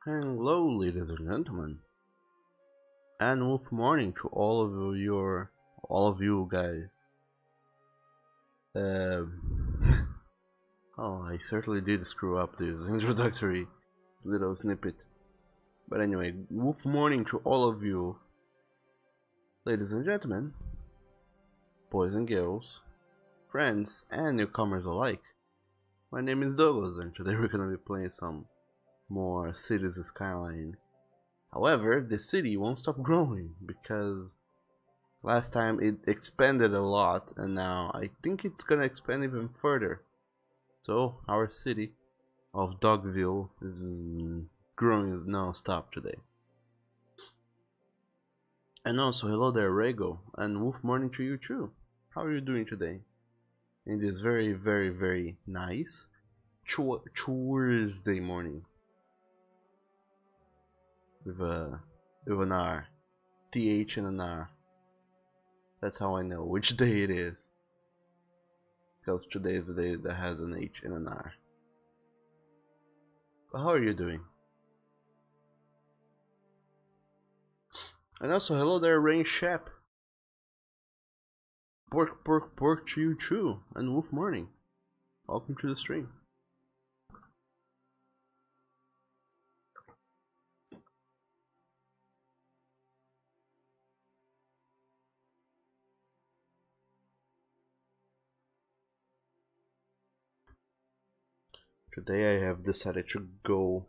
Hello, ladies and gentlemen, and good morning to all of you guys. Oh, I certainly did screw up this introductory little snippet. But anyway, good morning to all of you, ladies and gentlemen, boys and girls, friends and newcomers alike. My name is Douglas, and today we're gonna be playing some more Cities Skyline. However, the city won't stop growing because last time it expanded a lot and now I think it's gonna expand even further. So our city of Dogville is growing non-stop today. And also hello there Rego, and wolf morning to you too. How are you doing today? In this very nice Tuesday morning. With an R. TH and an R. That's how I know which day it is. Because today is the day that has an H and an R. But how are you doing? And also hello there Rain Shep. Pork to you too, and wolf morning. Welcome to the stream. Today I have decided to go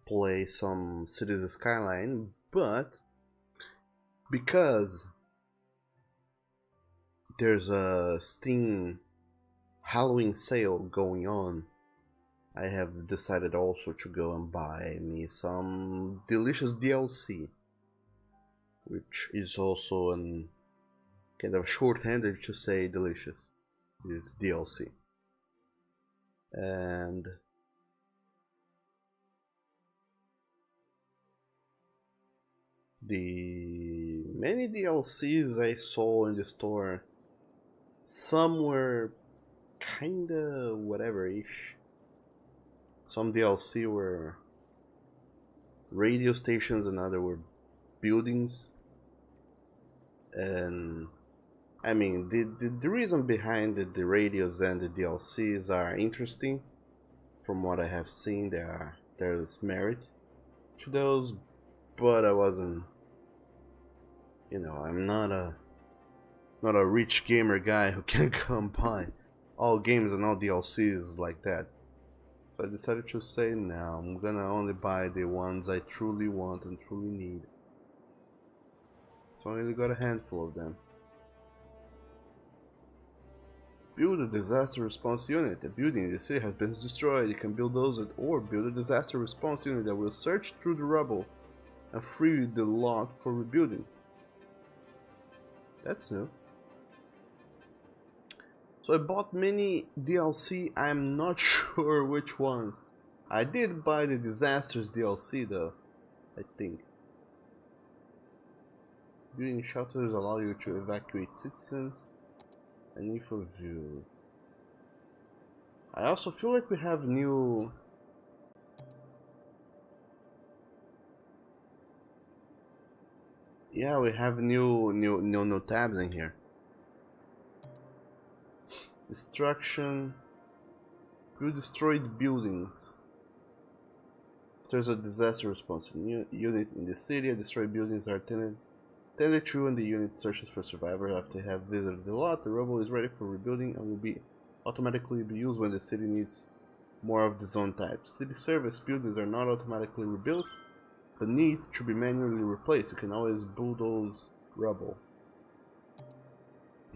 play some Cities Skyline, but because there's a Steam Halloween sale going on, I have decided also to go and buy me some delicious DLC, which is also an kind of shorthanded to say delicious. It's DLC. And the many DLCs I saw in the store, some were kinda whatever-ish. Some DLC were radio stations and other were buildings. And I mean, the reason behind the radios and the DLCs are interesting. From what I have seen, there's merit to those, but I wasn't, I'm not a rich gamer guy who can come buy all games and all DLCs like that. So I decided to say now I'm gonna only buy the ones I truly want and truly need. So I only got a handful of them. Build a disaster response unit. A building in the city has been destroyed. You can build or build a disaster response unit that will search through the rubble and free the lot for rebuilding. That's new. So I bought many DLC, I'm not sure which ones. I did buy the Disasters DLC though, I think. Building shelters allow you to evacuate citizens. And info view. I also feel like we have new... Yeah, we have new tabs in here. Destruction. You destroyed buildings. There's a disaster response unit in the city. Destroyed buildings are tended to, and the unit searches for survivors after they have visited the lot. The rubble is ready for rebuilding and will be automatically be used when the city needs more of the zone type. City service buildings are not automatically rebuilt, but need to be manually replaced. You can always bulldoze rubble.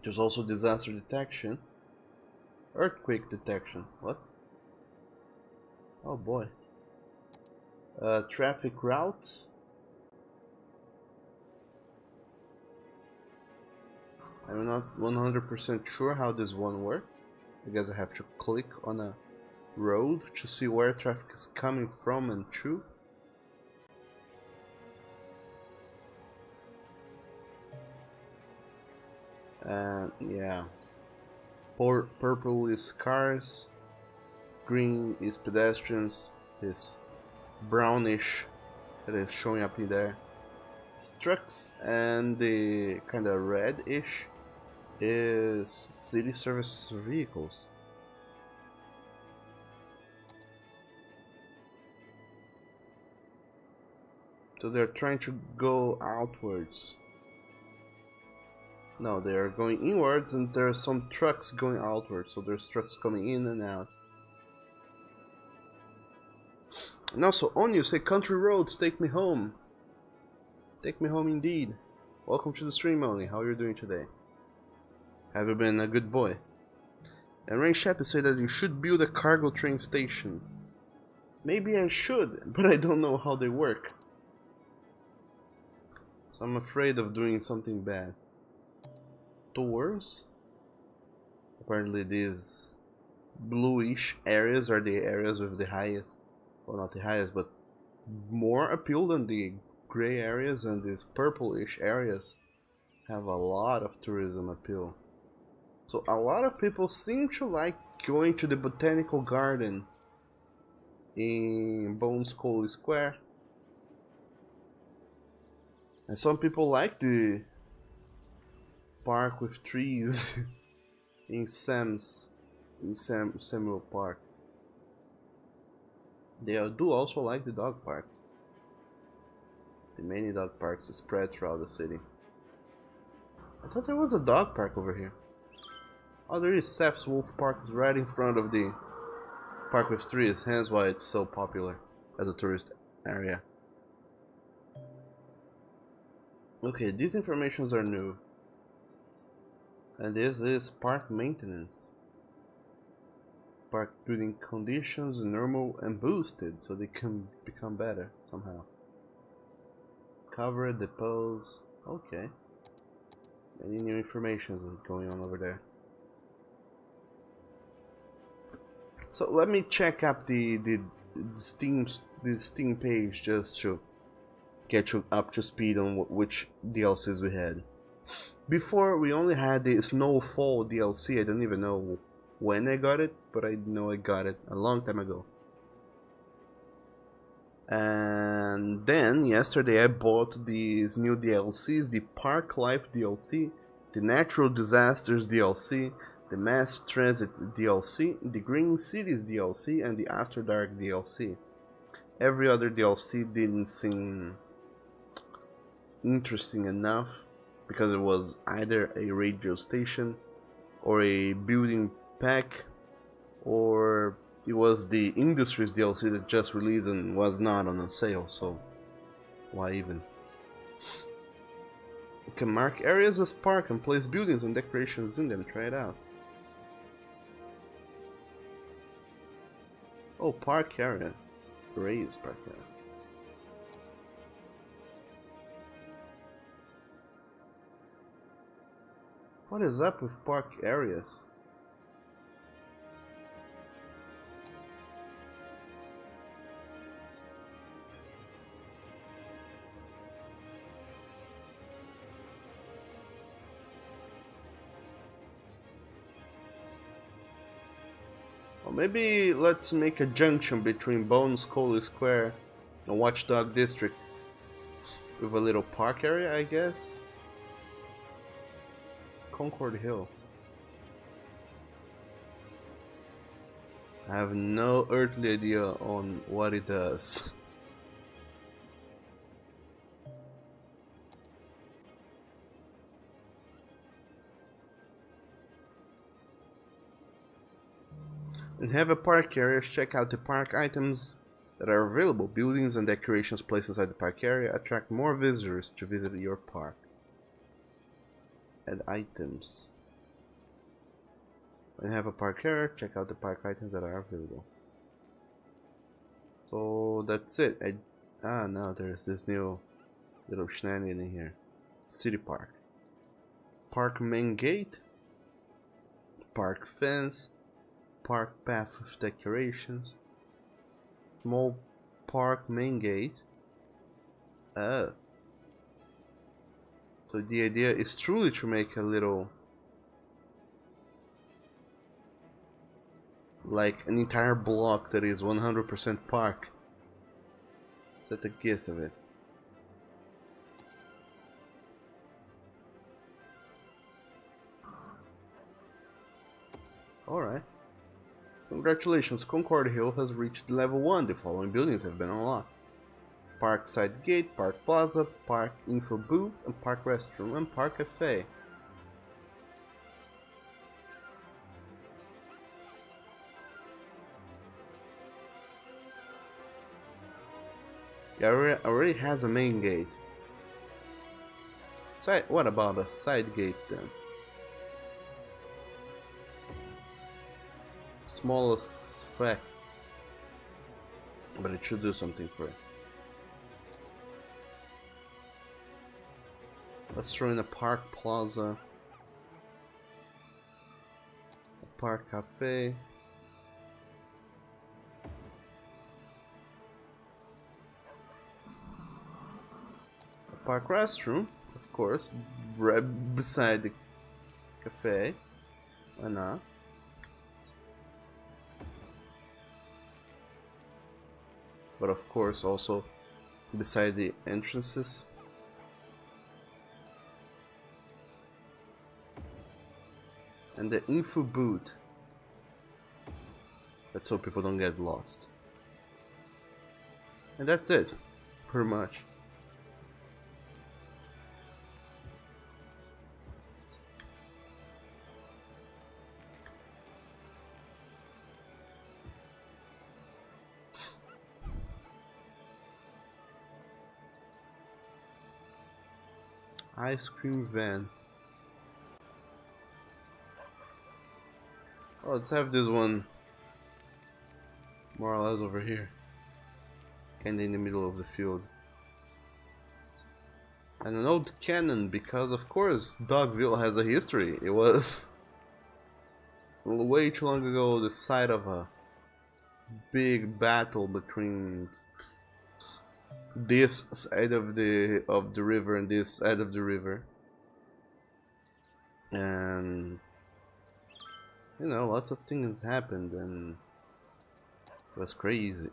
There's also disaster detection. Earthquake detection. What? Oh boy. Traffic routes. I'm not 100% sure how this one works. I guess I have to click on a road to see where traffic is coming from and to. And yeah. Purple is cars, green is pedestrians, this brownish that is showing up in there is trucks, and the kind of reddish is city service vehicles. So they're trying to go outwards. No, they are going inwards, and there are some trucks going outwards. So there's trucks coming in and out. And also, on you say, country roads, take me home. Take me home indeed. Welcome to the stream, Only. How are you doing today? Have you been a good boy? And Rain Shep say that you should build a cargo train station. Maybe I should, but I don't know how they work. So I'm afraid of doing something bad. Doors? Apparently these bluish areas are the areas with the highest, well, not the highest, but more appeal than the gray areas, and these purplish areas have a lot of tourism appeal. So a lot of people seem to like going to the botanical garden in Bones School Square, and some people like the park with trees in Samuel Park. They do also like the dog parks. The many dog parks spread throughout the city. I thought there was a dog park over here. Oh, there is. Seth's Wolf Park is right in front of the park with trees, hence why it's so popular as a tourist area. Okay, these informations are new. And this is park maintenance. Park building conditions normal and boosted so they can become better somehow. Cover depots. Okay. Any new information is going on over there. So let me check up the Steam page just to get you up to speed on which DLCs we had. Before we only had the Snowfall DLC. I don't even know when I got it, but I know I got it a long time ago. And then yesterday I bought these new DLCs, the Park Life DLC, the Natural Disasters DLC, the Mass Transit DLC, the Green Cities DLC, and the After Dark DLC. Every other DLC didn't seem interesting enough because it was either a radio station or a building pack, or it was the Industries DLC that just released and was not on a sale, so why even? You can mark areas as park and place buildings and decorations in them. Try it out. Oh, park area. Raise park area. What is up with park areas? Or maybe let's make a junction between Bone Skull Square and Watchdog District with a little park area, I guess. Concord Hill. I have no earthly idea on what it does. And have a park area. Check out the park items that are available. Buildings and decorations placed inside the park area attract more visitors to visit your park. Add items. And have a park area. Check out the park items that are available. So that's it. Now there's this new little shenanigan in here. City Park. Park main gate. Park fence. Park path with decorations. Small park main gate. Oh. So the idea is truly to make a little, like an entire block that is 100% park. Is that the gist of it? Alright. Congratulations, Concord Hill has reached level 1. The following buildings have been unlocked: Park Side Gate, Park Plaza, Park Info Booth, and Park Restroom, and Park Cafe. It already has a main gate. What about a side gate then? Smallest fact, but it should do something for it. Let's throw in a Park Plaza, a Park Cafe, a Park Restroom, of course, right beside the cafe. Why not? But of course also beside the entrances. And the info booth. That's so people don't get lost. And that's it, pretty much. Ice cream van. Oh, let's have this one more or less over here, kinda in the middle of the field. And an old cannon, because of course Dogville has a history. It was way too long ago the site of a big battle between this side of the river and this side of the river, and you know, lots of things happened and it was crazy.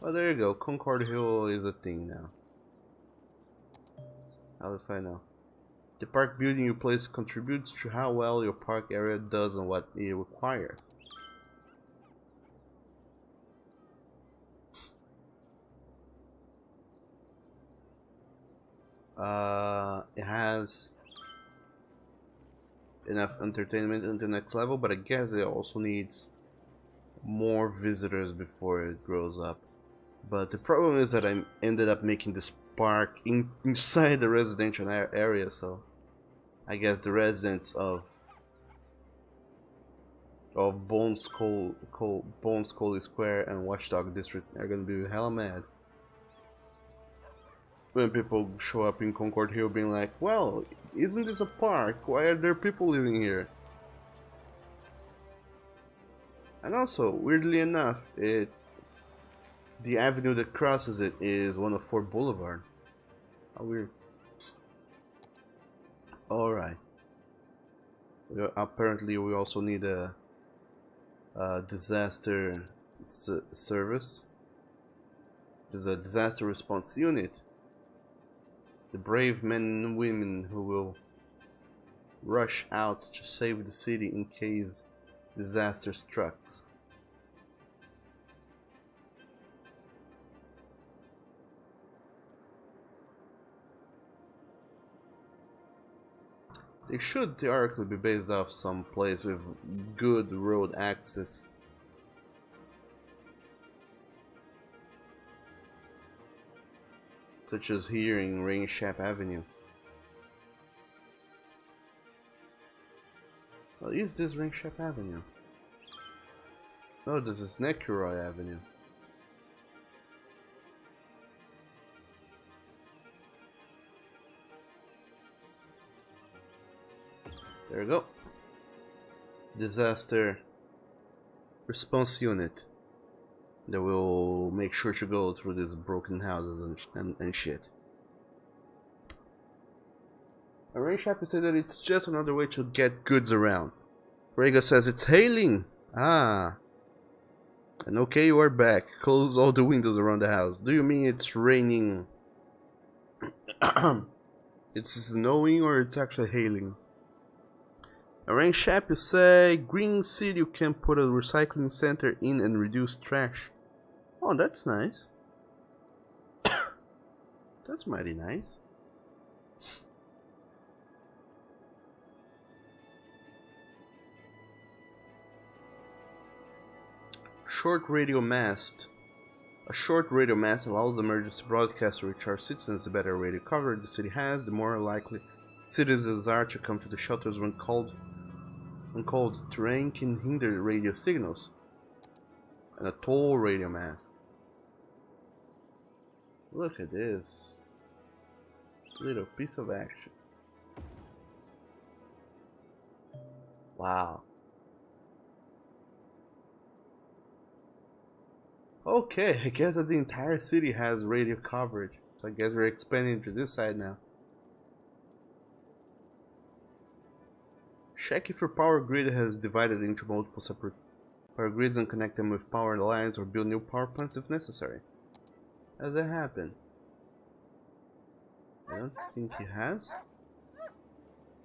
Well, there you go, Concord Hill is a thing now. How if I know? The park building you place contributes to how well your park area does and what it requires. It has enough entertainment in the next level, but I guess it also needs more visitors before it grows up. But the problem is that I ended up making this park inside the residential area, so I guess the residents of Bones Coley Square and Watchdog District are gonna be hella mad when people show up in Concord Hill being like, well, isn't this a park? Why are there people living here? And also, weirdly enough, the avenue that crosses it is 104 Boulevard. How weird. Alright. Apparently we also need a disaster service. There's a disaster response unit. The brave men and women who will rush out to save the city in case disaster strikes. They should theoretically be based off some place with good road access. Such as here in Rainshap Avenue. Well, is this Rainshap Avenue? No, this is Necroy Avenue. There we go. Disaster response unit that will make sure to go through these broken houses and shit. And Ray Shappy said that it's just another way to get goods around. Rega says it's hailing. Ah. And okay, you are back. Close all the windows around the house. Do you mean it's raining? It's snowing or it's actually hailing? A rain shop, you say? Green City, you can put a recycling center in and reduce trash. Oh, that's nice. That's mighty nice. Short radio mast. A short radio mast allows the emergency broadcast to reach our citizens. The better radio coverage the city has, the more likely citizens are to come to the shelters when called. Terrain can hinder radio signals. And a tall radio mast. Look at this little piece of action. Wow. Okay, I guess that the entire city has radio coverage. So I guess we're expanding to this side now. Check if your power grid has divided into multiple separate power grids and connect them with power lines or build new power plants if necessary. Has that happened? I don't think it has.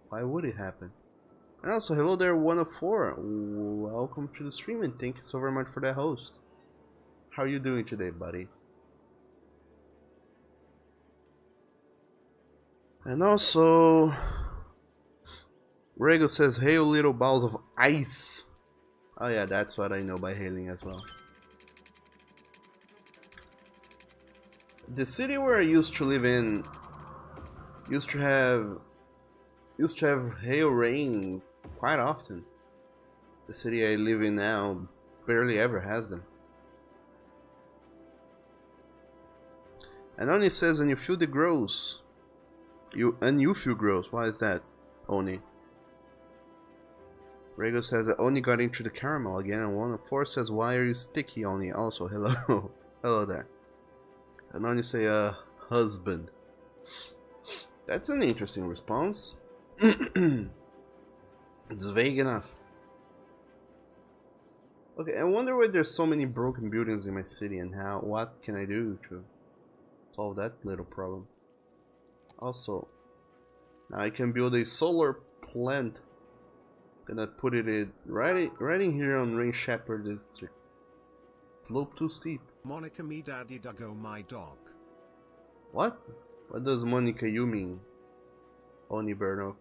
Why would it happen? And also, hello there, 104. Welcome to the stream and thank you so very much for that host. How are you doing today, buddy? And also, Rego says, hail little balls of ice. Oh yeah, that's what I know by hailing as well. The city where I used to live in used to have hail rain quite often. The city I live in now barely ever has them. And Oni says, and you feel the gross. You feel gross. Why is that, Oni? Rego says that Oni got into the caramel again, and 104 says, why are you sticky, Oni? Also, hello. Hello there. And Oni say, husband. That's an interesting response. It's vague enough. Okay, I wonder why there's so many broken buildings in my city and what can I do to solve that little problem. Also, now I can build a solar plant. Gonna put it in right in here on Rain Shepherd District. Slope too steep. Monica me daddy duggo my dog. What? What does Monica you mean? Oni Berno.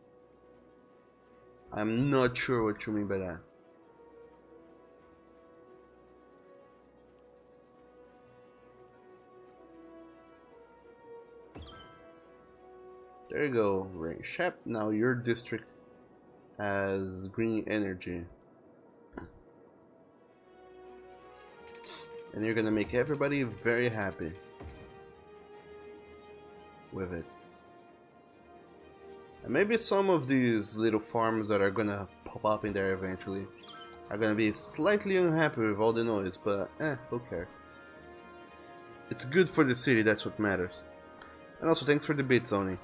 I'm not sure what you mean by that. There you go, Rain Shep. Now your district has green energy. And you're gonna make everybody very happy with it. And maybe some of these little farms that are gonna pop up in there eventually are gonna be slightly unhappy with all the noise, but who cares? It's good for the city, that's what matters. And also thanks for the bits, Oni.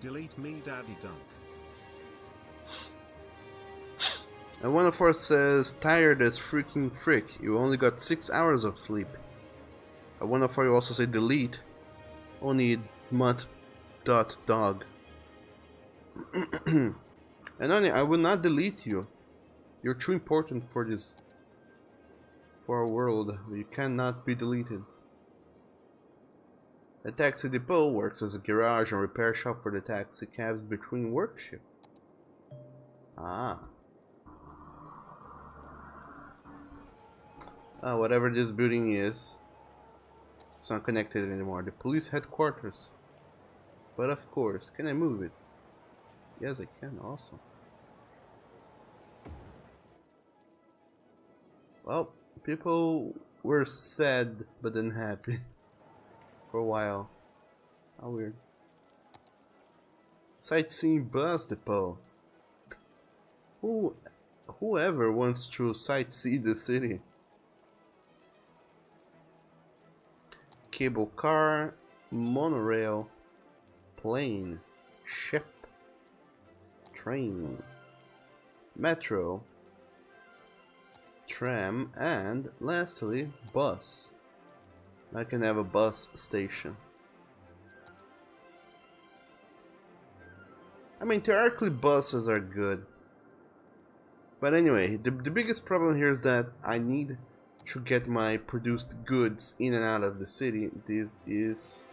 Delete me daddy dunk. And 104 says, tired as freaking frick. You only got 6 hours of sleep. And 104 you also say delete. Only mutt.dog. And only I will not delete you. You're too important for this. For our world. You cannot be deleted. The taxi depot works as a garage and repair shop for the taxi cabs between work shifts. Ah. Whatever this building is, it's not connected anymore. The police headquarters. But of course, can I move it? Yes, I can also. Well, people were sad but then happy. For a while. How weird. Sightseeing bus depot. Who, whoever wants to sightsee the city? Cable car, monorail, plane, ship, train, metro, tram, and lastly, bus. I can have a bus station. I mean, theoretically buses are good. But anyway, the biggest problem here is that I need to get my produced goods in and out of the city. These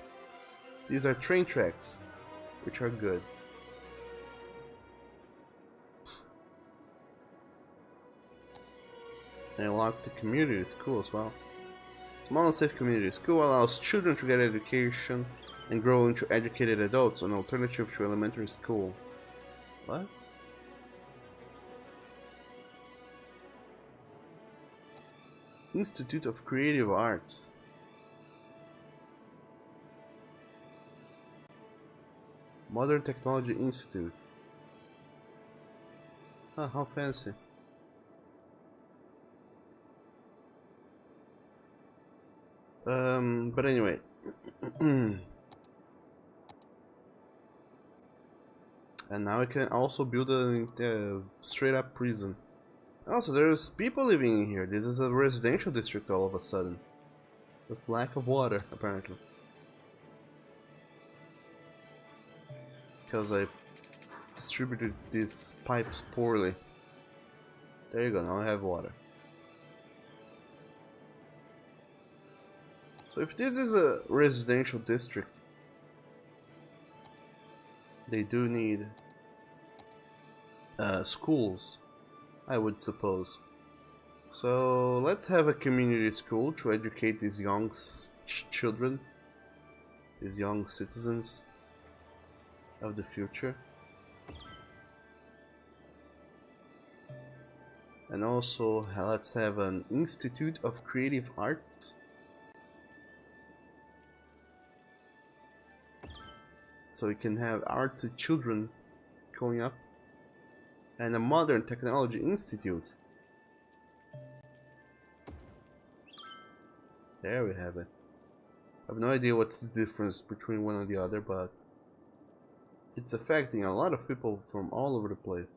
are train tracks, which are good. They unlock the community school as well. Small and safe community school allows children to get education and grow into educated adults, an alternative to elementary school. What? Institute of Creative Arts. Modern Technology Institute. Huh, how fancy. But anyway. And now I can also build a straight up prison. Also, there's people living in here. This is a residential district all of a sudden. With lack of water, apparently. Because I distributed these pipes poorly. There you go, now I have water. So if this is a residential district, they do need schools, I would suppose. So let's have a community school to educate these young children, these young citizens of the future. And also let's have an Institute of Creative Arts. So we can have artsy children going up. And a Modern Technology Institute. There we have it. I have no idea what's the difference between one and the other, but it's affecting a lot of people from all over the place.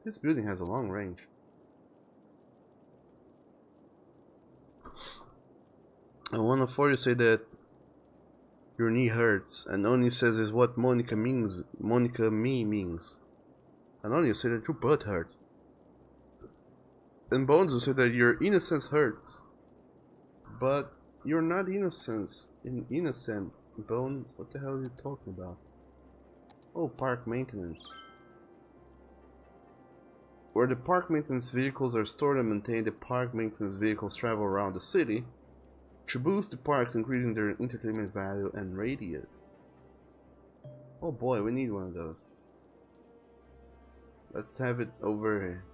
This building has a long range. And one of four you say that your knee hurts, and Oni says is what Monica means. Monica means. And Oni you say that your butt hurts. And Bones will say that your innocence hurts. But you're not innocent. Bones, what the hell are you talking about? Oh, park maintenance. Where the park maintenance vehicles are stored and maintained, the park maintenance vehicles travel around the city to boost the parks, increasing their entertainment value and radius. Oh boy, we need one of those. Let's have it over here.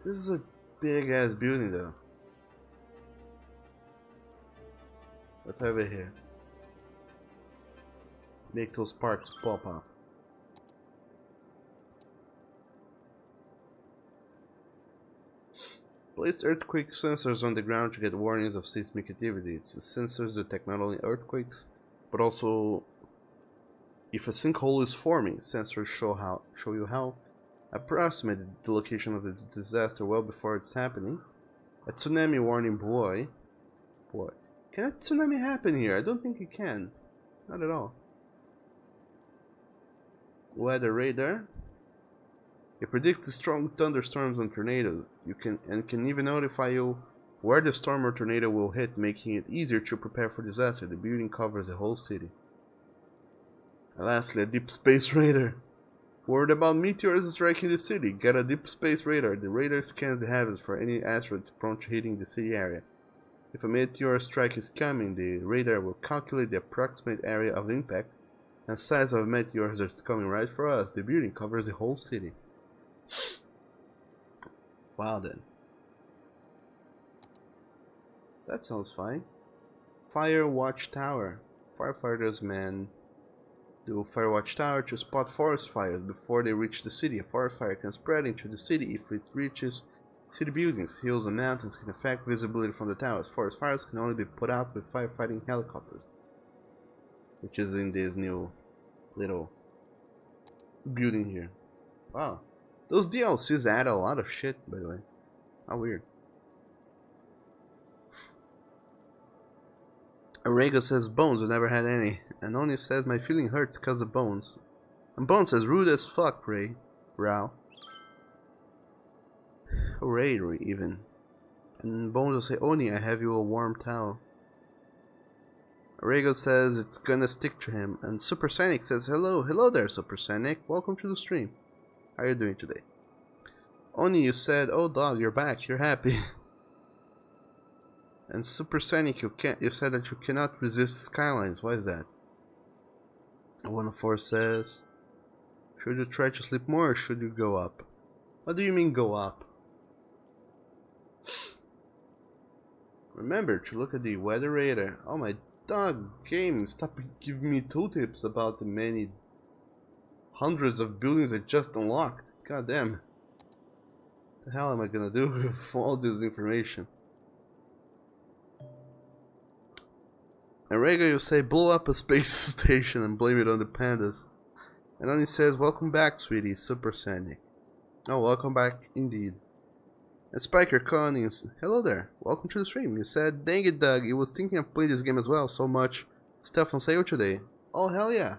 This is a big ass building though. Let's have it here. Make those parks pop up. Place earthquake sensors on the ground to get warnings of seismic activity. It's sensors that detect not only earthquakes, but also if a sinkhole is forming. Sensors show you how approximate the location of the disaster well before it's happening. A tsunami warning buoy. Can a tsunami happen here? I don't think it can. Not at all. Weather radar. It predicts strong thunderstorms and tornadoes. You can even notify you where the storm or tornado will hit, making it easier to prepare for disaster. The building covers the whole city. And lastly, a deep space radar. Worried about meteors striking the city? Get a deep space radar. The radar scans the heavens for any asteroids prone to hitting the city area. If a meteor strike is coming, the radar will calculate the approximate area of impact and size of meteors that's coming right for us. The building covers the whole city. Wow then. That sounds fine. Fire watchtower. Firefighters man The Firewatch Tower to spot forest fires before they reach the city. A forest fire can spread into the city if it reaches city buildings. Hills and mountains can affect visibility from the towers. Forest fires can only be put out with firefighting helicopters, which is in this new little building here. Wow. Those DLCs add a lot of shit, by the way. How weird. Arrego says Bones, we never had any. And Oni says my feeling hurts because of Bones. And Bones says rude as fuck, Ray. Rao. Ray, even. And Bones will say, Oni, I have you a warm towel. Arrego says it's gonna stick to him. And Supersonic says, hello there, Supersonic. Welcome to the stream. How are you doing today? Oni, you said, oh dog, you're back, you're happy. And Supersonic, you said that you cannot resist skylines. Why is that? 104 says, should you try to sleep more or should you go up? What do you mean go up? Remember to look at the weather radar. Oh my dog game, stop giving me tooltips about the many hundreds of buildings I just unlocked. God damn. What the hell am I gonna do with all this information? And Rego, you say blow up a space station and blame it on the pandas. And then he says, welcome back, sweetie, Supersonic. Oh, welcome back indeed. And Spiker Connings, hello there, welcome to the stream. You said, dang it, Doug, you was thinking of playing this game as well. So much stuff on sale today. Oh, hell yeah.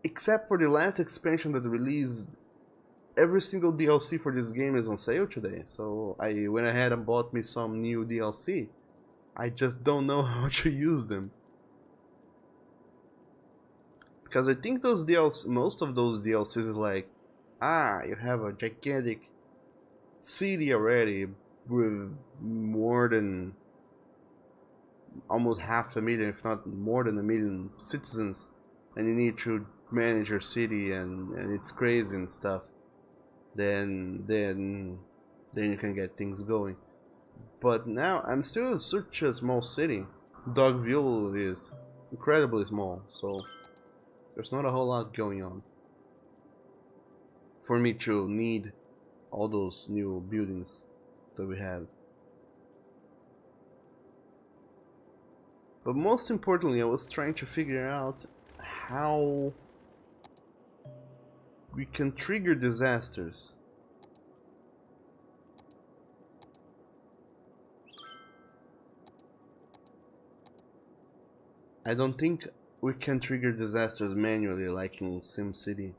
Except for the last expansion that released, every single DLC for this game is on sale today. So I went ahead and bought me some new DLC. I just don't know how to use them. Because I think those DLC, most of those DLCs is like, you have a gigantic city already with more than almost 500,000, if not more than 1 million citizens, and you need to manage your city and it's crazy and stuff. Then you can get things going. But now I'm still in such a small city. Dogville is incredibly small, so there's not a whole lot going on for me to need all those new buildings that we have. But most importantly, I was trying to figure out how we can trigger disasters. I don't think we can trigger disasters manually like in SimCity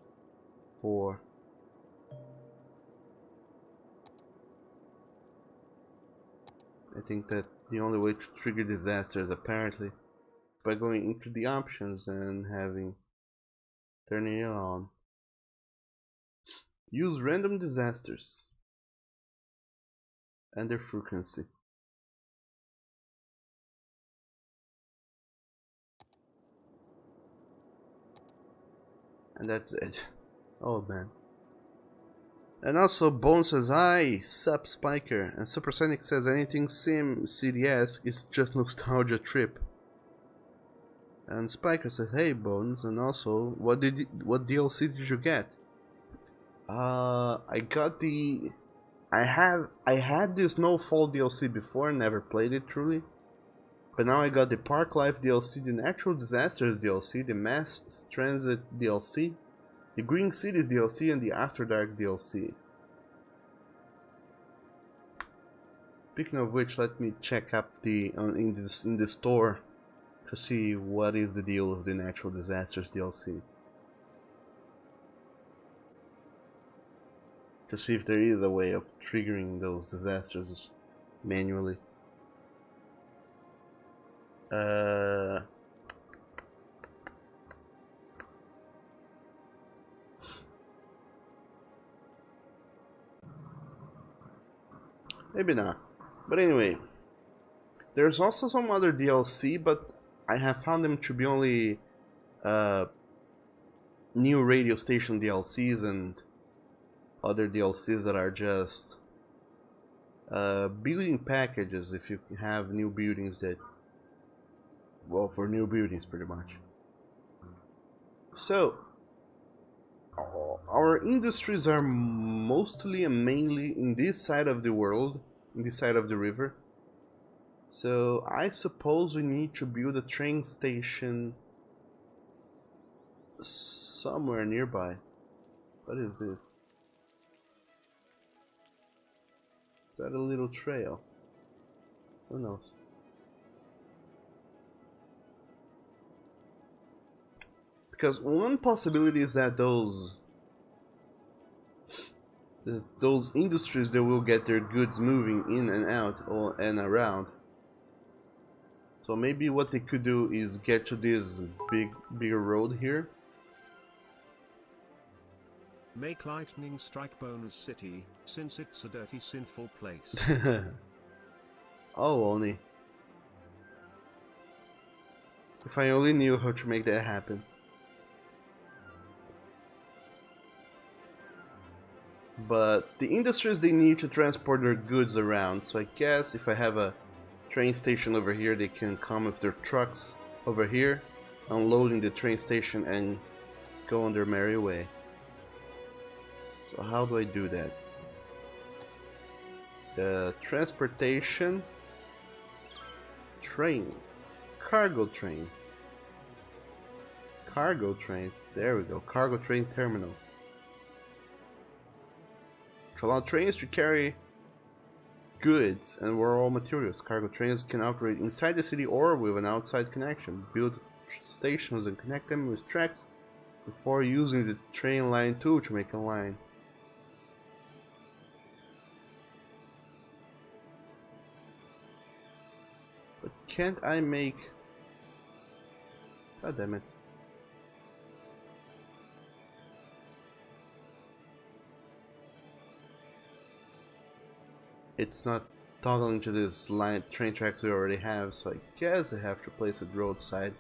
4. I think that the only way to trigger disasters apparently is by going into the options and turning it on. Use random disasters and their frequency. And that's it. Oh man. And also Bone says hi, sup Spiker, and Supersonic says anything Sim CDS is just nostalgia trip. And Spiker says hey Bones, and also what DLC did you get? I got the I had this Snowfall DLC before, never played it truly. But now I got the Park Life DLC, the Natural Disasters DLC, the Mass Transit DLC, the Green Cities DLC, and the After Dark DLC. Speaking of which, let me check up in the store to see what is the deal with the Natural Disasters DLC. To see if there is a way of triggering those disasters manually. Maybe not. But anyway, there's also some other DLC, but I have found them to be only new radio station DLCs and other DLCs that are just building packages if you have new buildings that, well, for new buildings pretty much. So our industries are mostly and mainly in this side of the world, in this side of the river. So I suppose we need to build a train station somewhere nearby. What is this? Is that a little trail? Who knows? Because one possibility is that those industries, they will get their goods moving in and out or and around. So maybe what they could do is get to this bigger road here. Make lightning strike Bonus City, since it's a dirty, sinful place. Oh, only. If I only knew how to make that happen. But the industries, they need to transport their goods around, so I guess if I have a train station over here, they can come with their trucks over here, unloading the train station and go on their merry way. So how do I do that? The transportation train, cargo trains, there we go, cargo train terminal. To allow trains to carry goods and raw materials. Cargo trains can operate inside the city or with an outside connection. Build stations and connect them with tracks before using the train line tool to make a line. But can't I make... God damn it. It's not toggling to this line train tracks we already have, so I guess I have to place it roadside.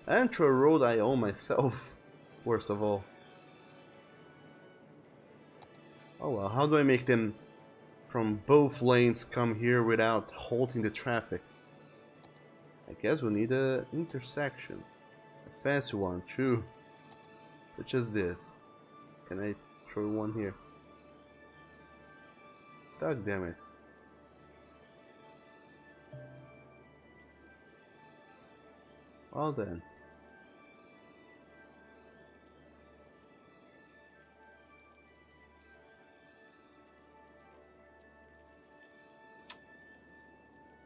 And to a road I own myself, worst of all. Oh well, how do I make them from both lanes come here without halting the traffic? I guess we'll need an intersection. A fancy one, too. Such as this. Can I throw one here? God damn it. Well then.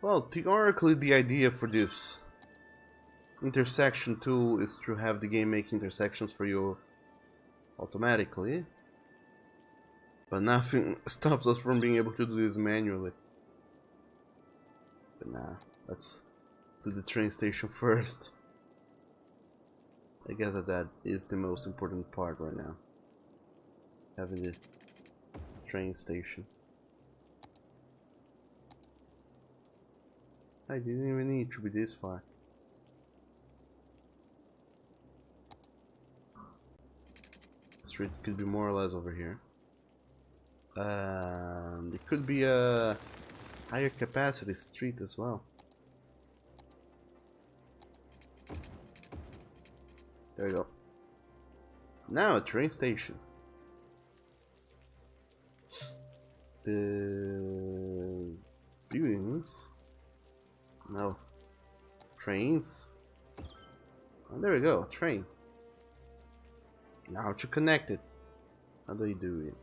Well, theoretically the idea for this intersection tool is to have the game make intersections for you automatically. But nothing stops us from being able to do this manually. But nah, let's do the train station first. I guess that is the most important part right now. Having the train station. I didn't even need to be this far. The street could be more or less over here. It could be a higher capacity street as well. There we go. Now a train station. The buildings. No. Trains. Oh, there we go. Trains. Now to connect it. How do you do it?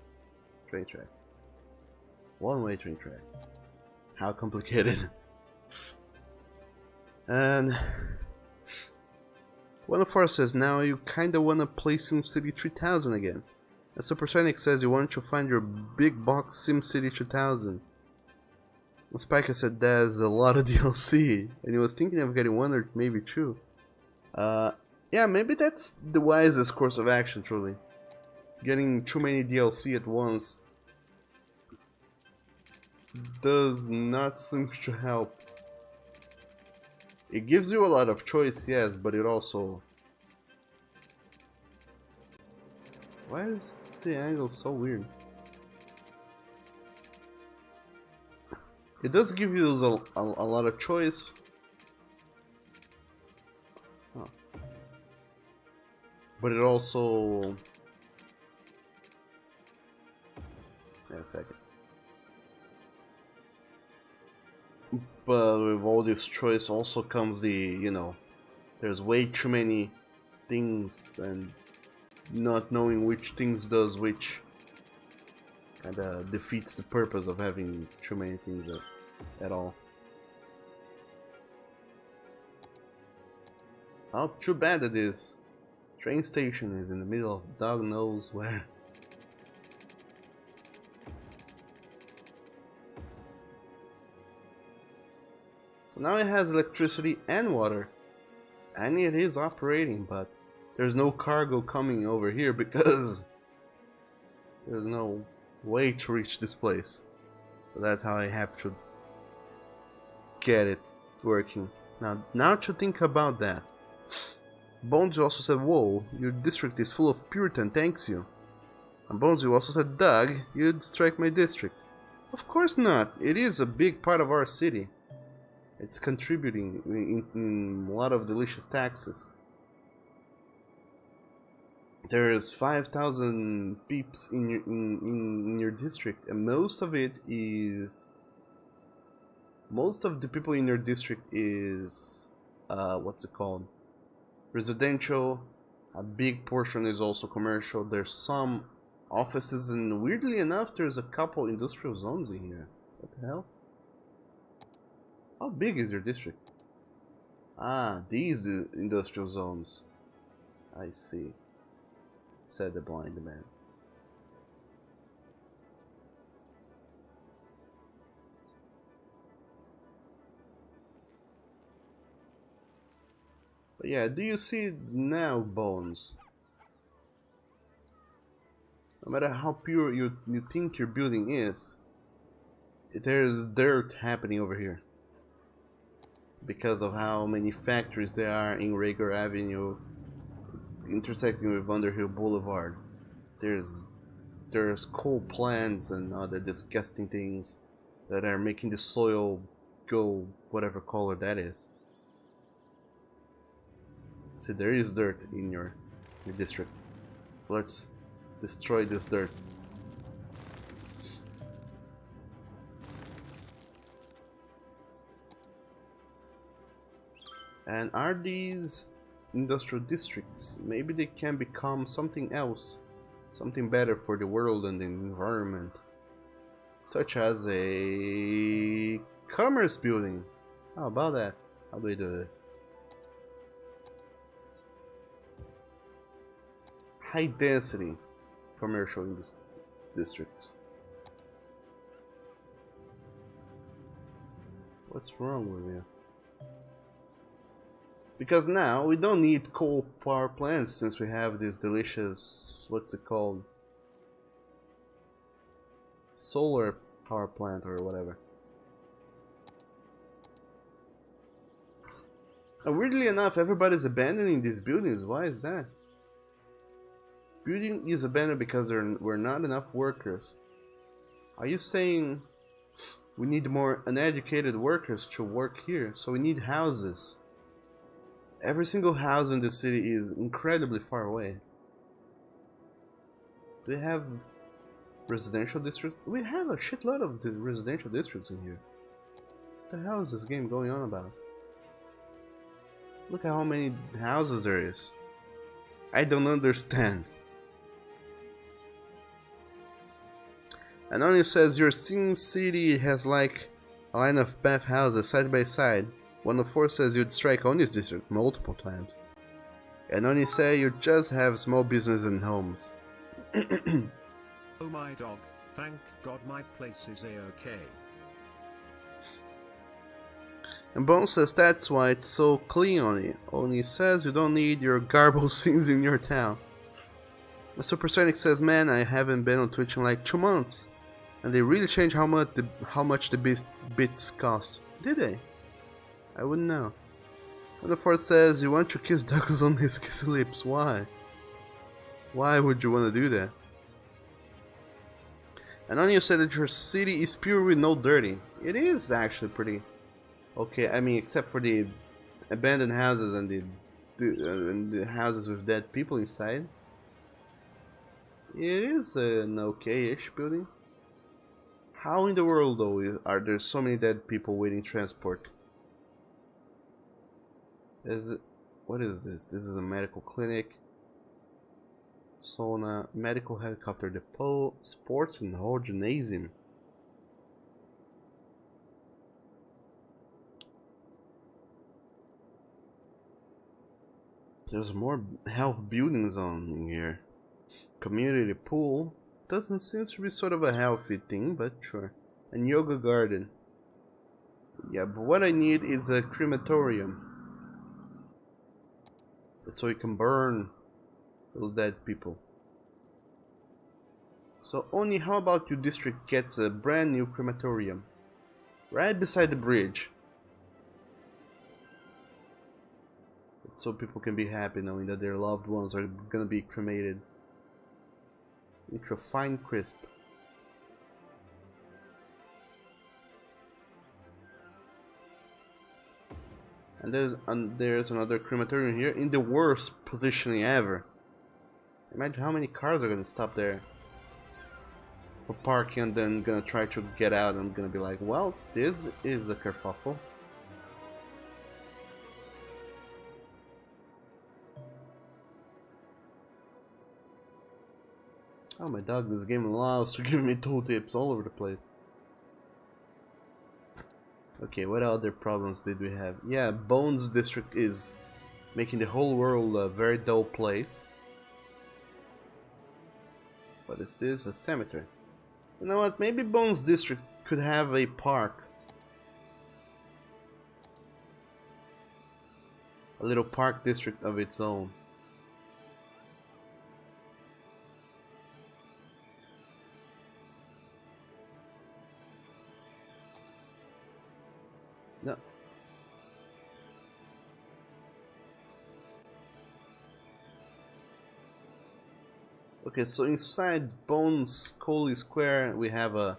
Train track. One-way train track. How complicated. And one of us says, now you kinda wanna play SimCity 3000 again. And Supersonic says you want to find your big box SimCity 2000. And Spiker said there's a lot of DLC, and he was thinking of getting one or maybe two. Yeah, maybe that's the wisest course of action, truly. Getting too many DLC at once does not seem to help. It gives you a lot of choice, yes, but it also... Why is the angle so weird? It does give you a lot of choice. Oh. but it also... yeah, fuck it. But with all this choice also comes the, you know, there's way too many things, and not knowing which things does which kinda defeats the purpose of having too many things at all. Oh, too bad that this train station is in the middle of dog knows where. So now it has electricity and water, and it is operating, but there's no cargo coming over here because there's no way to reach this place. So that's how I have to get it working. Now to think about that. Bones also said, "Whoa, your district is full of Puritan, thanks you." And Bones also said, "Doug, you'd strike my district." Of course not. It is a big part of our city. It's contributing in a lot of delicious taxes. There's 5,000 peeps in your district, and most of the people in your district is what's it called? Residential. A big portion is also commercial. There's some offices, and weirdly enough, there's a couple industrial zones in here. What the hell? How big is your district? Ah, these are the industrial zones. I see, said the blind man. But yeah, do you see now, Bones? No matter how pure you think your building is, there's dirt happening over here. Because of how many factories there are in Rager Avenue, intersecting with Underhill Boulevard. There's coal plants and other disgusting things that are making the soil go whatever color that is. See, there is dirt in your district. Let's destroy this dirt. And are these industrial districts? Maybe they can become something else, something better for the world and the environment, such as a commerce building. How about that? How do we do this? High density commercial districts. What's wrong with you? Because now we don't need coal power plants since we have this delicious, what's it called? Solar power plant or whatever. And weirdly enough, everybody's abandoning these buildings. Why is that? Building is abandoned because there were not enough workers. Are you saying we need more uneducated workers to work here? So we need houses. Every single house in the city is incredibly far away. Do we have residential districts? We have a shitload of the residential districts in here. What the hell is this game going on about? Look at how many houses there is. I don't understand. Anonymous says your Sin City has like a line of bath houses side by side. 104 says you'd strike on this district multiple times. Anonymous say you just have small business and homes. Oh my dog, thank God my place is a-okay. And Bone says that's why it's so clean on it. Only says you don't need your garbled scenes in your town. The Supersonic says, man, I haven't been on Twitch in like 2 months. And they really changed how much the bits cost. Did they? I wouldn't know. And the fourth says, you want to kiss Douglas on his kissy lips. Why? Why would you want to do that? And Onion said that your city is pure with no dirty. It is actually pretty okay. I mean, except for the abandoned houses and the and the houses with dead people inside. It is an okay-ish building. How in the world though are there so many dead people waiting transport? What is this? This is a medical clinic. Sauna, medical helicopter depot, sports and whole gymnasium. There's more health buildings on here. Community pool. Doesn't seem to be sort of a healthy thing, but sure. And yoga garden. Yeah, but what I need is a crematorium. So you can burn those dead people. So Oni, how about your district gets a brand new crematorium? Right beside the bridge. So people can be happy knowing that their loved ones are gonna be cremated. Ultra fine crisp. And there's another crematorium here in the worst positioning ever. Imagine how many cars are gonna stop there for parking and then gonna try to get out and gonna be like, well, this is a kerfuffle. Oh my dog, this game allows to give me tooltips all over the place. Okay, what other problems did we have? Yeah, Bones District is making the whole world a very dull place. What is this? A cemetery. You know what? Maybe Bones District could have a park. A little park district of its own. No. Okay, so inside Bones Coley Square we have a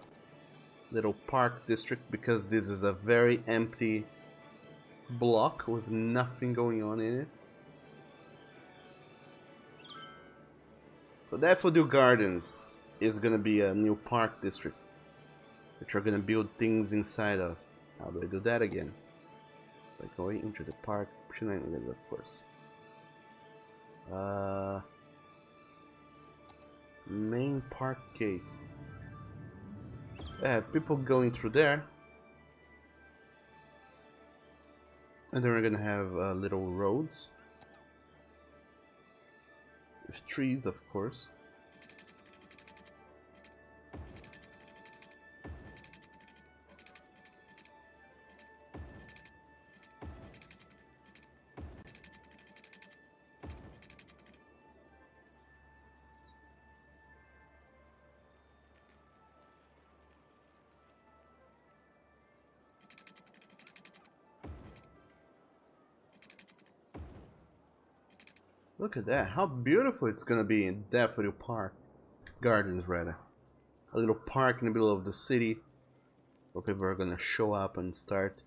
little park district because this is a very empty block with nothing going on in it. So Daffodil Gardens is gonna be a new park district, which are gonna build things inside of. How do I do that again? By going into the park, shenanigans, of course. Main park gate. I have people going through there. And then we're gonna have little roads. With trees, of course. Look at that, how beautiful it's gonna be in Daffodil Park. Gardens, rather. A little park in the middle of the city where people are gonna show up and start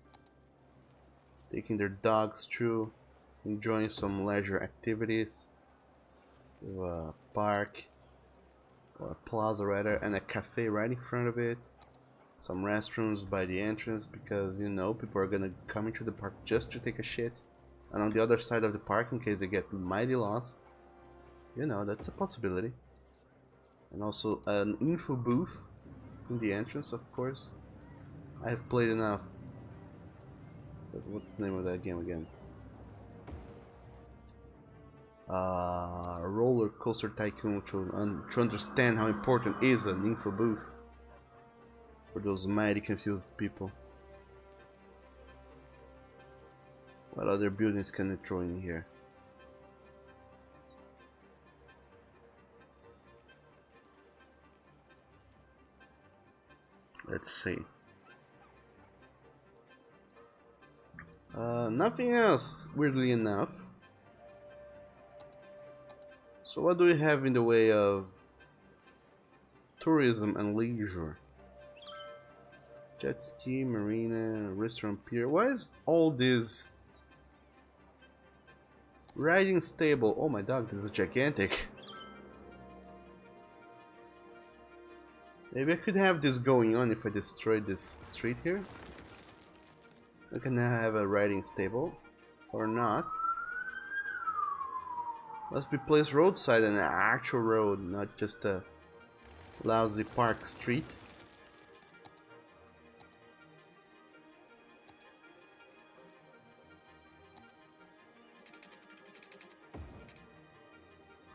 taking their dogs through, enjoying some leisure activities. A park, or a plaza rather, and a cafe right in front of it. Some restrooms by the entrance because, you know, people are gonna come into the park just to take a shit. And on the other side of the park, in case they get mighty lost, you know, that's a possibility. And also an info booth in the entrance, of course. I have played enough. But what's the name of that game again? Roller Coaster Tycoon, to understand how important is an info booth for those mighty confused people. What other buildings can I throw in here? Let's see. Nothing else, weirdly enough. So what do we have in the way of tourism and leisure? Jet ski, marina, restaurant, pier. Why is all this Riding stable. Oh my dog, this is gigantic. Maybe I could have this going on if I destroyed this street here. I can now have a riding stable. Or not. Must be placed roadside on an actual road, not just a lousy park street.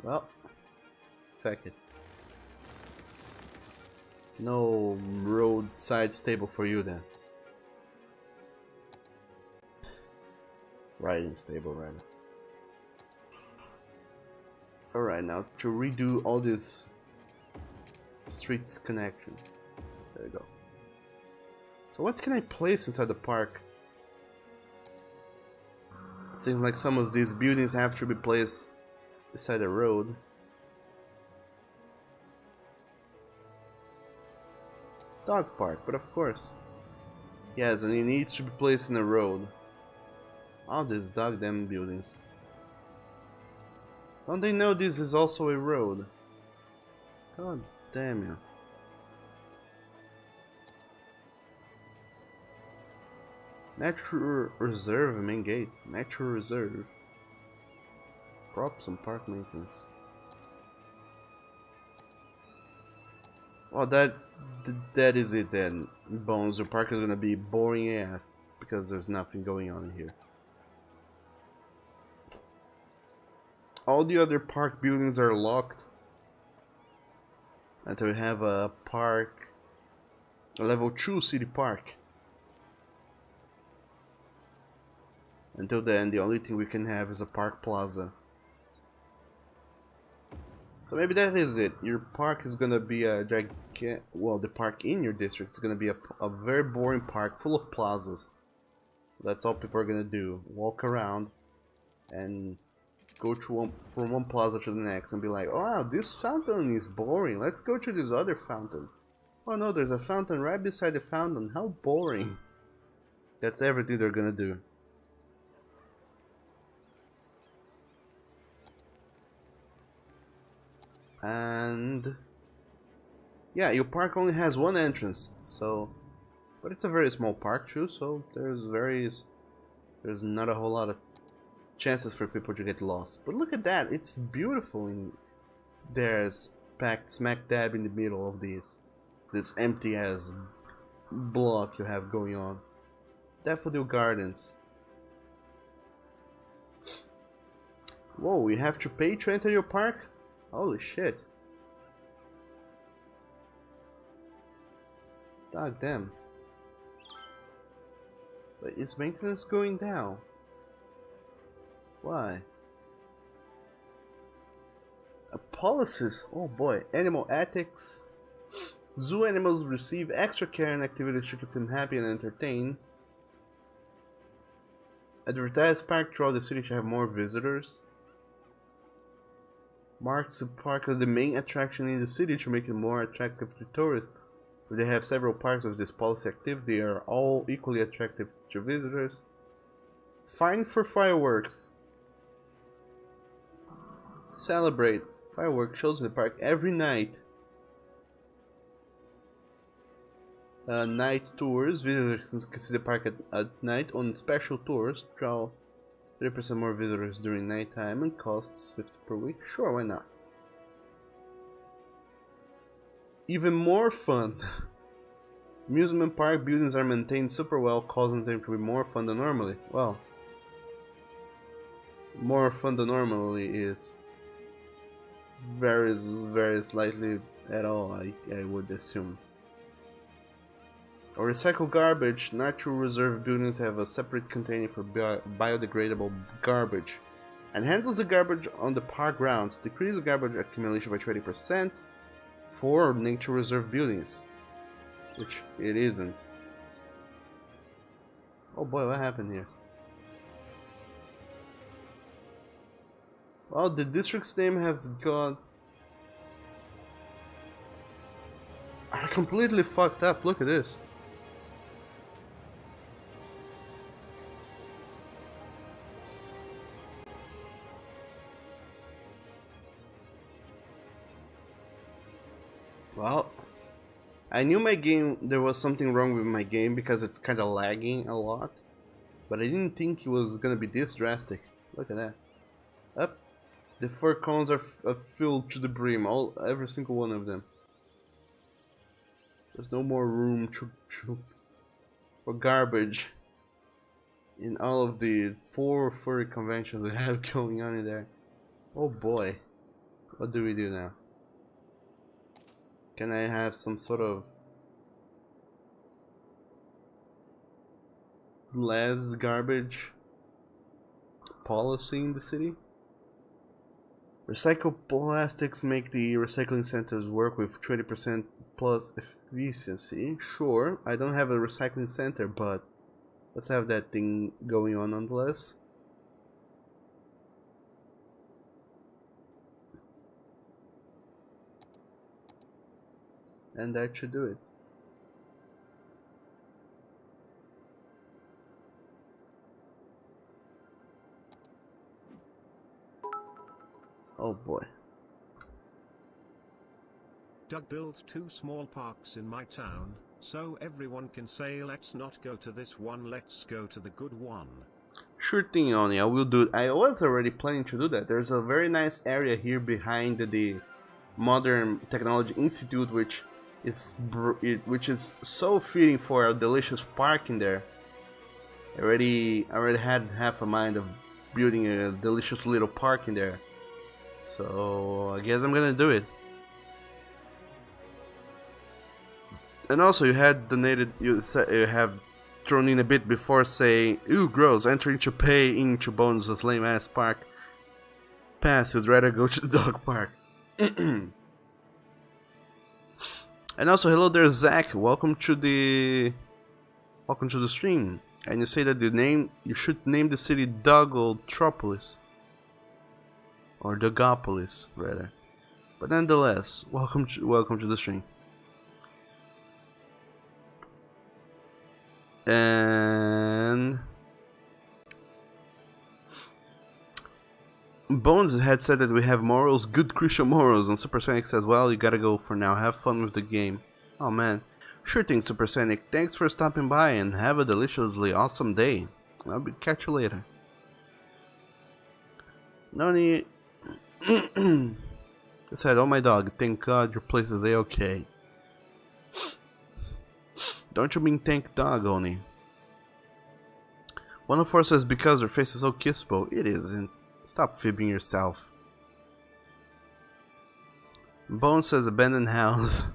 Well, fuck it. No roadside stable for you then. Riding stable, right? Alright, now to redo all this streets connection. There you go. So what can I place inside the park? It seems like some of these buildings have to be placed beside the road. Dog park, but of course. Yes, and it needs to be placed in the road. All these dog damn buildings. Don't they know this is also a road? God damn you. Natural reserve, main gate. Natural reserve. Props and park maintenance. Well, that is it then. Bones, your park is gonna be boring AF because there's nothing going on here. All the other park buildings are locked until we have a park, a level 2 city park. Until then, the only thing we can have is a park plaza. So maybe that is it. Your park is gonna be a gigantic. Well, the park in your district is gonna be a very boring park full of plazas. That's all people are gonna do. Walk around and go to from one plaza to the next and be like, oh wow, this fountain is boring, let's go to this other fountain. Oh no, there's a fountain right beside the fountain, how boring. That's everything they're gonna do. And yeah, your park only has one entrance, so, but it's a very small park too, so there's not a whole lot of chances for people to get lost. But look at that, it's beautiful in there's packed smack dab in the middle of this empty ass block you have going on. Daffodil Gardens. Whoa, you have to pay to enter your park? Holy shit. God damn. But is maintenance going down? Why? Policies. Oh boy. Animal ethics. Zoo animals receive extra care and activities to keep them happy and entertained. Advertise park throughout the city to have more visitors. Marks the park as the main attraction in the city to make it more attractive to tourists. If they have several parks of this policy active, they are all equally attractive to visitors. Fine for fireworks. Celebrate. Fireworks shows in the park every night. Night tours. Visitors can see the park at night on special tours. Draw 3% more visitors during nighttime and costs 50 per week. Sure, why not? Even more fun. Amusement park buildings are maintained super well, causing them to be more fun than normally. Well, more fun than normally is very slightly at all, I would assume. Or recycle garbage. Natural reserve buildings have a separate container for biodegradable garbage and handles the garbage on the park grounds. Decrease the garbage accumulation by 20% for nature reserve buildings, which it isn't. Oh boy, what happened here? Well, the district's name have got... I completely fucked up, look at this. Well, I knew my game, there was something wrong with my game because it's kind of lagging a lot. But I didn't think it was gonna be this drastic. Look at that. Up. The 4 cones are filled to the brim, every single one of them. There's no more room for garbage in all of the 4 furry conventions we have going on in there. Oh boy. What do we do now? Can I have some sort of less garbage policy in the city? Recycled plastics make the recycling centers work with 20% plus efficiency. Sure, I don't have a recycling center, but let's have that thing going on nonetheless. And that should do it. Oh boy. Doug built 2 small parks in my town, so everyone can say let's not go to this one, let's go to the good one. Sure thing, Oni, I will do it. I was already planning to do that. There's a very nice area here behind the Modern Technology Institute, which is so fitting for a delicious park in there. I already had half a mind of building a delicious little park in there. So I guess I'm gonna do it. And also, you had donated, you have thrown in a bit before saying, "Ooh, gross! Entering to pay into Bones' lame ass park pass. You'd rather go to the dog park." And also, hello there, Zach. Welcome to the stream. And you say that you should name the city Dogville, or Dogopolis, rather. But nonetheless, welcome to the stream. And Bones had said that we have morals, good Christian morals, and Supersonic says, well, you gotta go for now, have fun with the game. Oh man, sure thing, Supersonic, thanks for stopping by and have a deliciously awesome day. I'll catch you later. No need. I said, oh my dog, thank God your place is a-okay. Don't you mean thank dog, Oni? 104 says because her face is so kissable. It isn't. Stop fibbing yourself. Bone says abandoned house.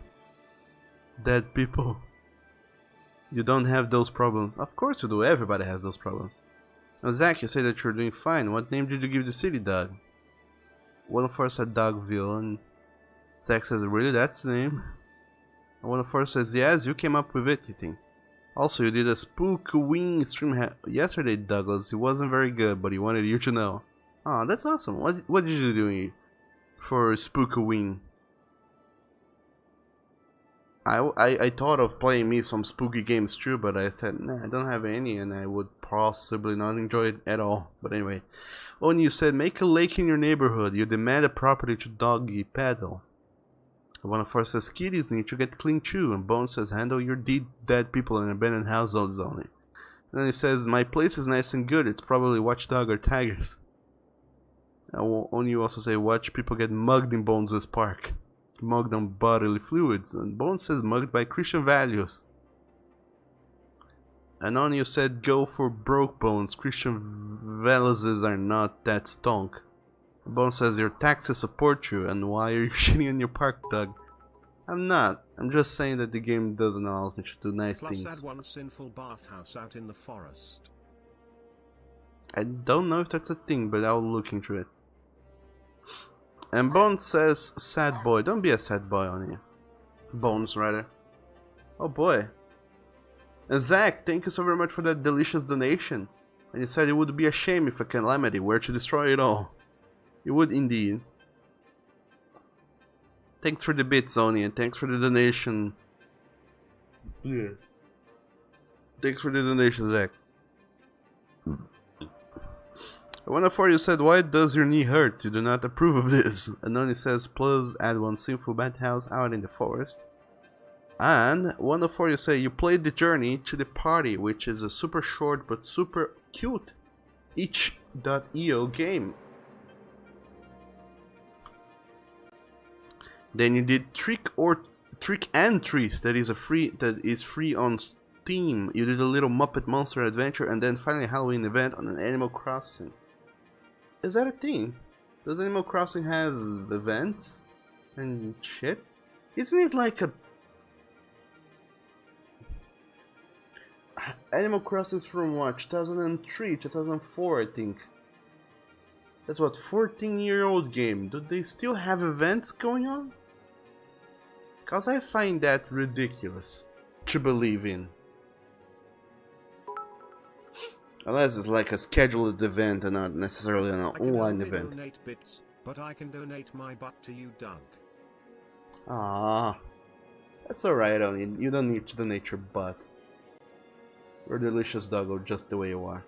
Dead people. You don't have those problems. Of course you do, everybody has those problems. Now Zach, you say that you're doing fine. What name did you give the city, Doug? 104 said Dogville, and Zach says, really, that's the name? 104 says, yes, you came up with it, you think. Also, you did a Spookoween stream yesterday, Douglas. It wasn't very good, but he wanted you to know. Oh, that's awesome. What did you do for Spookoween? I thought of playing me some spooky games too, but I said, nah, I don't have any, and I would possibly not enjoy it at all. But anyway. Oh, and you said, make a lake in your neighborhood. You demand a property to doggy paddle. 104 says, kitties need to get clean too. And Bone says, handle your dead people in abandoned households only. And then he says, my place is nice and good. It's probably watchdog or tigers. And you also say, watch people get mugged in Bones' park. Mugged on bodily fluids. And Bone says, mugged by Christian values. And on you said, go for broke bones. Christian values are not that stonk. Bone says, your taxes support you, and why are you shitting in your park, Doug? I'm not. I'm just saying that the game doesn't allow me to do nice things. Plus add one sinful bathhouse out in the forest. I don't know if that's a thing, but I'll look into it. And Bones says, sad boy. Don't be a sad boy on you. Bones, rather. Oh boy. And Zach, thank you so very much for that delicious donation. And he said it would be a shame if a calamity were to destroy it all. It would indeed. Thanks for the bits, Oni, and thanks for the donation. Yeah. Thanks for the donation, Zach. One of you said, why does your knee hurt? You do not approve of this. Anoni says, plus add one sinful bathhouse out in the forest. And one of you say, you played the journey to the party, which is a super short but super cute itch.io game. Then you did Trick and Treat, that is free on Steam. You did a little Muppet Monster Adventure, and then finally a Halloween event on an Animal Crossing. Is that a thing? Does Animal Crossing has events and shit? Isn't it like a Animal Crossing is from what? 2003, 2004, I think. That's what, 14-year-old game. Do they still have events going on? Cause I find that ridiculous to believe in. Unless it's like a scheduled event and not necessarily an online event. Donate bits, but I can donate my butt to you, Doug. Ah, that's alright, you don't need to donate your butt. You're a delicious doggo just the way you are.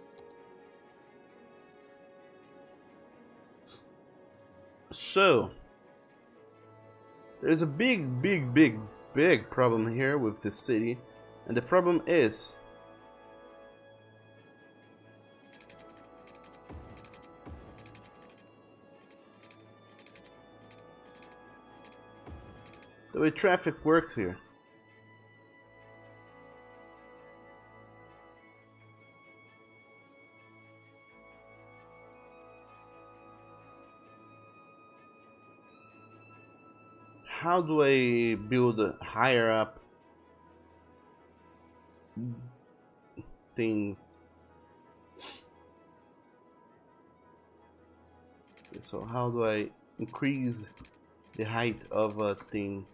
So, there's a big problem here with this city, and the problem is the way traffic works here. How do I build higher up things? So how do I increase the height of a thing?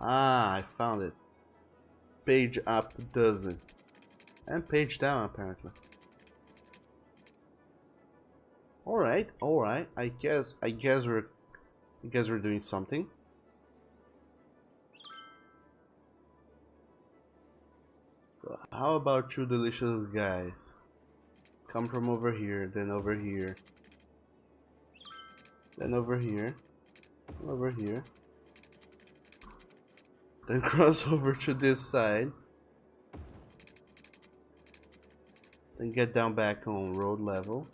Ah, I found it. Page up does it. And page down apparently. Alright. I guess we're doing something. So how about you delicious guys? Come from over here, then over here. Then over here. Over here. Then cross over to this side. Then get down back on road level.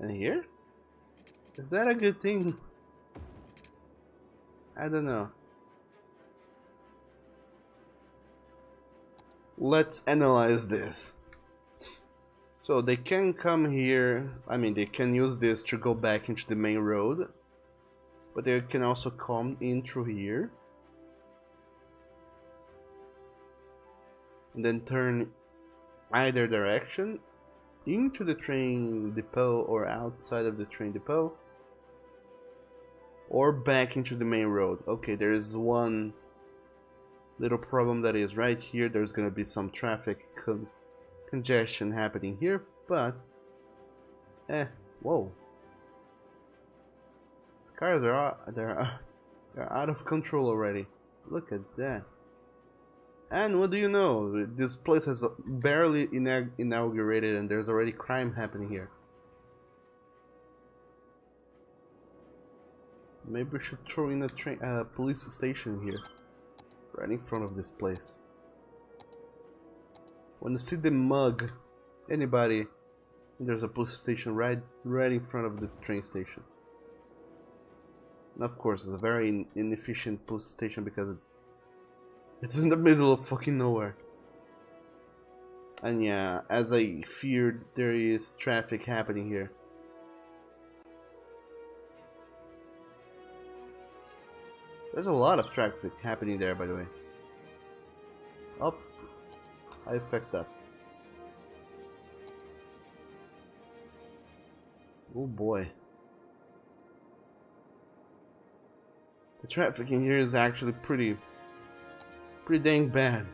And here? Is that a good thing? I don't know. Let's analyze this. So they can come here, I mean they can use this to go back into the main road. But they can also come in through here. And then turn either direction. Into the train depot or outside of the train depot, or back into the main road. Okay, there is one little problem, that is right here there's gonna be some traffic congestion happening here, but whoa, these cars they're out of control already. Look at that. And what do you know? This place has barely inaugurated and there's already crime happening here. Maybe we should throw in a police station here. Right in front of this place. When you see the mug, anybody, there's a police station right in front of the train station. And of course, it's a very inefficient police station because it's in the middle of fucking nowhere. And yeah, as I feared, there is traffic happening here. There's a lot of traffic happening there, by the way. Oh, I fucked up. Oh boy. The traffic in here is actually pretty dang bad.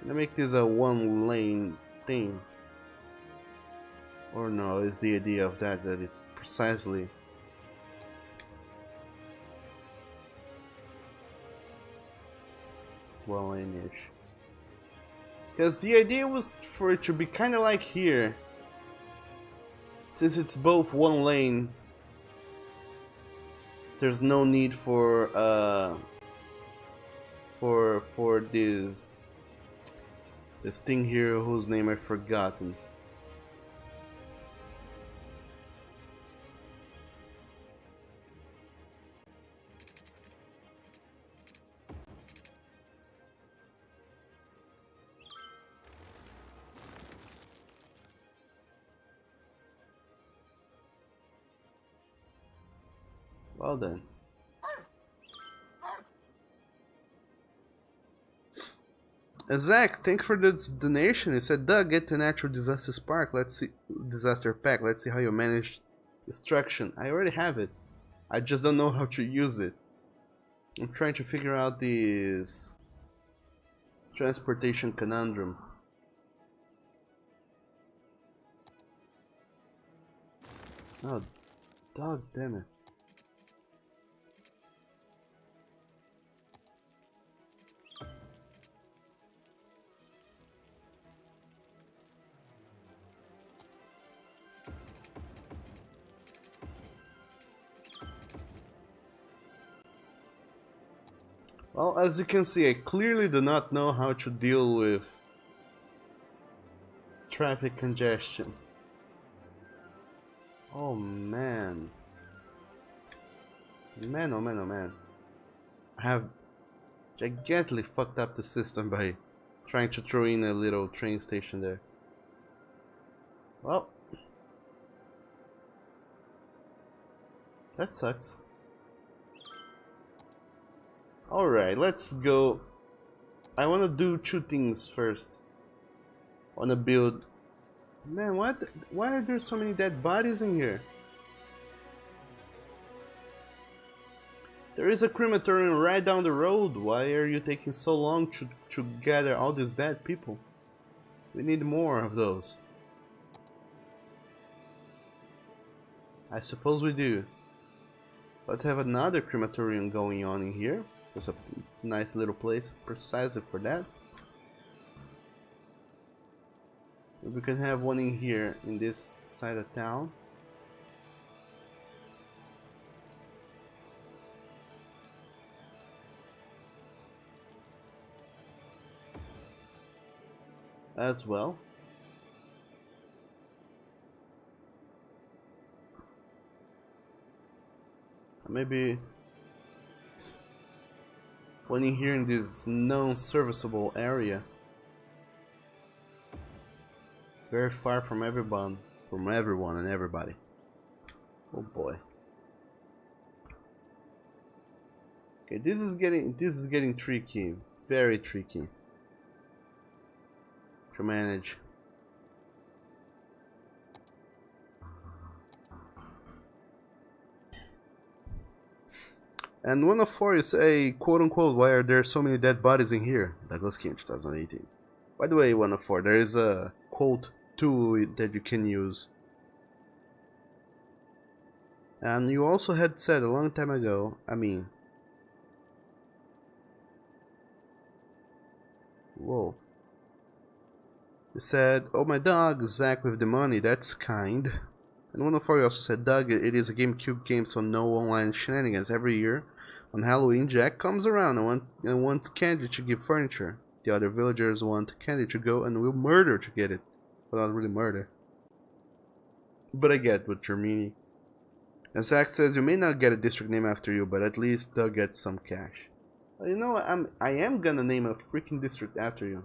Can I make this a one lane thing? Or no, is the idea of that is precisely 1 lane-ish. Because the idea was for it to be kind of like here. Since it's both 1 lane, there's no need for this thing here whose name I've forgotten. Well then. Zach, thank you for the donation. He said, Doug, get the natural disaster spark. Let's see, disaster pack. Let's see how you manage destruction. I already have it. I just don't know how to use it. I'm trying to figure out this transportation conundrum. Oh, dog damn it. Well, as you can see, I clearly do not know how to deal with traffic congestion. Oh man. Man, oh man, oh man. I have gigantically fucked up the system by trying to throw in a little train station there. Well, that sucks. Alright, let's go. I wanna do 2 things first. I wanna build. Man, what? Why are there so many dead bodies in here? There is a crematorium right down the road. Why are you taking so long to gather all these dead people? We need more of those. I suppose we do. Let's have another crematorium going on in here. There's a nice little place precisely for that. We can have one in here in this side of town. As well. Maybe one in here in this non-serviceable area. Very far from everyone and everybody. Oh boy. Okay, this is getting tricky, very tricky to manage. And 104 you say, quote unquote, why are there so many dead bodies in here? Douglas King 2018. By the way, 104, there is a quote tool that you can use. And you also had said a long time ago, whoa. You said, oh my dog, Zach with the money, that's kind. And 104 you also said, Doug, it is a GameCube game, so no online shenanigans. Every year, on Halloween, Jack comes around and wants candy to give furniture. The other villagers want candy to go and will murder to get it. Well, not really murder. But I get what you're meaning. And Zach says, you may not get a district name after you, but at least Doug gets some cash. Well, you know, I am gonna name a freaking district after you.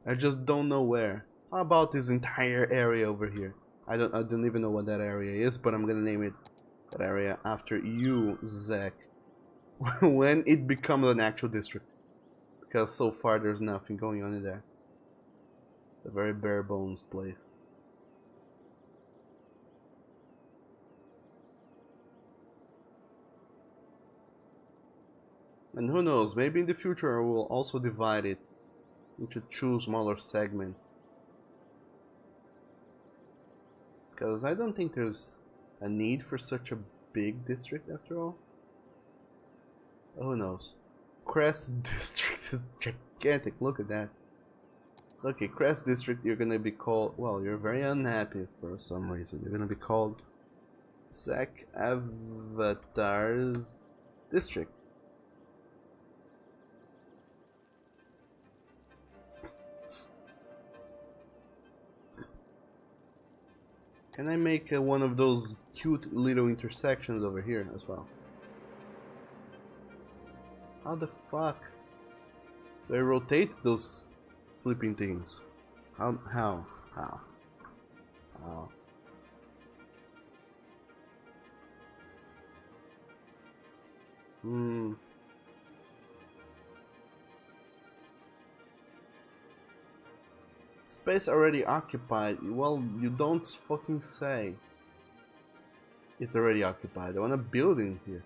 I just don't know where. How about this entire area over here? I don't even know what that area is, but I'm gonna name it that area after you, Zach. When it becomes an actual district. Because so far there's nothing going on in there. It's a very bare bones place. And who knows, maybe in the future we'll also divide it into 2 smaller segments. Because I don't think there's a need for such a big district after all. Who knows? Crest District is gigantic. Look at that. It's okay. Crest District. You're gonna be called. Well, you're very unhappy for some reason. You're gonna be called Zack Avatar's District. Can I make one of those cute little intersections over here as well? How the fuck do I rotate those flipping things? How? Space already occupied. Well, you don't fucking say. It's already occupied. I want a building here.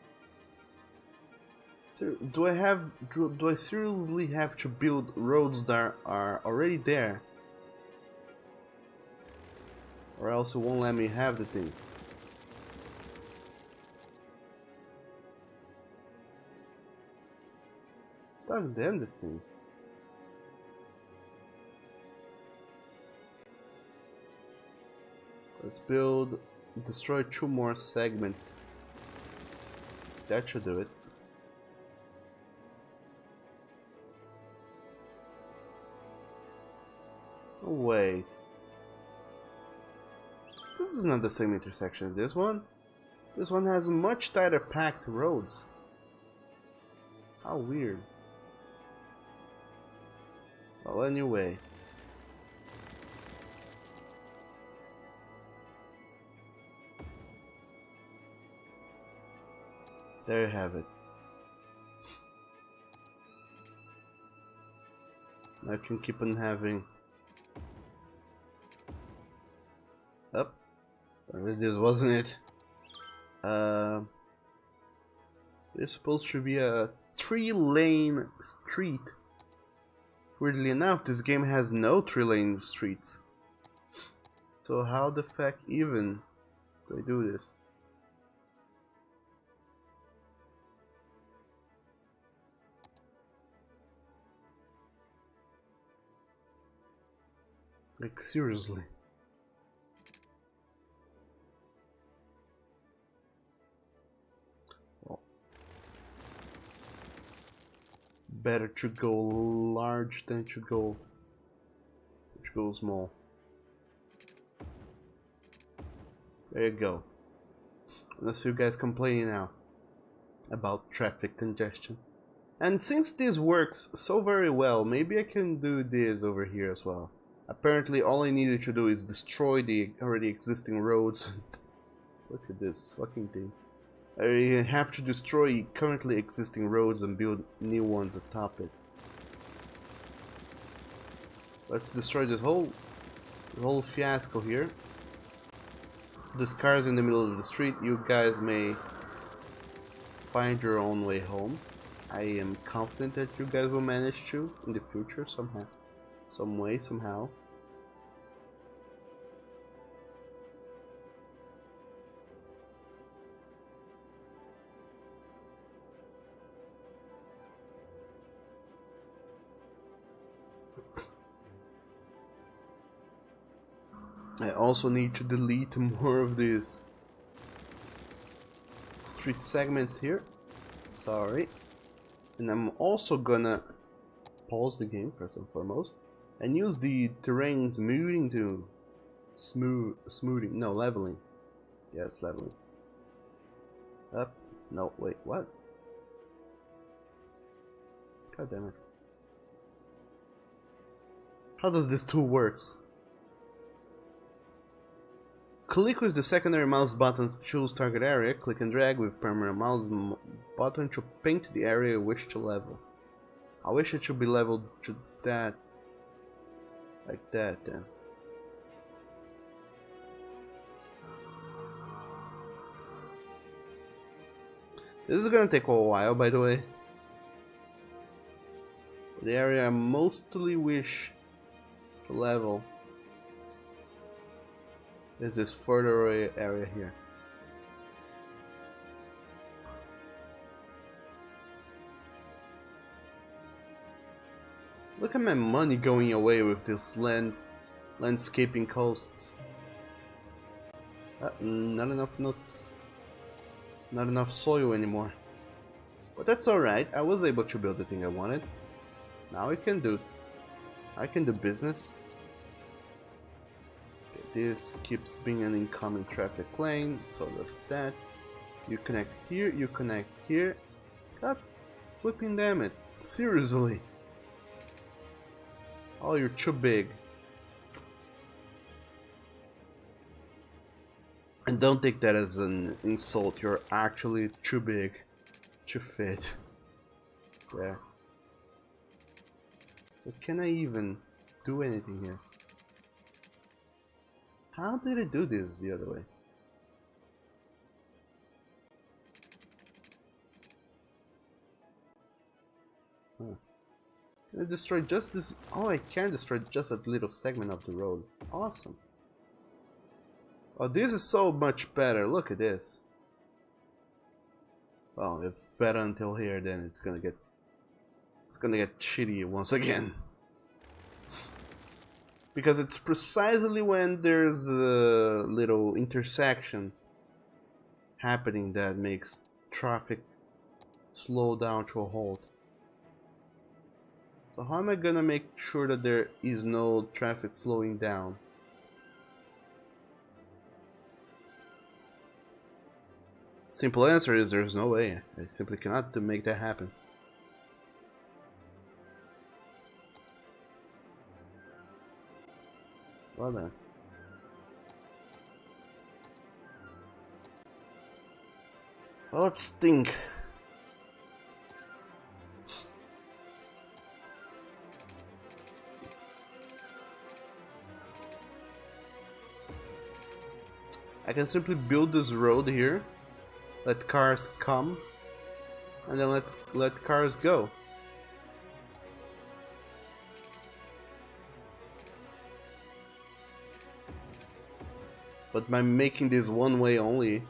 So, do I seriously have to build roads that are already there? Or else it won't let me have the thing. God damn this thing. Let's destroy 2 more segments. That should do it. Oh, wait. This is not the same intersection as this one. This one has much tighter packed roads. How weird. Well, anyway. There you have it. I can keep on having. Up. This wasn't it. It's supposed to be a 3-lane street. Weirdly enough, this game has no 3-lane streets. So how the fuck even do I do this? Like, seriously. Well, better to go large than to go small. There you go. Let's see you guys complaining now about traffic congestion. And since this works so very well, maybe I can do this over here as well. Apparently all I needed to do is destroy the already existing roads. Look at this fucking thing. I have to destroy currently existing roads and build new ones atop it. Let's destroy this whole fiasco here. This car is in the middle of the street. You guys may find your own way home. I am confident that you guys will manage to in the future somehow. Some way, somehow. I also need to delete more of these street segments here. Sorry. And I'm also gonna pause the game first and foremost and use the terrain smoothing to smoothing. No, leveling. Yes, leveling. Up. No, wait, what? God damn it. How does this tool works? Click with the secondary mouse button to choose target area. Click and drag with primary mouse button to paint the area you wish to level. I wish it should be leveled to that. Like that then. This is gonna take a while, by the way. The area I mostly wish to level is this further away area here. Look at my money going away with this landscaping costs. Not enough nuts. Not enough soil anymore. But that's alright, I was able to build the thing I wanted. Now I can do business. Okay, this keeps being an incoming traffic lane, so that's that. You connect here, you connect here. God flipping damn it. Seriously. Oh, you're too big. And don't take that as an insult, you're actually too big. Too fit. There. So can I even do anything here? How did I do this the other way? Huh. Can I destroy just this? Oh, I can destroy just a little segment of the road. Awesome. Oh, this is so much better. Look at this. Well, if it's better until here, then it's gonna get shitty once again. Because it's precisely when there's a little intersection happening that makes traffic slow down to a halt. So how am I gonna make sure that there is no traffic slowing down? Simple answer is there's no way. I simply cannot make that happen. Well then. Oh, it stink. I can simply build this road here. Let cars come, and then let cars go. But by making this one way only,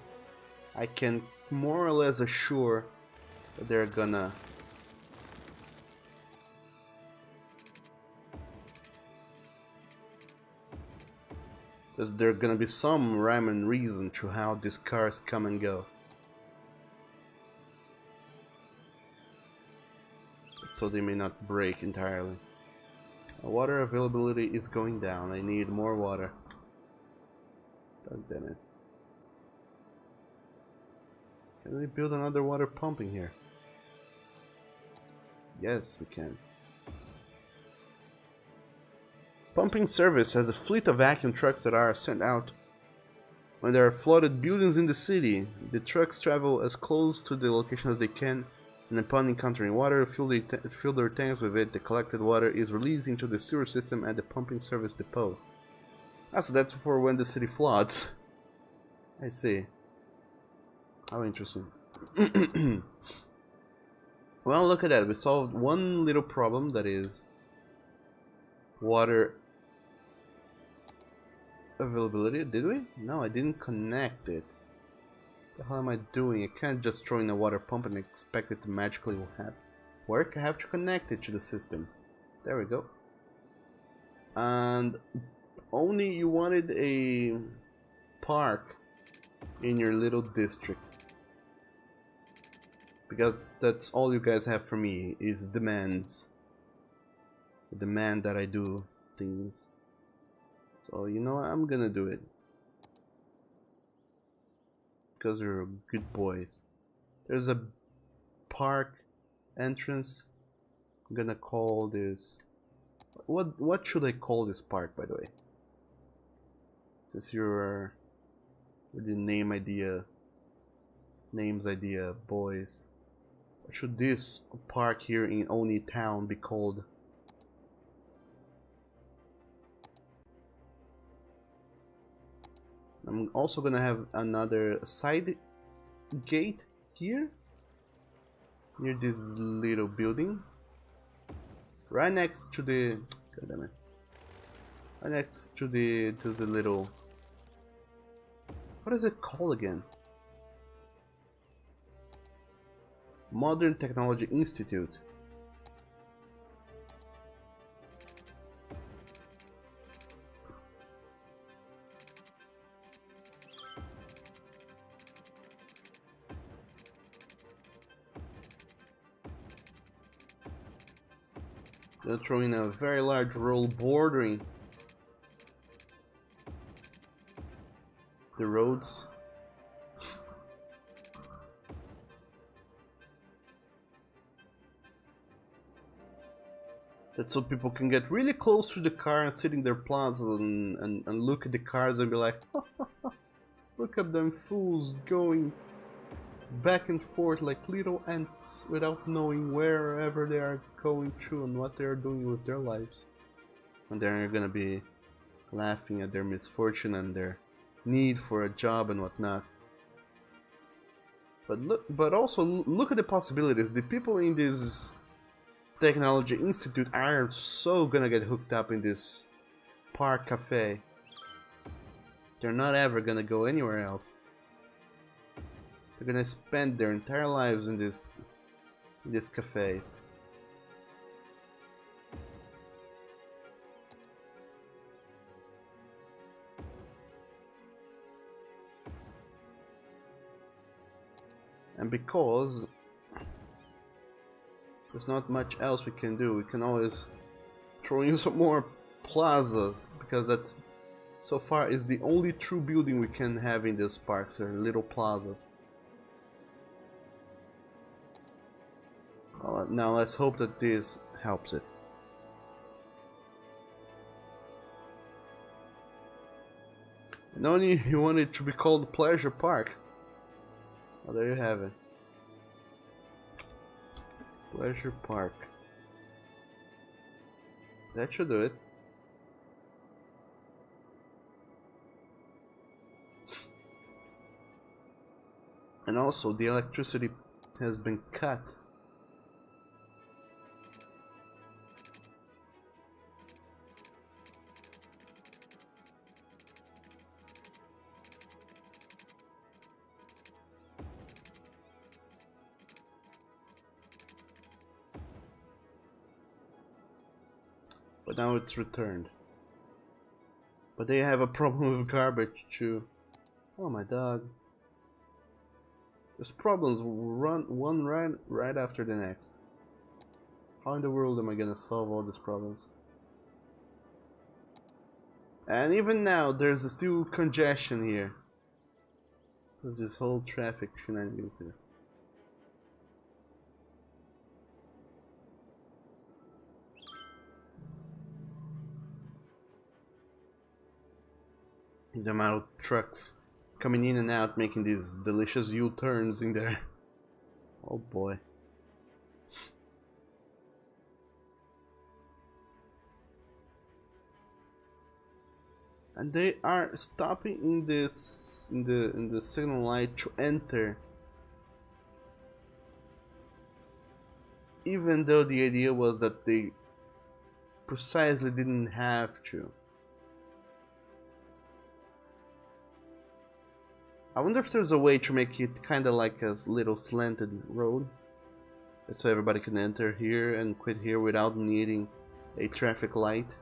I can more or less assure that they're gonna be some rhyme and reason to how these cars come and go. So they may not break entirely. Water availability is going down. I need more water. God damn it. Can we build another water pumping here? Yes, we can. Pumping service has a fleet of vacuum trucks that are sent out when there are flooded buildings in the city. The trucks travel as close to the location as they can, and upon encountering water, fill their tanks with it. The collected water is released into the sewer system at the pumping service depot. Ah, so that's for when the city floods. I see. How interesting. Well, look at that. We solved one little problem, that is water availability. Did we? No, I didn't connect it. What the hell am I doing? I can't just throw in a water pump and expect it to magically work. I have to connect it to the system. There we go. And only you wanted a park in your little district, because that's all you guys have for me is demands. The demand that I do things. So you know what? I'm gonna do it. Because you're good boys. There's a park entrance. I'm gonna call this... What should I call this park, by the way? Since you're with the names idea, boys. What should this park here in Oni Town be called? I'm also gonna have another side gate here near this little building, right next to the... God damn it. Right next to the little... What is it called again? Modern Technology Institute. They're throwing a very large roll bordering the roads. That's so people can get really close to the car and sit in their plaza and look at the cars and be like, look at them fools going back and forth like little ants without knowing wherever they are going through and what they are doing with their lives. And they're gonna be laughing at their misfortune and their need for a job and whatnot. But also look at the possibilities. The people in this Technology Institute are so gonna get hooked up in this park cafe. They're not ever gonna go anywhere else. They're gonna spend their entire lives in these cafes. And because there's not much else we can do, we can always throw in some more plazas, because that's so far is the only true building we can have in this park, so little plazas. Now let's hope that this helps it. Noni, you want it to be called Pleasure Park? Oh, there you have it. Pleasure Park. That should do it. And also, the electricity has been cut. But now it's returned. But they have a problem with garbage too. Oh, my dog. There's problems one right after the next. How in the world am I gonna solve all these problems? And even now there's still congestion here. There's this whole traffic shenanigans here. The amount of trucks coming in and out, making these delicious U-turns in there. Oh boy. And they are stopping in this in the signal light to enter. Even though the idea was that they precisely didn't have to. I wonder if there's a way to make it kinda like a little slanted road, so everybody can enter here and quit here without needing a traffic light.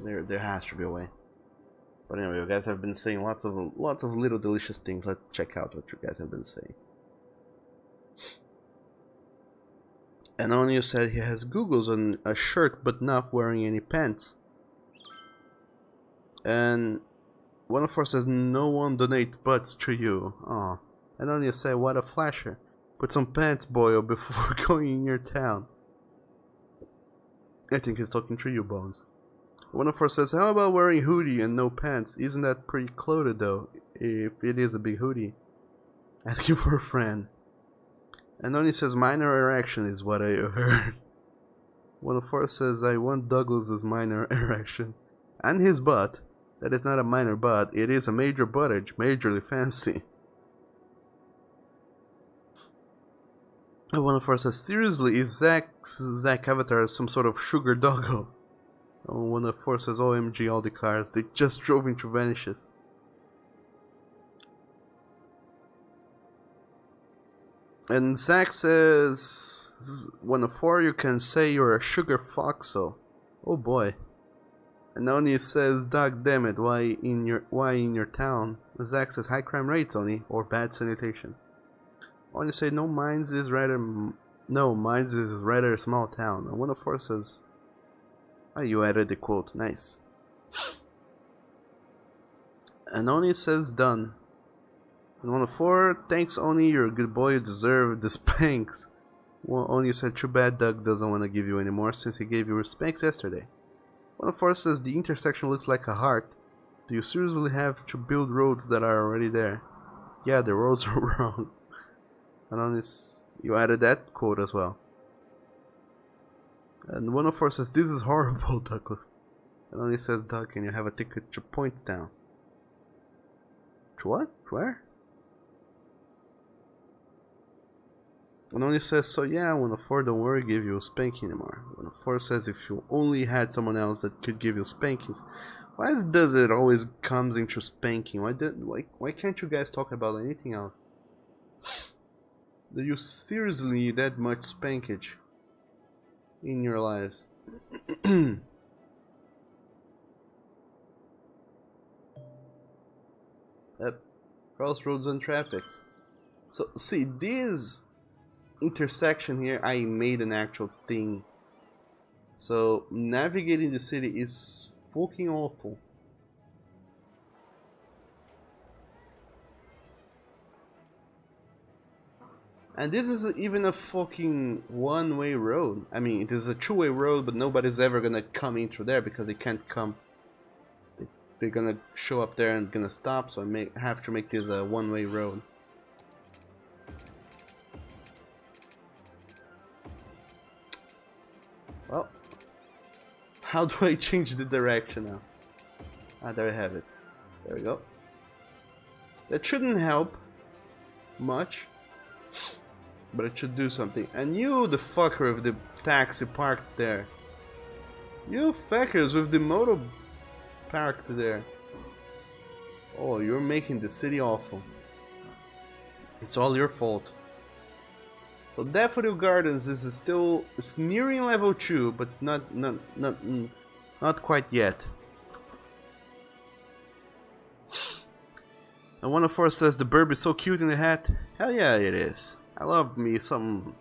There has to be a way. But anyway, you guys have been saying lots of little delicious things. Let's check out what you guys have been saying. And Onio said he has googles on a shirt but not wearing any pants. And 104 says no one donates butts to you. Aw. And Onio said what a flasher. Put some pants, boyo, before going in your town. I think he's talking to you, Bones. 104 says, how about wearing hoodie and no pants? Isn't that pretty clothed though, if it is a big hoodie? Asking for a friend. And Oni says, minor erection is what I heard. 104 says, I want Douglas's minor erection. And his butt. That is not a minor butt, it is a major buttage, majorly fancy. And 104 says, seriously, is Zach Avatar some sort of sugar doggo? 104 says, OMG, all the cars, they just drove into vanishes. And Zach says, 104, you can say you're a sugar foxo. Oh boy. And Oni says, dog damn it, why in your town? Zach says, high crime rates, Oni, or bad sanitation. Oni say, no, mines is rather No, mine is rather a small town. And 104 says... Oh, you added the quote. Nice. And Oni says done. And 104, thanks Oni, you're a good boy, you deserve the spanks. Well, Oni said, too bad Doug doesn't want to give you any more since he gave you spanks yesterday. 104 says, the intersection looks like a heart. Do you seriously have to build roads that are already there? Yeah, the roads are wrong. And Oni, you added that quote as well. And 104 says, this is horrible, Douglas. And Oni says, Doug, can you have a ticket to Point Town? To what? Where? And Oni says, so yeah, 104, don't worry, give you a spanking anymore. 104 says, if you only had someone else that could give you spankings. Why does it always comes into spanking? Why can't you guys talk about anything else? Do you seriously need that much spankage in your lives? Yep. Crossroads and traffics. So see, this intersection here, I made an actual thing. So navigating the city is fucking awful. And this is even a fucking one-way road. I mean, it is a two-way road, but nobody's ever gonna come in through there because they can't come. They're gonna show up there and gonna stop, so I have to make this a one-way road. Well, how do I change the direction now? Ah, there I have it. There we go. That shouldn't help much, but it should do something. And you, the fucker with the taxi parked there. You fuckers with the motor parked there. Oh, you're making the city awful. It's all your fault. So Daffodil Gardens is still, it's nearing level 2, but not quite yet. And 104 says the bird is so cute in the hat. Hell yeah, it is. I love me some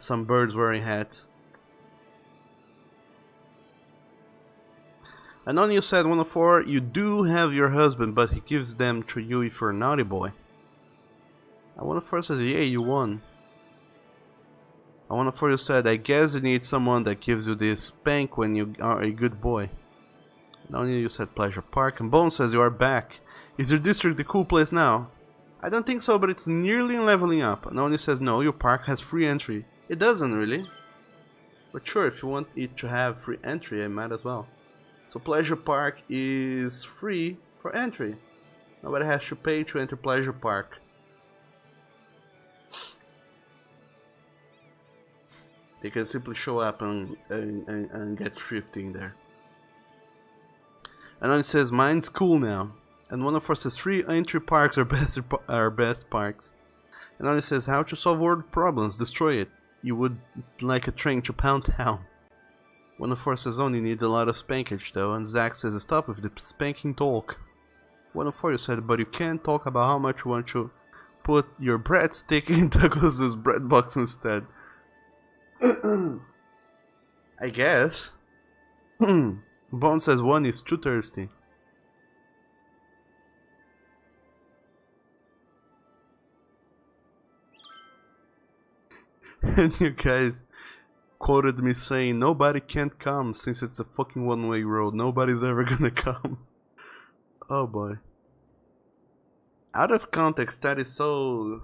birds wearing hats. And on you said 104, you do have your husband, but he gives them to you if you're a naughty boy. And 104 says, yeah, you won. And 104 you said, I guess you need someone that gives you this spank when you are a good boy. And on you said Pleasure Park. And Bone says you are back. Is your district the cool place now? I don't think so, but it's nearly leveling up. And Oni says, no, your park has free entry. It doesn't really. But sure, if you want it to have free entry, I might as well. So Pleasure Park is free for entry. Nobody has to pay to enter Pleasure Park. They can simply show up and get thrifting there. And Oni says, mine's cool now. And 104 says, free entry parks are best parks. And Oni says, how to solve world problems? Destroy it. You would like a train to Pound Town. 104 says, Oni needs a lot of spankage though. And Zach says, stop with the spanking talk. 104 you said, but you can't talk about how much you want to put your breadstick in Douglas's bread box instead. I guess. Bone says one is too thirsty. And you guys quoted me saying nobody can't come since it's a fucking one-way road. Nobody's ever gonna come. Oh boy. Out of context, that is so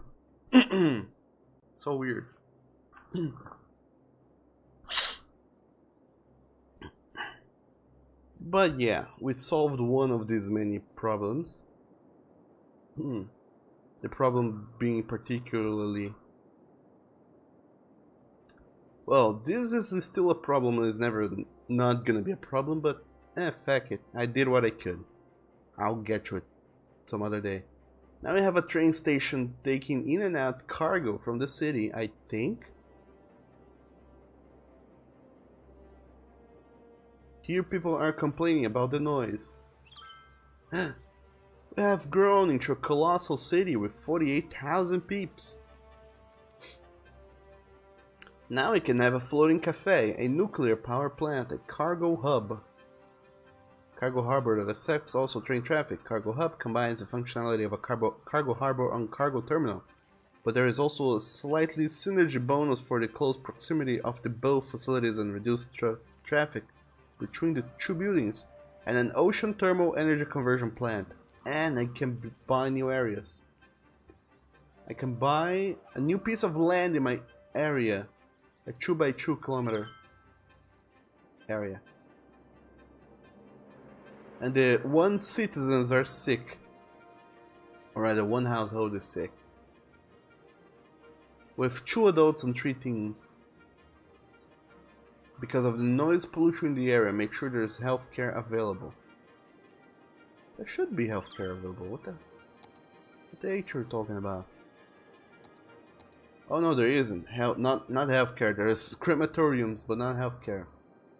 so weird. But yeah, we solved one of these many problems. The problem being particularly... Well, this is still a problem, it's never not gonna be a problem, but fuck it. I did what I could. I'll get to it some other day. Now we have a train station taking in and out cargo from the city, I think. Here people are complaining about the noise. We have grown into a colossal city with 48,000 peeps. Now we can have a floating cafe, a nuclear power plant, a cargo hub. Cargo harbor that accepts also train traffic. Cargo hub combines the functionality of a cargo harbor and cargo terminal. But there is also a slightly synergy bonus for the close proximity of the both facilities and reduced traffic between the two buildings. And an ocean thermal energy conversion plant. And I can buy new areas. I can buy a new piece of land in my area. A 2 by 2 kilometer area. And the 1 citizens are sick. Or rather, 1 household is sick. With 2 adults and 3 teens. Because of the noise pollution in the area, make sure there's healthcare available. There should be healthcare available. What the H are you talking about? Oh no, there isn't. Not healthcare. There's crematoriums, but not healthcare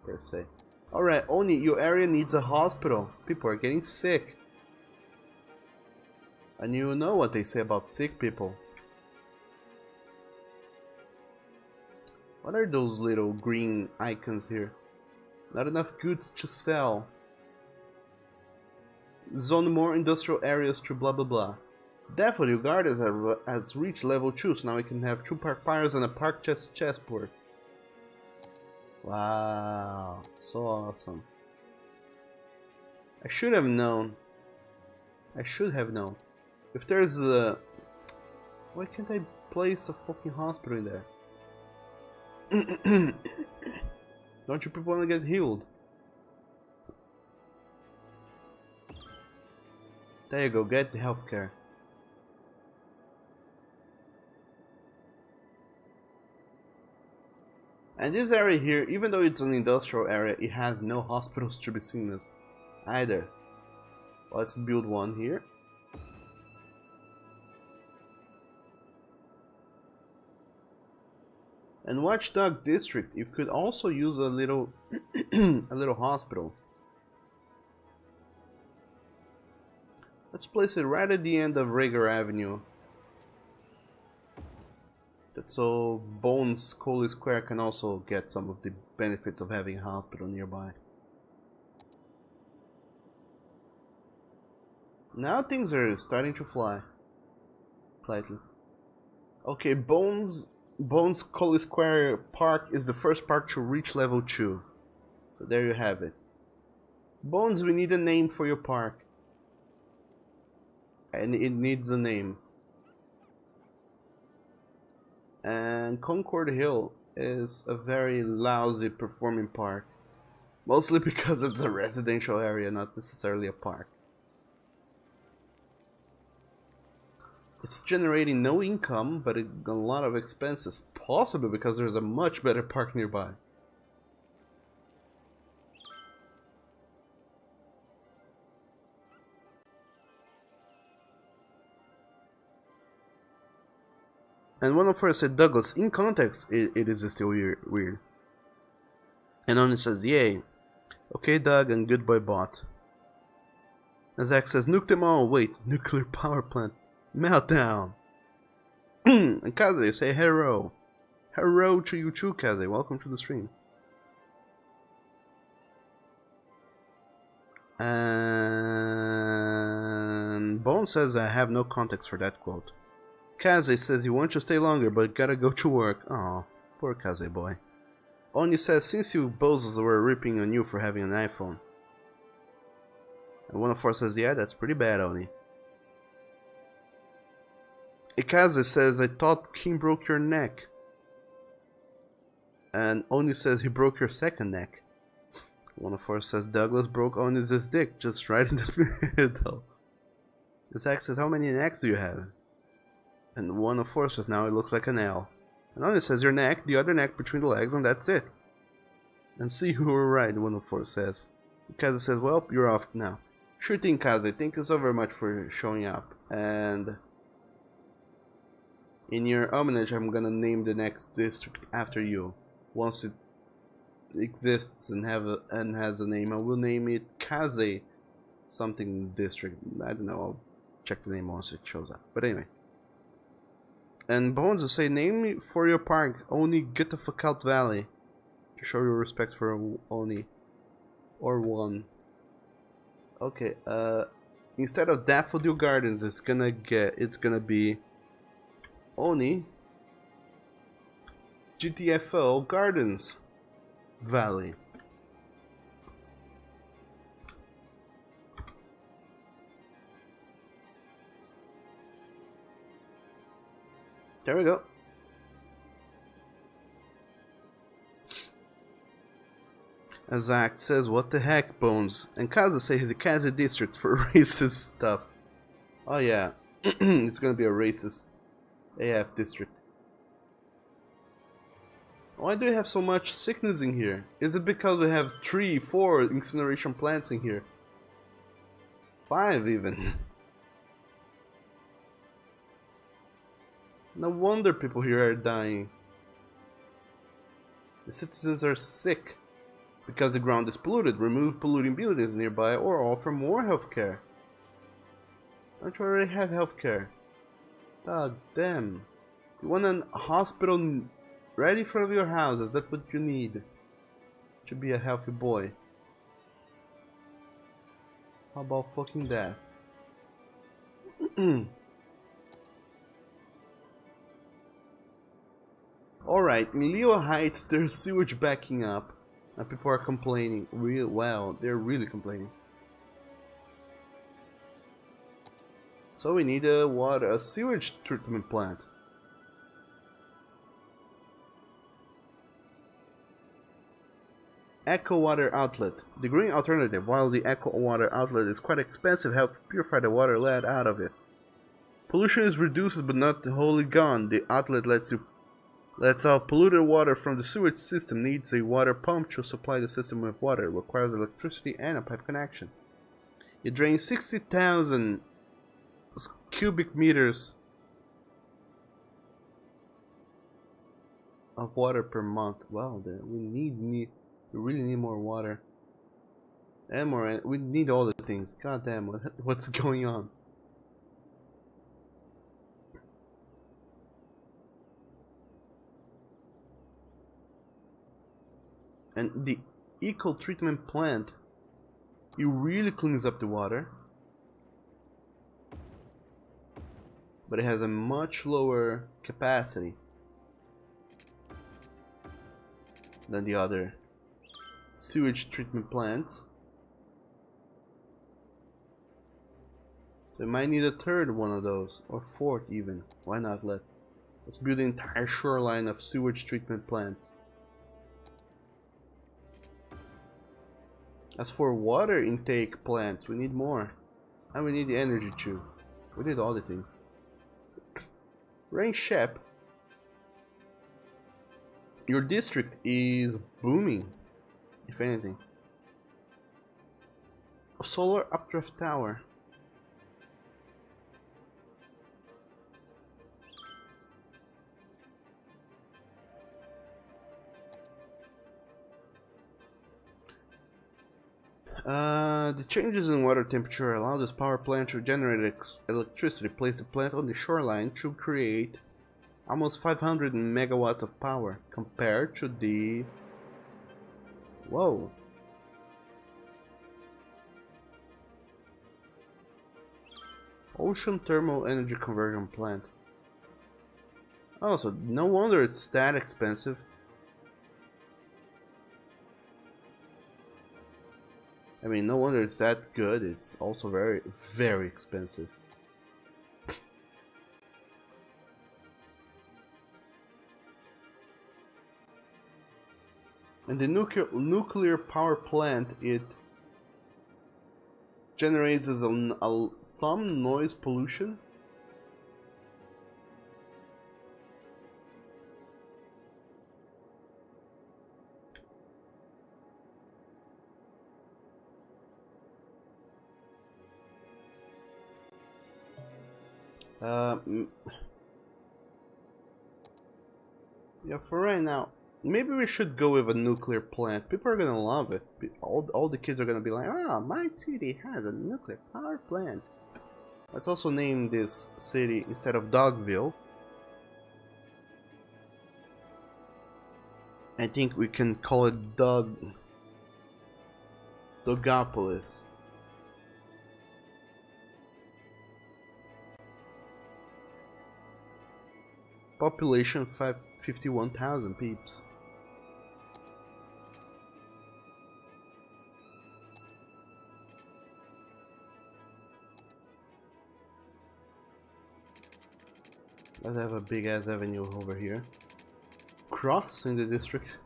per se. Alright, Oni, your area needs a hospital. People are getting sick. And you know what they say about sick people. What are those little green icons here? Not enough goods to sell. Zone more industrial areas to blah blah blah. Daffodil Gardens has reached level 2, so now we can have 2 park pyres and a park chessboard. Wow, so awesome. I should have known. If there's a... Why can't I place a fucking hospital in there? Don't you people want to get healed? There you go, get the healthcare. And this area here, even though it's an industrial area, it has no hospitals to be seen as either. Let's build one here. And Watchdog District, you could also use a little a little hospital. Let's place it right at the end of Rager Avenue. That's so Bones Coley Square can also get some of the benefits of having a hospital nearby. Now things are starting to fly. Slightly. Okay, Bones Coley Square Park is the first park to reach level 2. So there you have it. Bones, we need a name for your park. And it needs a name. And Concord Hill is a very lousy performing park. Mostly because it's a residential area, not necessarily a park. It's generating no income, but a lot of expenses. Possibly because there's a much better park nearby. And one of us said, Douglas, in context, it is still weird. And Oni says, yay. Okay, Doug, and goodbye, bot. And Zach says, nuke them all. Wait, nuclear power plant. Meltdown. And Kaze, say hello. Hello to you too, Kaze. Welcome to the stream. And Bone says, I have no context for that quote. Kaze says you want to stay longer, but gotta go to work. Aw, poor Kaze boy. Oni says, since you bozos were ripping on you for having an iPhone. And one of us says, yeah, that's pretty bad, Oni. Ikaze says, I thought King broke your neck. And Oni says, he broke your second neck. One of us says, Douglas broke Oni's dick, just right in the middle. Zach says, how many necks do you have? And one of us says, now it looks like an L. And Oni says, your neck, the other neck between the legs, and that's it. And see who were right, one of us says. Kaze says, well, you're off now. Sure thing, Kaze. Thank you so very much for showing up. And in your homage, I'm gonna name the next district after you. Once it exists and has a name, I will name it Kaze something district. I don't know. I'll check the name once it shows up. But anyway. And Bones will say, name me for your park, Oni get the fuck out valley. To show your respect for Oni. Or one. Okay, instead of Daffodil Gardens, it's gonna be Oni GTFO Gardens Valley. There we go. Azak says, what the heck, Bones? And Kaza says the Kazi district for racist stuff. Oh yeah, it's gonna be a racist AF district. Why do we have so much sickness in here? Is it because we have 3, 4 incineration plants in here? 5 even. No wonder people here are dying. The citizens are sick. Because the ground is polluted, remove polluting buildings nearby or offer more healthcare. Don't you already have healthcare? God damn. You want a hospital right in front of your house? Is that what you need? To be a healthy boy. How about fucking that? Alright, in Leo Heights there's sewage backing up. And people are complaining. They're really complaining. So we need a sewage treatment plant. Eco water outlet. The green alternative, while the eco water outlet is quite expensive, helps purify the water let out of it. Pollution is reduced but not wholly gone. The outlet lets out polluted water from the sewage system, needs a water pump to supply the system with water, it requires electricity and a pipe connection. It drains 60,000 cubic meters of water per month. Wow, we really need more water. And we need all the things. God damn, what's going on? And the eco treatment plant, it really cleans up the water, but it has a much lower capacity than the other sewage treatment plants. So it might need a third one of those, or fourth even. Why not? Let's build the entire shoreline of sewage treatment plants. As for water intake plants, we need more. And we need the energy too. We need all the things. Rain Shep, your district is booming, if anything. A solar updraft tower. The changes in water temperature allow this power plant to generate electricity. Place the plant on the shoreline to create almost 500 megawatts of power compared to the... Whoa. Ocean thermal energy conversion plant. Oh, so no wonder it's that expensive. I mean, no wonder it's that good, it's also very, very expensive. And the nuclear power plant, it generates some noise pollution. Yeah, for right now, maybe we should go with a nuclear plant. People are gonna love it. All the kids are gonna be like, ah, my city has a nuclear power plant. Let's also name this city, instead of Dogville, I think we can call it Dogopolis. Population 51,000 peeps. Let's have a big ass avenue over here. Crossing the district.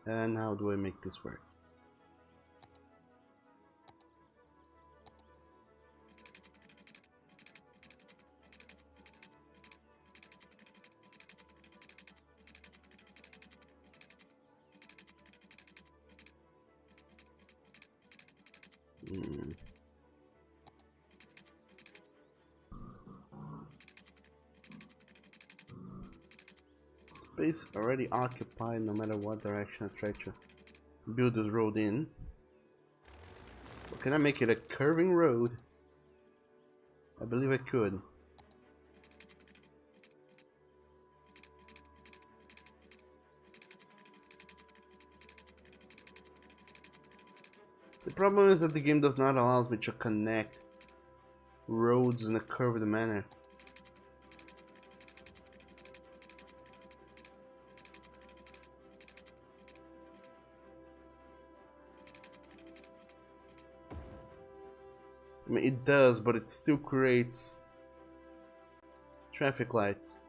And how do I make this work? Space already occupied no matter what direction I try to build this road in. Or can I make it a curving road? I believe I could. The problem is that the game does not allow me to connect roads in a curved manner. I mean, it does, but it still creates traffic lights.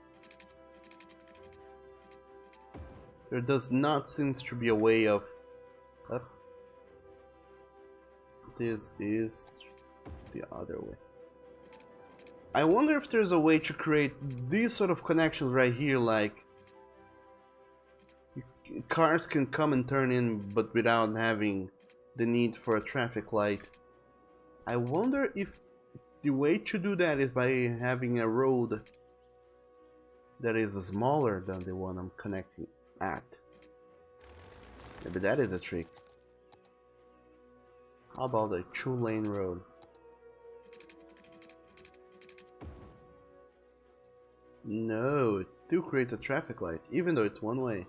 There does not seem to be a way of... This is the other way. I wonder if there's a way to create these sort of connections right here, like cars can come and turn in but without having the need for a traffic light. I wonder if the way to do that is by having a road that is smaller than the one I'm connecting at. Maybe that is a trick. How about a 2-lane road? No, it still creates a traffic light, even though it's one way.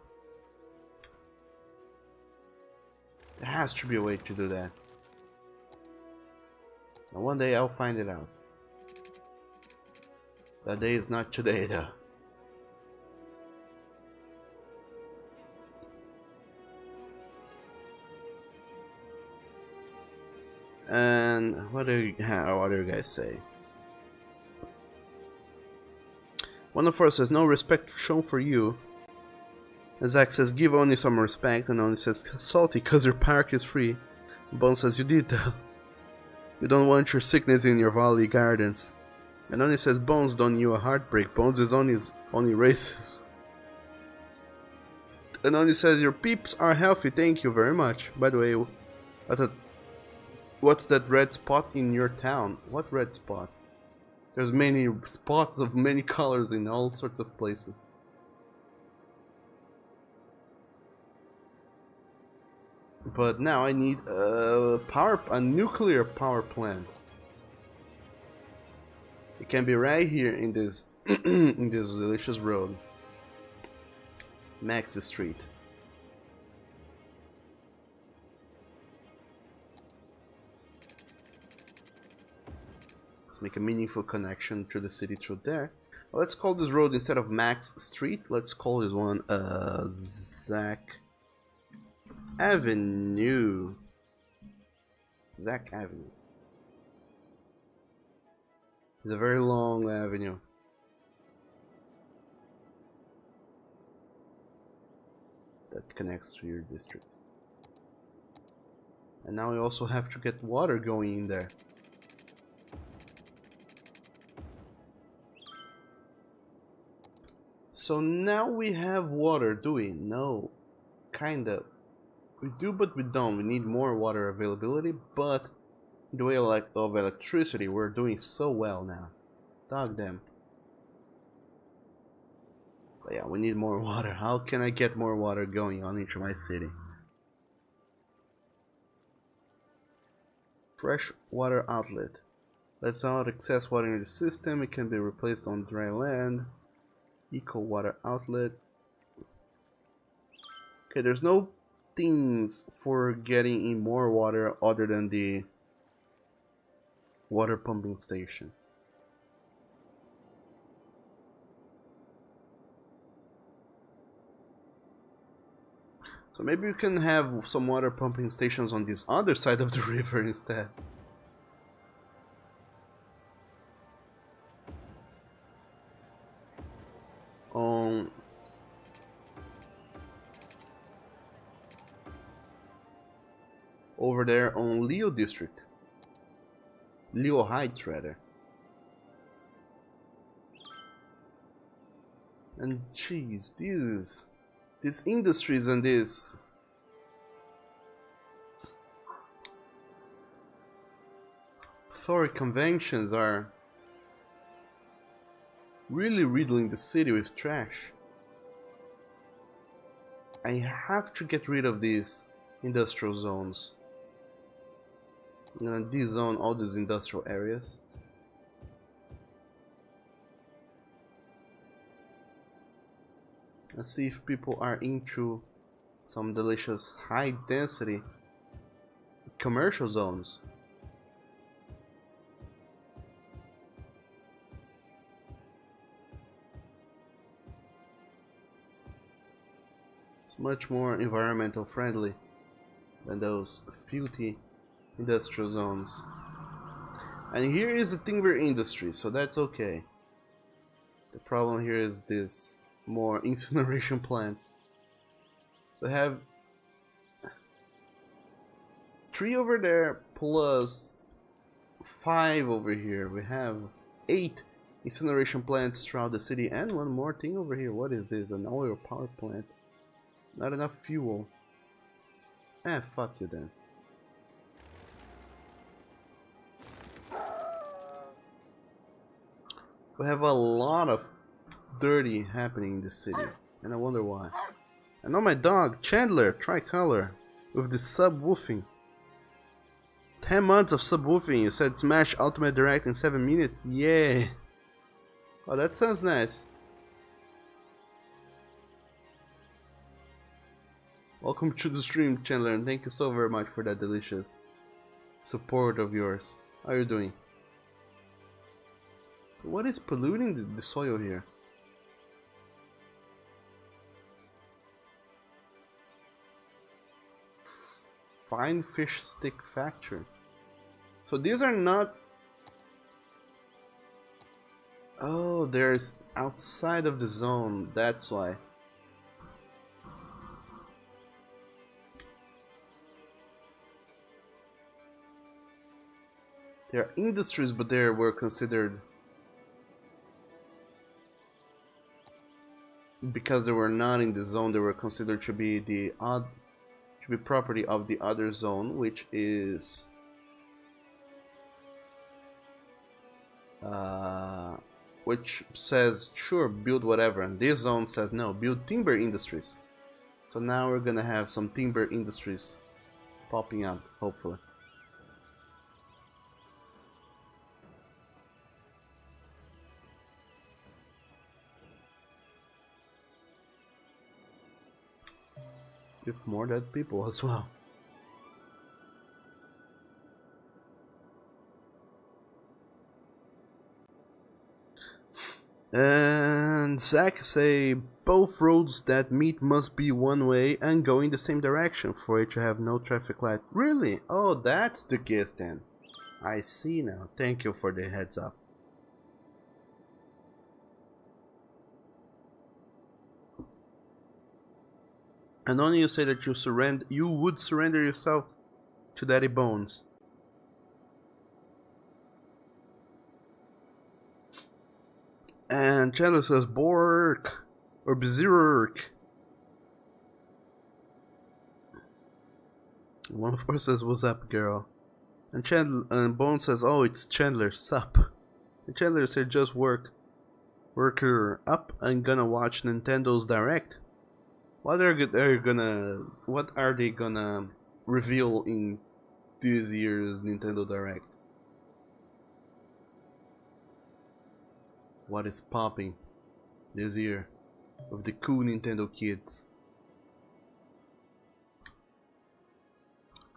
There has to be a way to do that. And one day I'll find it out. That day is not today though. And what do you guys say? One of us says no respect shown for you. And Zach says give Oni some respect, and Oni says salty cause your park is free. Bone says you did though. You don't want your sickness in your valley gardens. And Oni says Bones done you a heartbreak. Bones is only racist. And Oni says your peeps are healthy, thank you very much. By the way, I thought, what's that red spot in your town? What red spot? There's many spots of many colors in all sorts of places. But now I need a nuclear power plant. It can be right here in this in this delicious road. Max Street. Let's make a meaningful connection to the city through there. Well, let's call this road, instead of Max Street, let's call this one Zach Avenue. Zach Avenue. It's a very long avenue. That connects to your district. And now we also have to get water going in there. So now we have water, do we? No. Kind of. We do, but we don't. We need more water availability, but the way of electricity, we're doing so well now. Dog damn. But yeah, we need more water. How can I get more water going on into my city? Fresh water outlet. Lets out excess water in the system. It can be replaced on dry land. Eco water outlet. Okay, there's no things for getting in more water other than the water pumping station. So maybe you can have some water pumping stations on this other side of the river instead. Over there on Leo District. Leo Heights rather. And jeez, these industries and these authority conventions are really riddling the city with trash. I have to get rid of these industrial zones. I'm gonna de-zone all these industrial areas. Let's see if people are into some delicious high density commercial zones. It's much more environmental friendly than those filthy industrial zones. And here is the timber industry, so that's okay. The problem here is this more incineration plant. So I have 3 over there plus 5 over here. We have 8 incineration plants throughout the city and one more thing over here. What is this? An oil power plant. Not enough fuel. Fuck you then. We have a lot of dirty happening in the city, and I wonder why. I know my dog, Chandler, tricolor, with the subwoofing. 10 months of subwoofing, you said smash ultimate direct in 7 minutes? Yeah. Oh, that sounds nice. Welcome to the stream, Chandler, and thank you so very much for that delicious support of yours. How are you doing? What is polluting the soil here? Fine fish stick factory. So these are not... Oh, there's outside of the zone, that's why. There are industries, but they were considered... Because they were not in the zone, they were considered to be the property of the other zone, which is which says sure, build whatever, and this zone says no, build timber industries. So now we're gonna have some timber industries popping up, hopefully. With more dead people as well. And Zach say both roads that meet must be one way and go in the same direction for it to have no traffic light. Really? Oh, that's the case then. I see now. Thank you for the heads up. And only you say that you would surrender yourself to Daddy Bones. And Chandler says Bork or Berserk. One of course says what's up, girl. And Bones says, oh, it's Chandler, sup. And Chandler said just work her up and gonna watch Nintendo's Direct. What are they gonna reveal in this year's Nintendo Direct. What is popping this year with the cool Nintendo kids?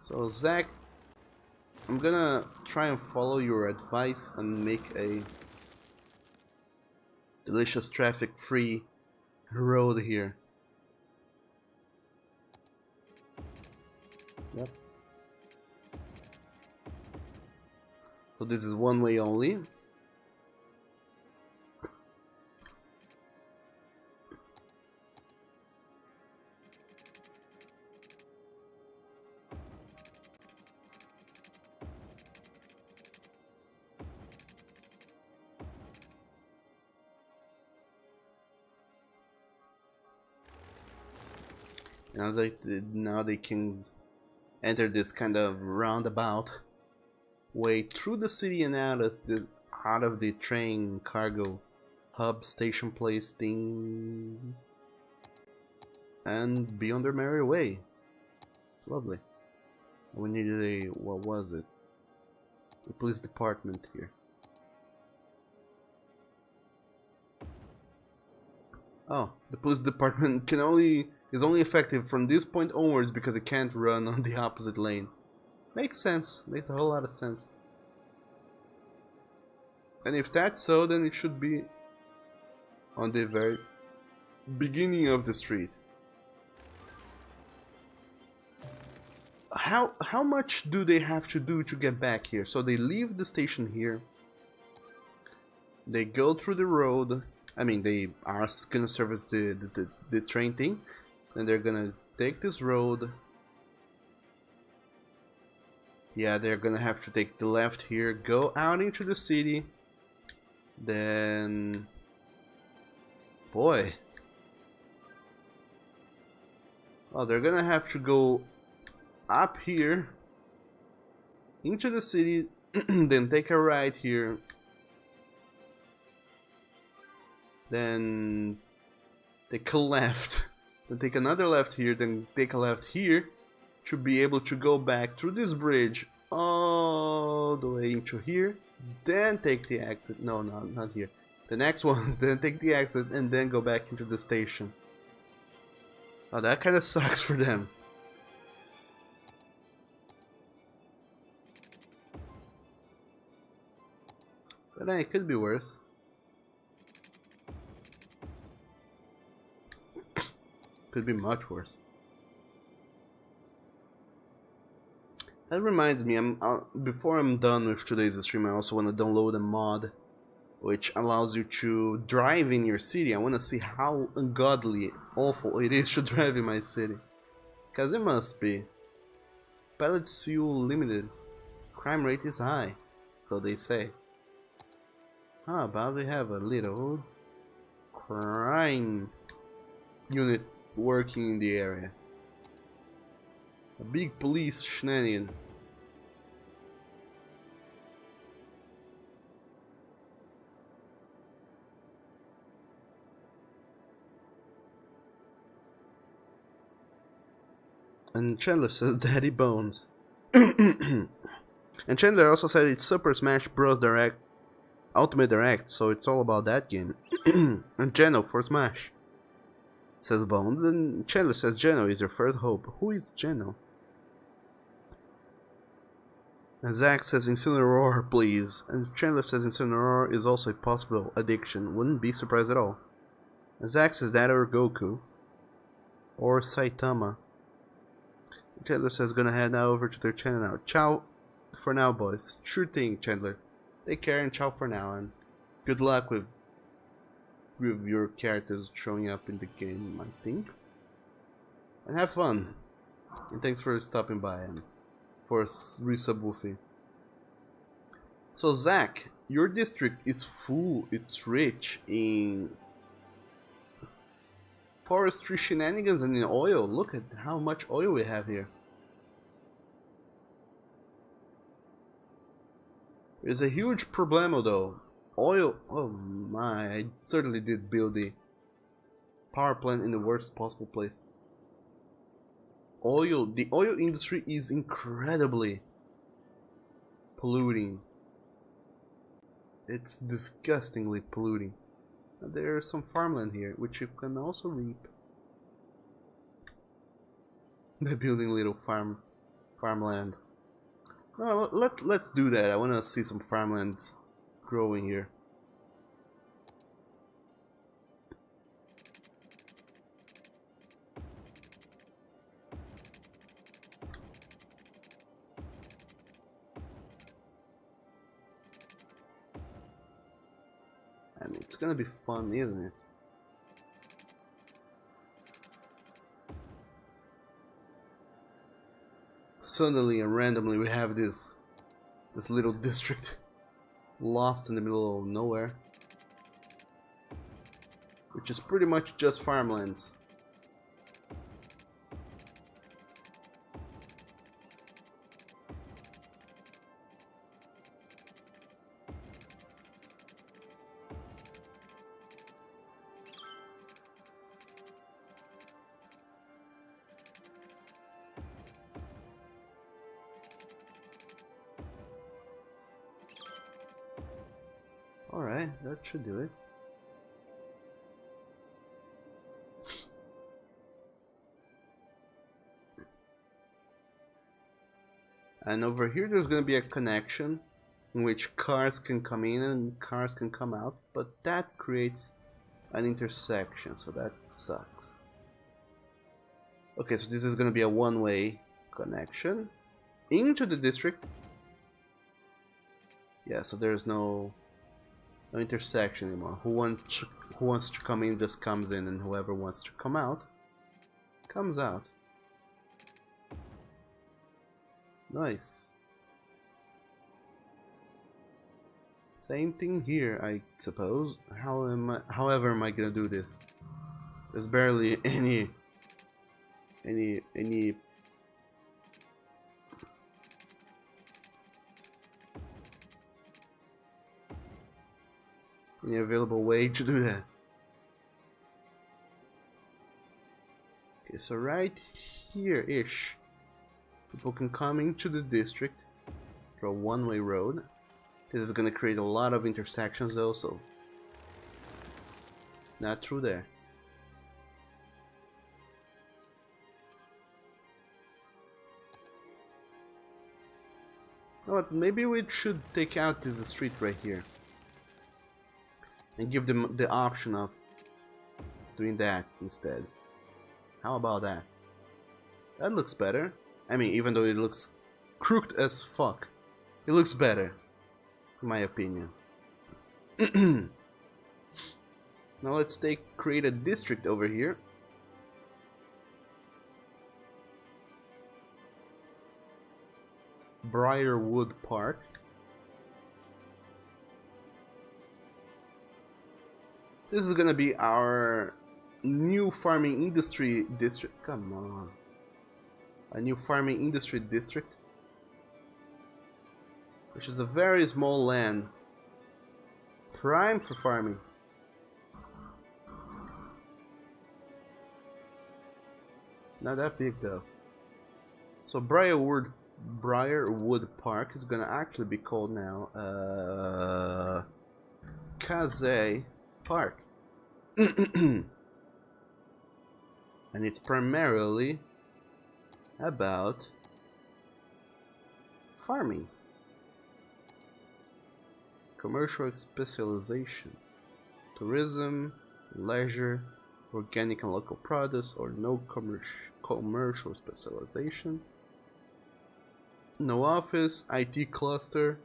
So Zach, I'm gonna try and follow your advice and make a delicious traffic-free road here. Yep. So this is one way only. Now they can enter this kind of roundabout way through the city and out of the train cargo hub station place thing and be on their merry way. Lovely. We needed a, what was it? The police department here. Oh, the police department is only effective from this point onwards because it can't run on the opposite lane. Makes sense. Makes a whole lot of sense. And if that's so, then it should be on the very beginning of the street. How much do they have to do to get back here? So they leave the station here. They go through the road. I mean, they are gonna service the train thing. Then they're gonna take this road. Yeah, they're gonna have to take the left here, go out into the city. Then, boy, oh, they're gonna have to go up here into the city, then take a right here, then take a left, then take another left here, then take a left here to be able to go back through this bridge all the way into here, then take the exit. No, not here. The next one, then take the exit and then go back into the station. Oh, that kind of sucks for them. But it could be worse. Could be much worse. That reminds me, before I'm done with today's stream, I also want to download a mod which allows you to drive in your city. I want to see how ungodly awful it is to drive in my city. Because it must be. Pellets fuel limited. Crime rate is high, so they say. How about we have a little crime unit working in the area? A big police shenanigan. And Chandler says Daddy Bones. And Chandler also said it's Super Smash Bros. Direct, Ultimate Direct, so it's all about that game. And Geno for Smash. Says Bones. And Chandler says Geno is your first hope. Who is Geno? And Zach says Incineroar, please. And Chandler says Incineroar is also a possible addiction. Wouldn't be surprised at all. And Zach says that or Goku. Or Saitama. Chandler says gonna head now over to their channel now. Ciao for now, boys. Sure thing, Chandler. Take care and ciao for now, and good luck with your characters showing up in the game, I think. And have fun. And thanks for stopping by and for resub Woofy. So Zach, your district is full, it's rich in forestry shenanigans and in oil. Look at how much oil we have here. There's a huge problemo though. Oil, oh my, I certainly did build the power plant in the worst possible place. The oil industry is incredibly polluting. It's disgustingly polluting. And there's some farmland here, which you can also reap by building little farmland. Oh, let's do that. I want to see some farmland growing here. I mean, it's gonna be fun, isn't it? Suddenly and randomly we have this little district lost in the middle of nowhere, which is pretty much just farmlands. Alright, that should do it. And over here there's gonna be a connection in which cars can come in and cars can come out, but that creates an intersection, so that sucks. Okay, so this is gonna be a one-way connection into the district. Yeah, so there's no intersection anymore. Who wants to come in just comes in, and whoever wants to come out comes out. Nice. Same thing here, I suppose. However am I gonna do this? There's barely any available way to do that. Okay, so right here-ish, people can come into the district through a one-way road. This is gonna create a lot of intersections though, so not through there. You know what, maybe we should take out this street right here and give them the option of doing that instead. How about that? That looks better. I mean, even though it looks crooked as fuck, it looks better, in my opinion. Now let's create a district over here. Briarwood Park. This is gonna be our new farming industry district. Come on. A new farming industry district, which is a very small land, prime for farming. Not that big though. So Briarwood Park is gonna actually be called now Kaze Park. And it's primarily about farming, commercial specialization, tourism, leisure, organic and local produce, or no commercial specialization, no office, IT cluster,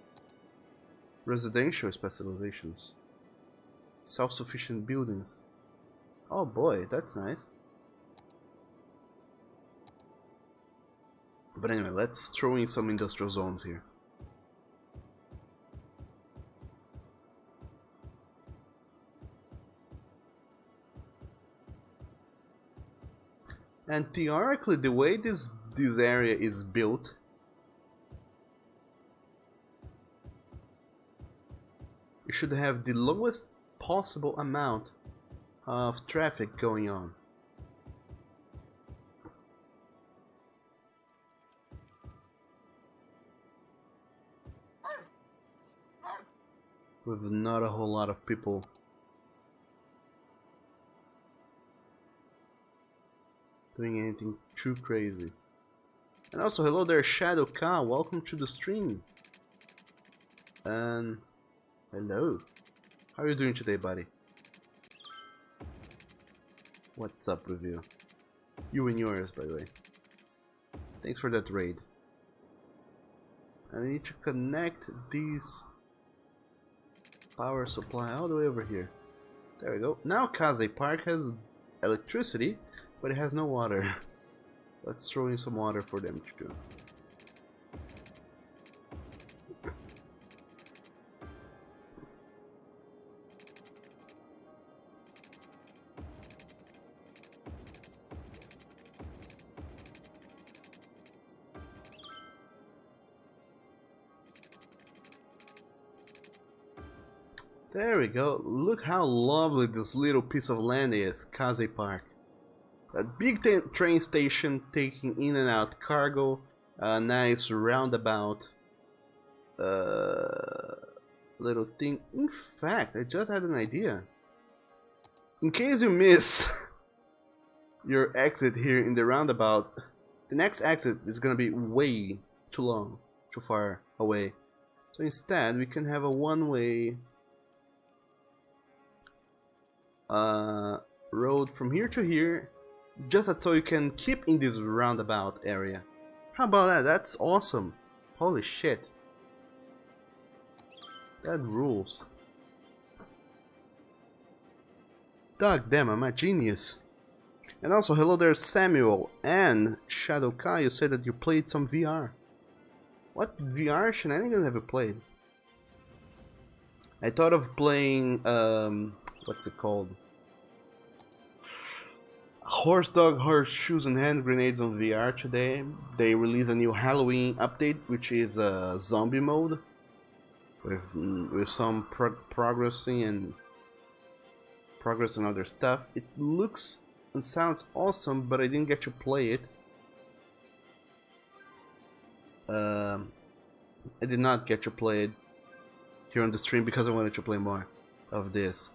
residential specializations, self-sufficient buildings. Oh boy, that's nice. But anyway, let's throw in some industrial zones here. And theoretically, the way this area is built, you should have the lowest possible amount of traffic going on. with not a whole lot of people. Doing anything too crazy. And also, hello there, Shadow Ka. Welcome to the stream. And hello. How are you doing today, buddy? What's up with you? You and yours, by the way. Thanks for that raid. I need to connect these power supply all the way over here. There we go. Now Kaze Park has electricity, but it has no water. Let's throw in some water for them too. There we go. Look how lovely this little piece of land is, Kaze Park. A big train station taking in and out cargo, a nice roundabout little thing. In fact, I just had an idea. In case you miss your exit here in the roundabout, the next exit is gonna be way too long, too far away. So instead, we can have a one-way road from here to here, just so you can keep in this roundabout area. How about that? That's awesome. Holy shit. That rules. Dog damn, I'm a genius. And also, hello there, Samuel and Shadow Kai. You said that you played some VR. What VR shenanigans have you played? I thought of playing, what's it called? Horse Dog, Horseshoes and Hand Grenades on VR today. They released a new Halloween update, which is a zombie mode with some progress and other stuff. It looks and sounds awesome, but I didn't get to play it. I did not get to play it here on the stream because I wanted to play more of this,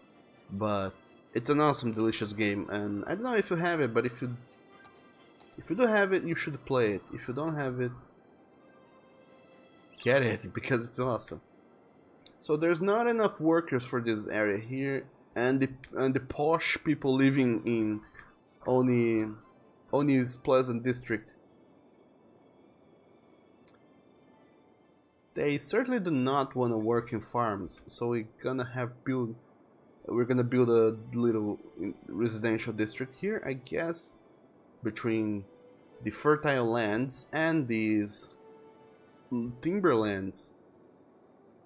but it's an awesome, delicious game, and I don't know if you have it, but if you do have it, you should play it. If you don't have it, get it, because it's awesome. So there's not enough workers for this area here, and the posh people living in Oni's Pleasant District, they certainly do not want to work in farms. So we're gonna build a little residential district here, I guess, between the fertile lands and these timberlands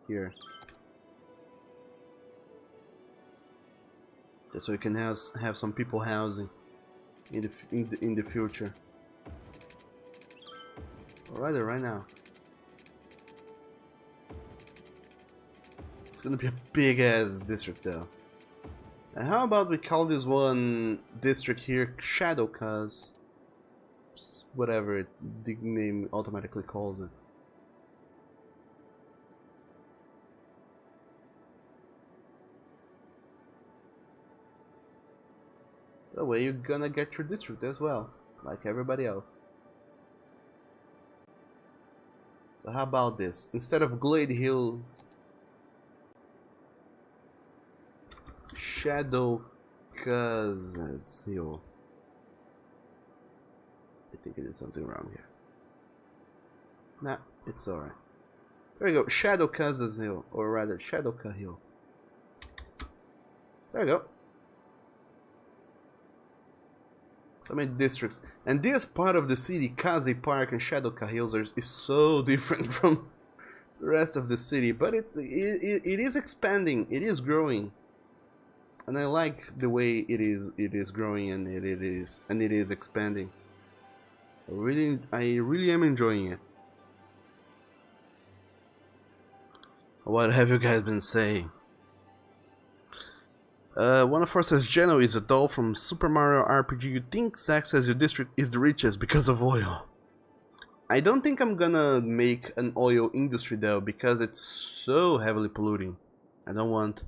here. Just so you can have some people housing in the future. Alright, right now. It's gonna be a big ass district though. And how about we call this one district here Shadow Cause, whatever the name automatically calls it. That way you're gonna get your district as well, like everybody else. So how about this? Instead of Glade Hills, Shadow Cause Hill. I think I did something wrong here. Nah, it's alright. There we go, Shadow Cause Hill, or rather Shadow Ka Hill. There we go. So many districts, and this part of the city, Kaze Park and Shadow Ka Hills, is so different from the rest of the city, but it is expanding, it is growing, and I like the way it is growing and it is expanding. I really am enjoying it. What have you guys been saying? One of us says Geno is a doll from Super Mario RPG. You think Zack says your district is the richest because of oil? I don't think I'm gonna make an oil industry though, because it's so heavily polluting. I don't want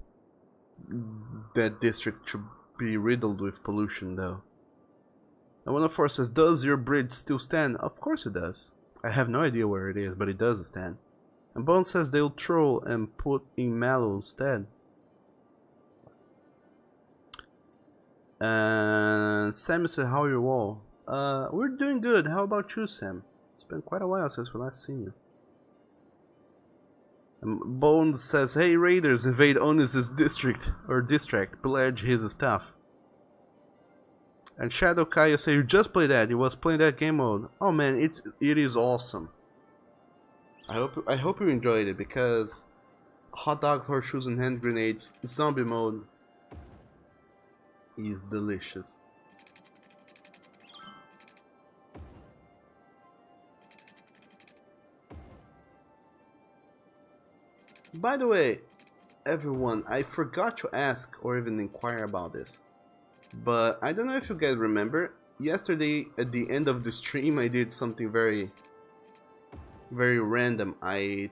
that district to be riddled with pollution, though. And one of four says, does your bridge still stand? Of course it does. I have no idea where it is, but it does stand. And Bone says they'll troll and put in Mallow instead. And Sam said, how are you all? We're doing good. How about you, Sam? It's been quite a while since we last seen you. And Bones says, hey raiders, invade Onis's district, pillage his stuff. And Shadow Kaya say, you just played that, you was playing that game mode. Oh man, it is awesome. I hope you enjoyed it, because hot dogs, horseshoes and hand grenades zombie mode is delicious. By the way, everyone, I forgot to ask or even inquire about this, but I don't know if you guys remember, yesterday at the end of the stream I did something very random. I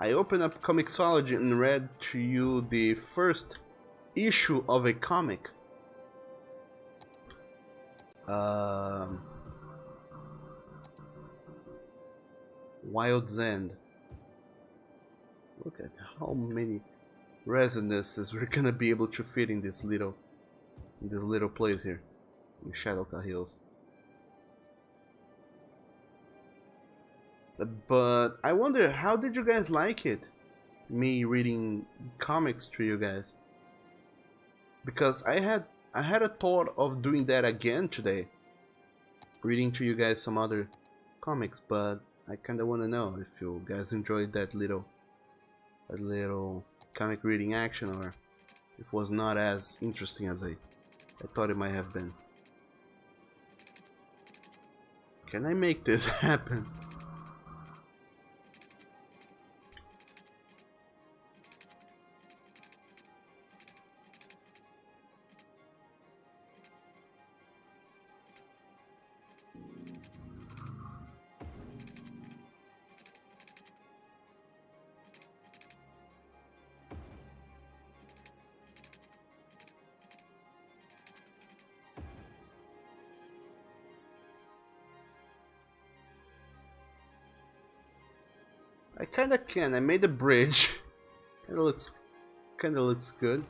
opened up Comixology and read to you the first issue of a comic. Wild's End. Look at how many residences we're gonna be able to fit in this little place here in Shadowca Hills. But I wonder, how did you guys like it? Me reading comics to you guys, because I had a thought of doing that again today, reading to you guys some other comics, but I kinda wanna know if you guys enjoyed that little comic reading action, or it was not as interesting as I thought it might have been. Can I make this happen? I kinda can. I made a bridge. Kinda looks good.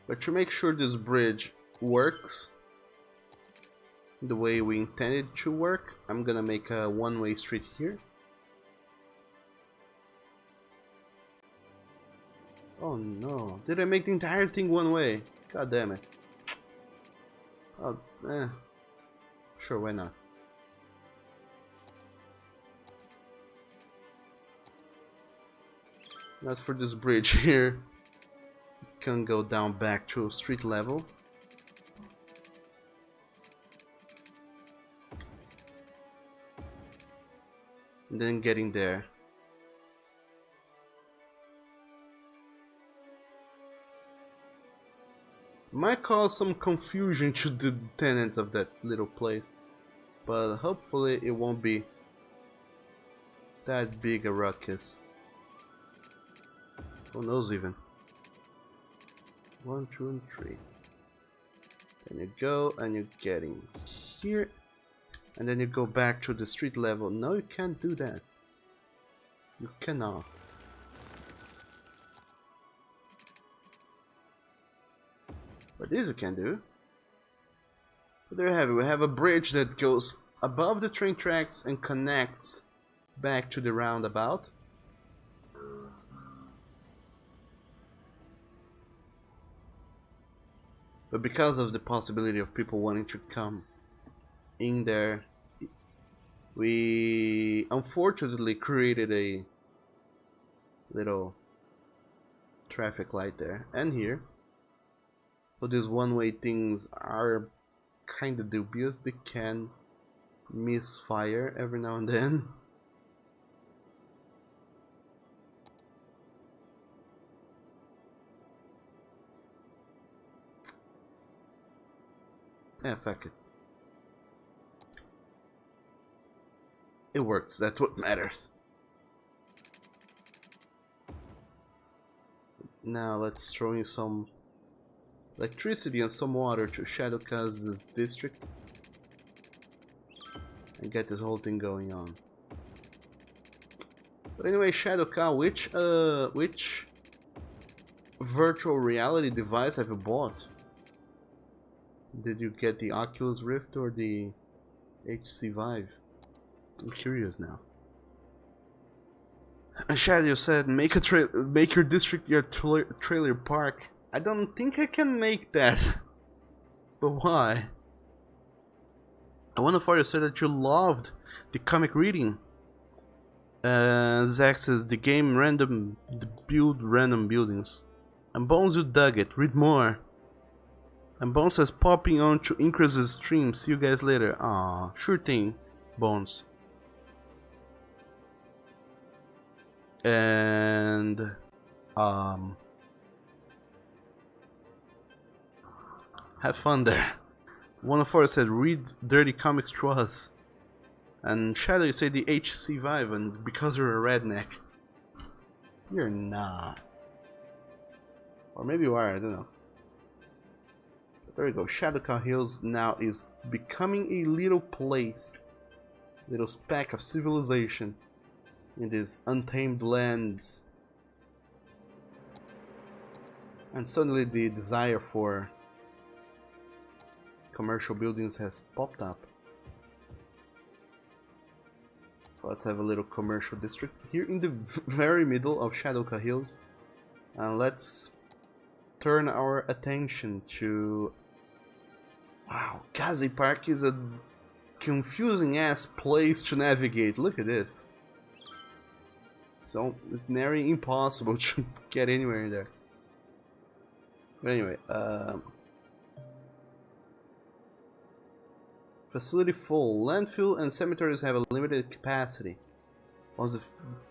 But to make sure this bridge works the way we intended to work, I'm gonna make a one-way street here. Oh no, did I make the entire thing one way? God damn it. Oh, sure, why not? As for this bridge here, it can go down back to street level. And then getting there. Might cause some confusion to the tenants of that little place, but hopefully it won't be that big a ruckus. Who knows even? 1, 2, and 3. Then you go and you're getting here, and then you go back to the street level. No, you can't do that. You cannot. But this you can do. So there you have it. We have a bridge that goes above the train tracks and connects back to the roundabout. But because of the possibility of people wanting to come in there, we unfortunately created a little traffic light there and here. So these one-way things are kind of dubious. They can misfire every now and then. Yeah, fuck it. It works, that's what matters. Now let's throw in some electricity and some water to Shadowcast's district and get this whole thing going on. But anyway, Shadowcast, which virtual reality device have you bought? Did you get the Oculus Rift or the HTC Vive? I'm curious now. And Shadow said, make your district your trailer park. I don't think I can make that. But why? I wonder if you said that you loved the comic reading. Zach says the game build random buildings. And Bones, you dug it. Read more. And Bones says popping on to increase his stream. See you guys later. Ah, sure thing, Bones. And have fun there. One of us said read dirty comics to us. And Shadow, you say the HC Vive, and because you're a redneck. You're not. Or maybe you are, I don't know. But there we go. Shadowcast Hills now is becoming a little place. Little speck of civilization in these untamed lands. And suddenly the desire for commercial buildings has popped up. Let's have a little commercial district here in the very middle of Shadowcast Hills. And let's turn our attention to... Wow, Kazi Park is a confusing ass place to navigate. Look at this. So it's nearly impossible to get anywhere in there. But anyway, facility full. Landfill and cemeteries have a limited capacity. Once the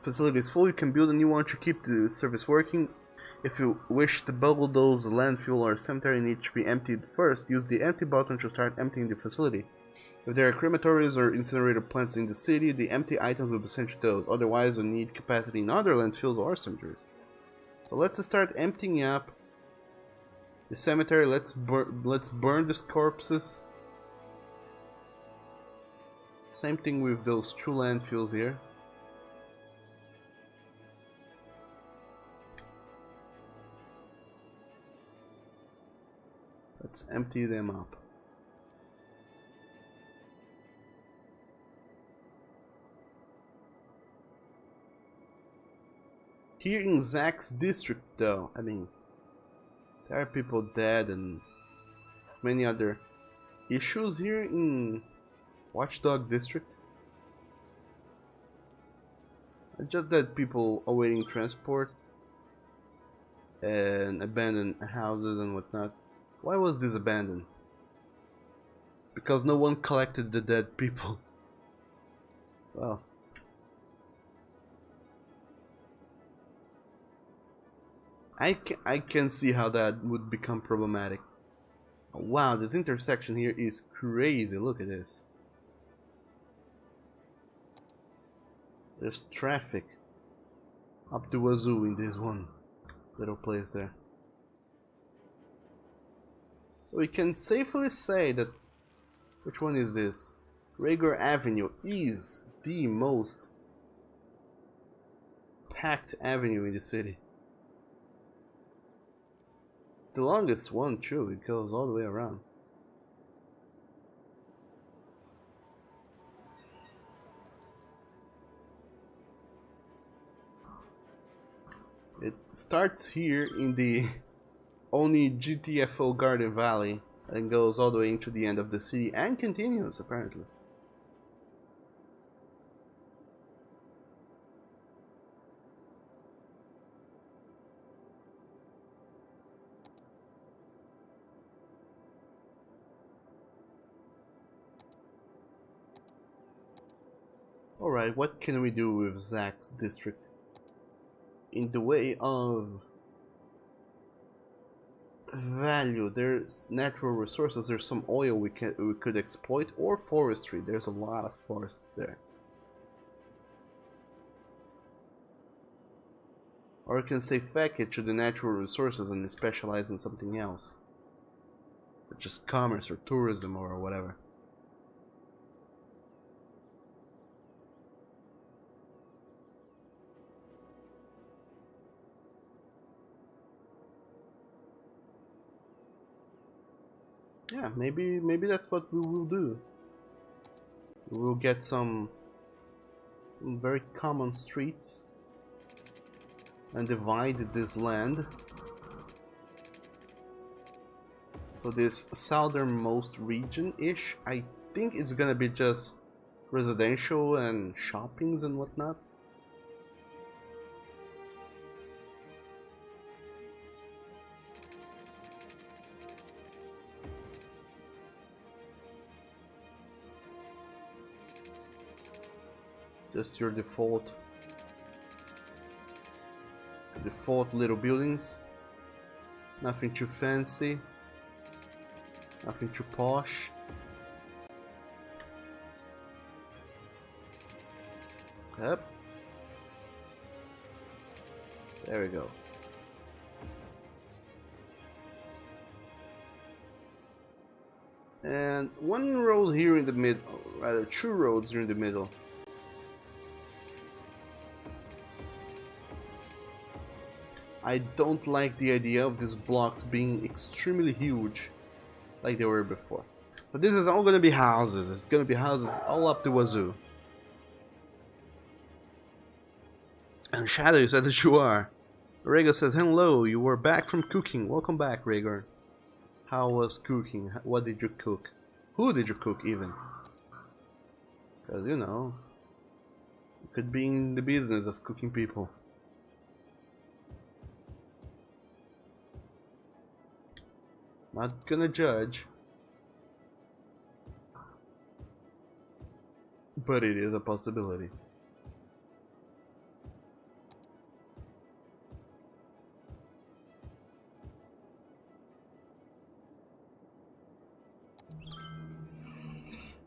facility is full, you can build a new one to keep the service working. If you wish to bulldoze the landfill or cemetery need to be emptied first, use the empty button to start emptying the facility. If there are crematories or incinerator plants in the city, the empty items will be sent to those. Otherwise, you need capacity in other landfills or cemeteries. So let's start emptying up the cemetery. Let's burn these corpses. Same thing with those two landfills here. Let's empty them up. Here in Zach's district though, I mean, there are people dead and many other issues here in Watchdog district. Just that people awaiting transport and abandoned houses and whatnot. Why was this abandoned? Because no one collected the dead people. Well, I can see how that would become problematic. Wow, this intersection here is crazy. Look at this. There's traffic up the wazoo in this one little place there. So we can safely say that, which one is this? Rager Avenue is the most packed avenue in the city. The longest one too, it goes all the way around. It starts here in the only GTFO Garden Valley and goes all the way into the end of the city and continues apparently. Alright, what can we do with Zach's district in the way of value. There's natural resources. There's some oil we could exploit, or forestry. There's a lot of forests there. Or you can say feck it to the natural resources and specialize in something else, such as commerce or tourism or whatever. Yeah, maybe that's what we will do. We will get some very common streets and divide this land. So this southernmost region-ish, I think it's gonna be just residential and shoppings and whatnot. Just your default little buildings. Nothing too fancy. Nothing too posh. Yep. There we go. And one road here in the middle, rather two roads here in the middle. I don't like the idea of these blocks being extremely huge like they were before. But this is all gonna be houses. It's gonna be houses all up the wazoo. And Shadow, you said that you are. Rhaegar says, hello, you were back from cooking. Welcome back, Rhaegar. How was cooking? What did you cook? Who did you cook even? Because, you know, you could be in the business of cooking people. Not gonna judge, but it is a possibility.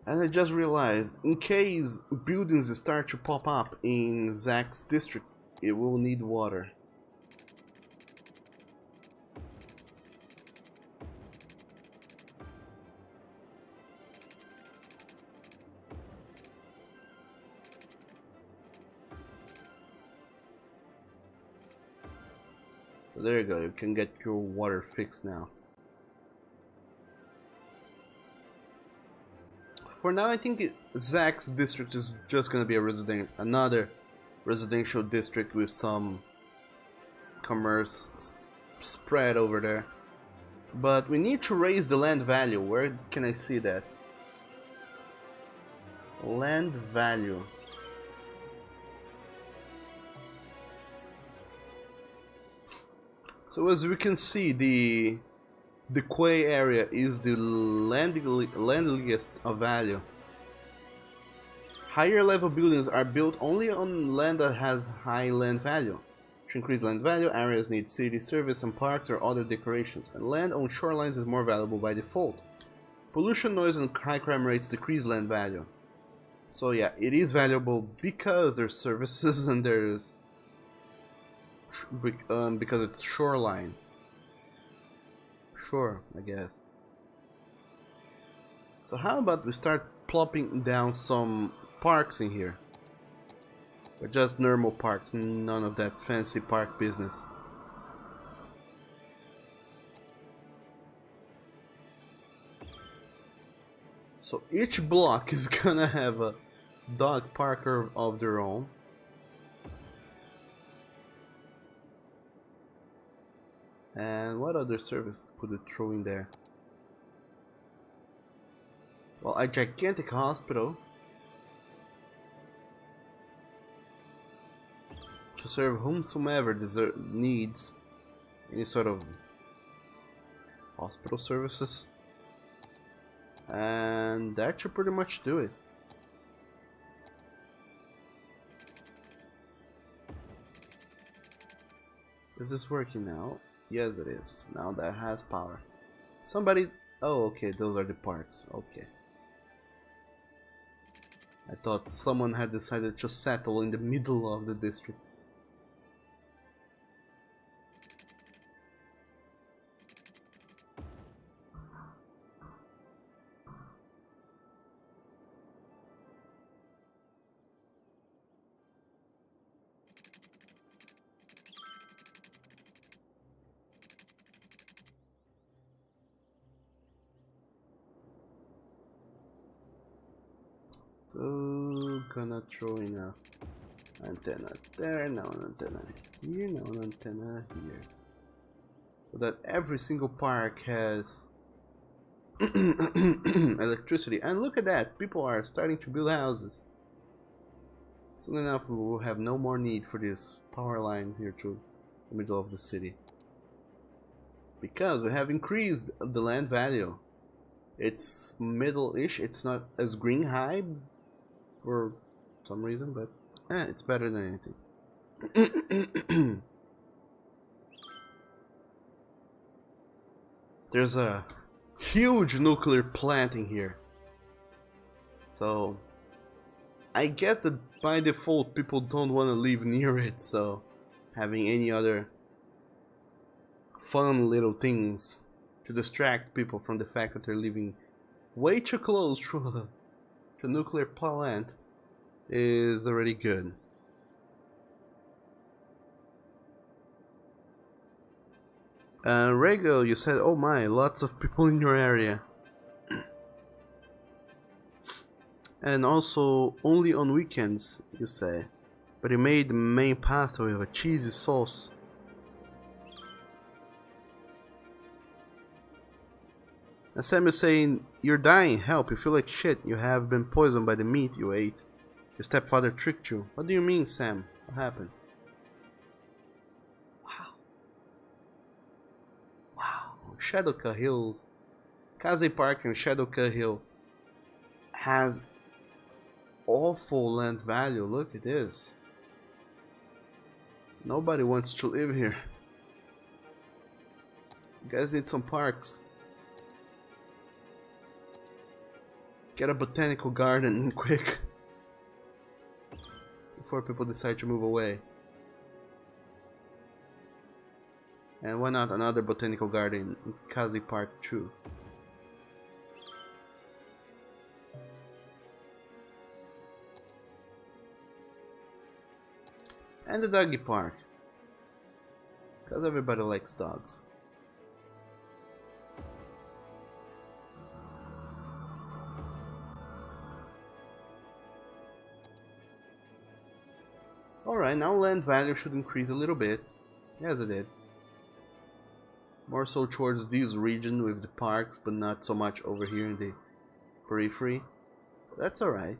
And I just realized, in case buildings start to pop up in Zach's district, it will need water. So there you go, you can get your water fixed now. For now, I think Zach's district is just gonna be a another residential district with some commerce spread over there. But we need to raise the land value. Where can I see that? Land value. So as we can see, the Quay area is the landliest of value. Higher level buildings are built only on land that has high land value. To increase land value, areas need city service and parks or other decorations, and land on shorelines is more valuable by default. Pollution, noise, and high crime rates decrease land value. So yeah, it is valuable because there's services and there's because it's shoreline. Sure, I guess. So how about we start plopping down some parks in here? But just normal parks, none of that fancy park business. So each block is gonna have a dog park of their own. And what other service could we throw in there? Well, a gigantic hospital to serve whomsoever needs any sort of hospital services. And that should pretty much do it. Is this working now? Yes, it is. Now that has power. Somebody... Oh, okay, those are the parks. Okay. I thought someone had decided to settle in the middle of the district. So, gonna throw in a antenna there, now an antenna here, now an antenna here. So that every single park has electricity. And look at that, people are starting to build houses. Soon enough we will have no more need for this power line here to the middle of the city. Because we have increased the land value. It's middle-ish, it's not as green high for some reason, but it's better than anything. There's a huge nuclear plant in here, so I guess that by default people don't want to live near it, so having any other fun little things to distract people from the fact that they're living way too close to a nuclear plant is already good. Rego, you said, oh my, lots of people in your area. And also, only on weekends, you say. But you made the main pasta with a cheesy sauce. And Sam is saying, you're dying, help, you feel like shit, you have been poisoned by the meat you ate. Your stepfather tricked you. What do you mean, Sam? What happened? Wow. Shadowka Hills. Kaze Park and Shadowka Hill has awful land value. Look at this. Nobody wants to live here. You guys need some parks. Get a botanical garden quick before people decide to move away. And why not another botanical garden in Kazi Park too? And the doggy park, because everybody likes dogs. Alright, now land value should increase a little bit. Yes, it did. More so towards this region with the parks, but not so much over here in the periphery. But that's alright.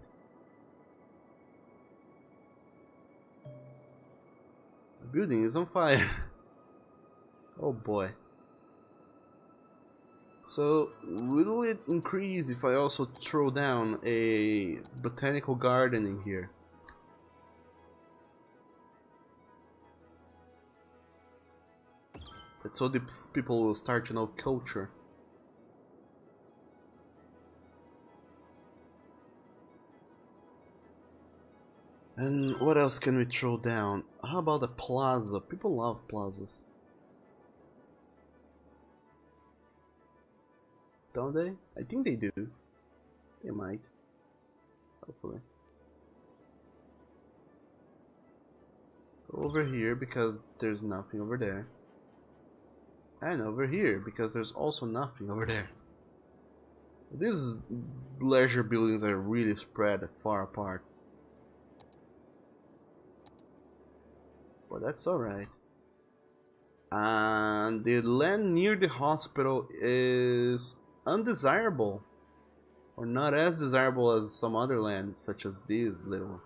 The building is on fire. Oh boy. So, will it increase if I also throw down a botanical garden in here? So these people will start to know culture. And what else can we throw down? How about a plaza? People love plazas. Don't they? I think they do. They might. Hopefully. Go over here because there's nothing over there. And over here because there's also nothing over there. These leisure buildings are really spread far apart. But that's alright. And the land near the hospital is undesirable. Or not as desirable as some other land, such as this little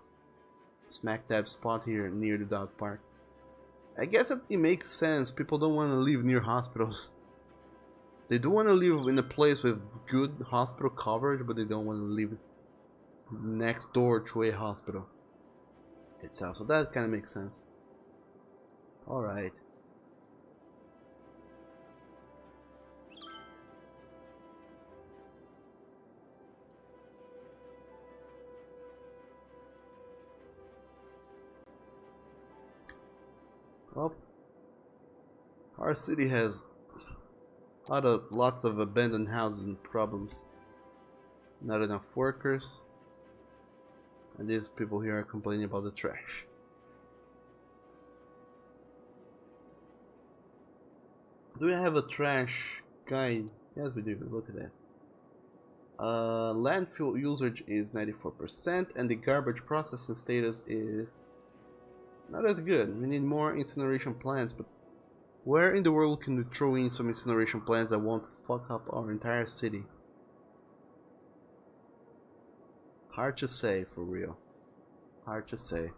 smack dab spot here near the dog park. I guess that it makes sense. People don't want to live near hospitals. They do want to live in a place with good hospital coverage, but they don't want to live next door to a hospital itself. So that kind of makes sense. Alright. Well, our city has lots of abandoned houses and problems. Not enough workers. And these people here are complaining about the trash. Do we have a trash guy? Yes, we do. Look at that. Landfill usage is 94%, and the garbage processing status is not as good. We need more incineration plants, but where in the world can we throw in some incineration plants that won't fuck up our entire city? Hard to say, for real. Hard to say.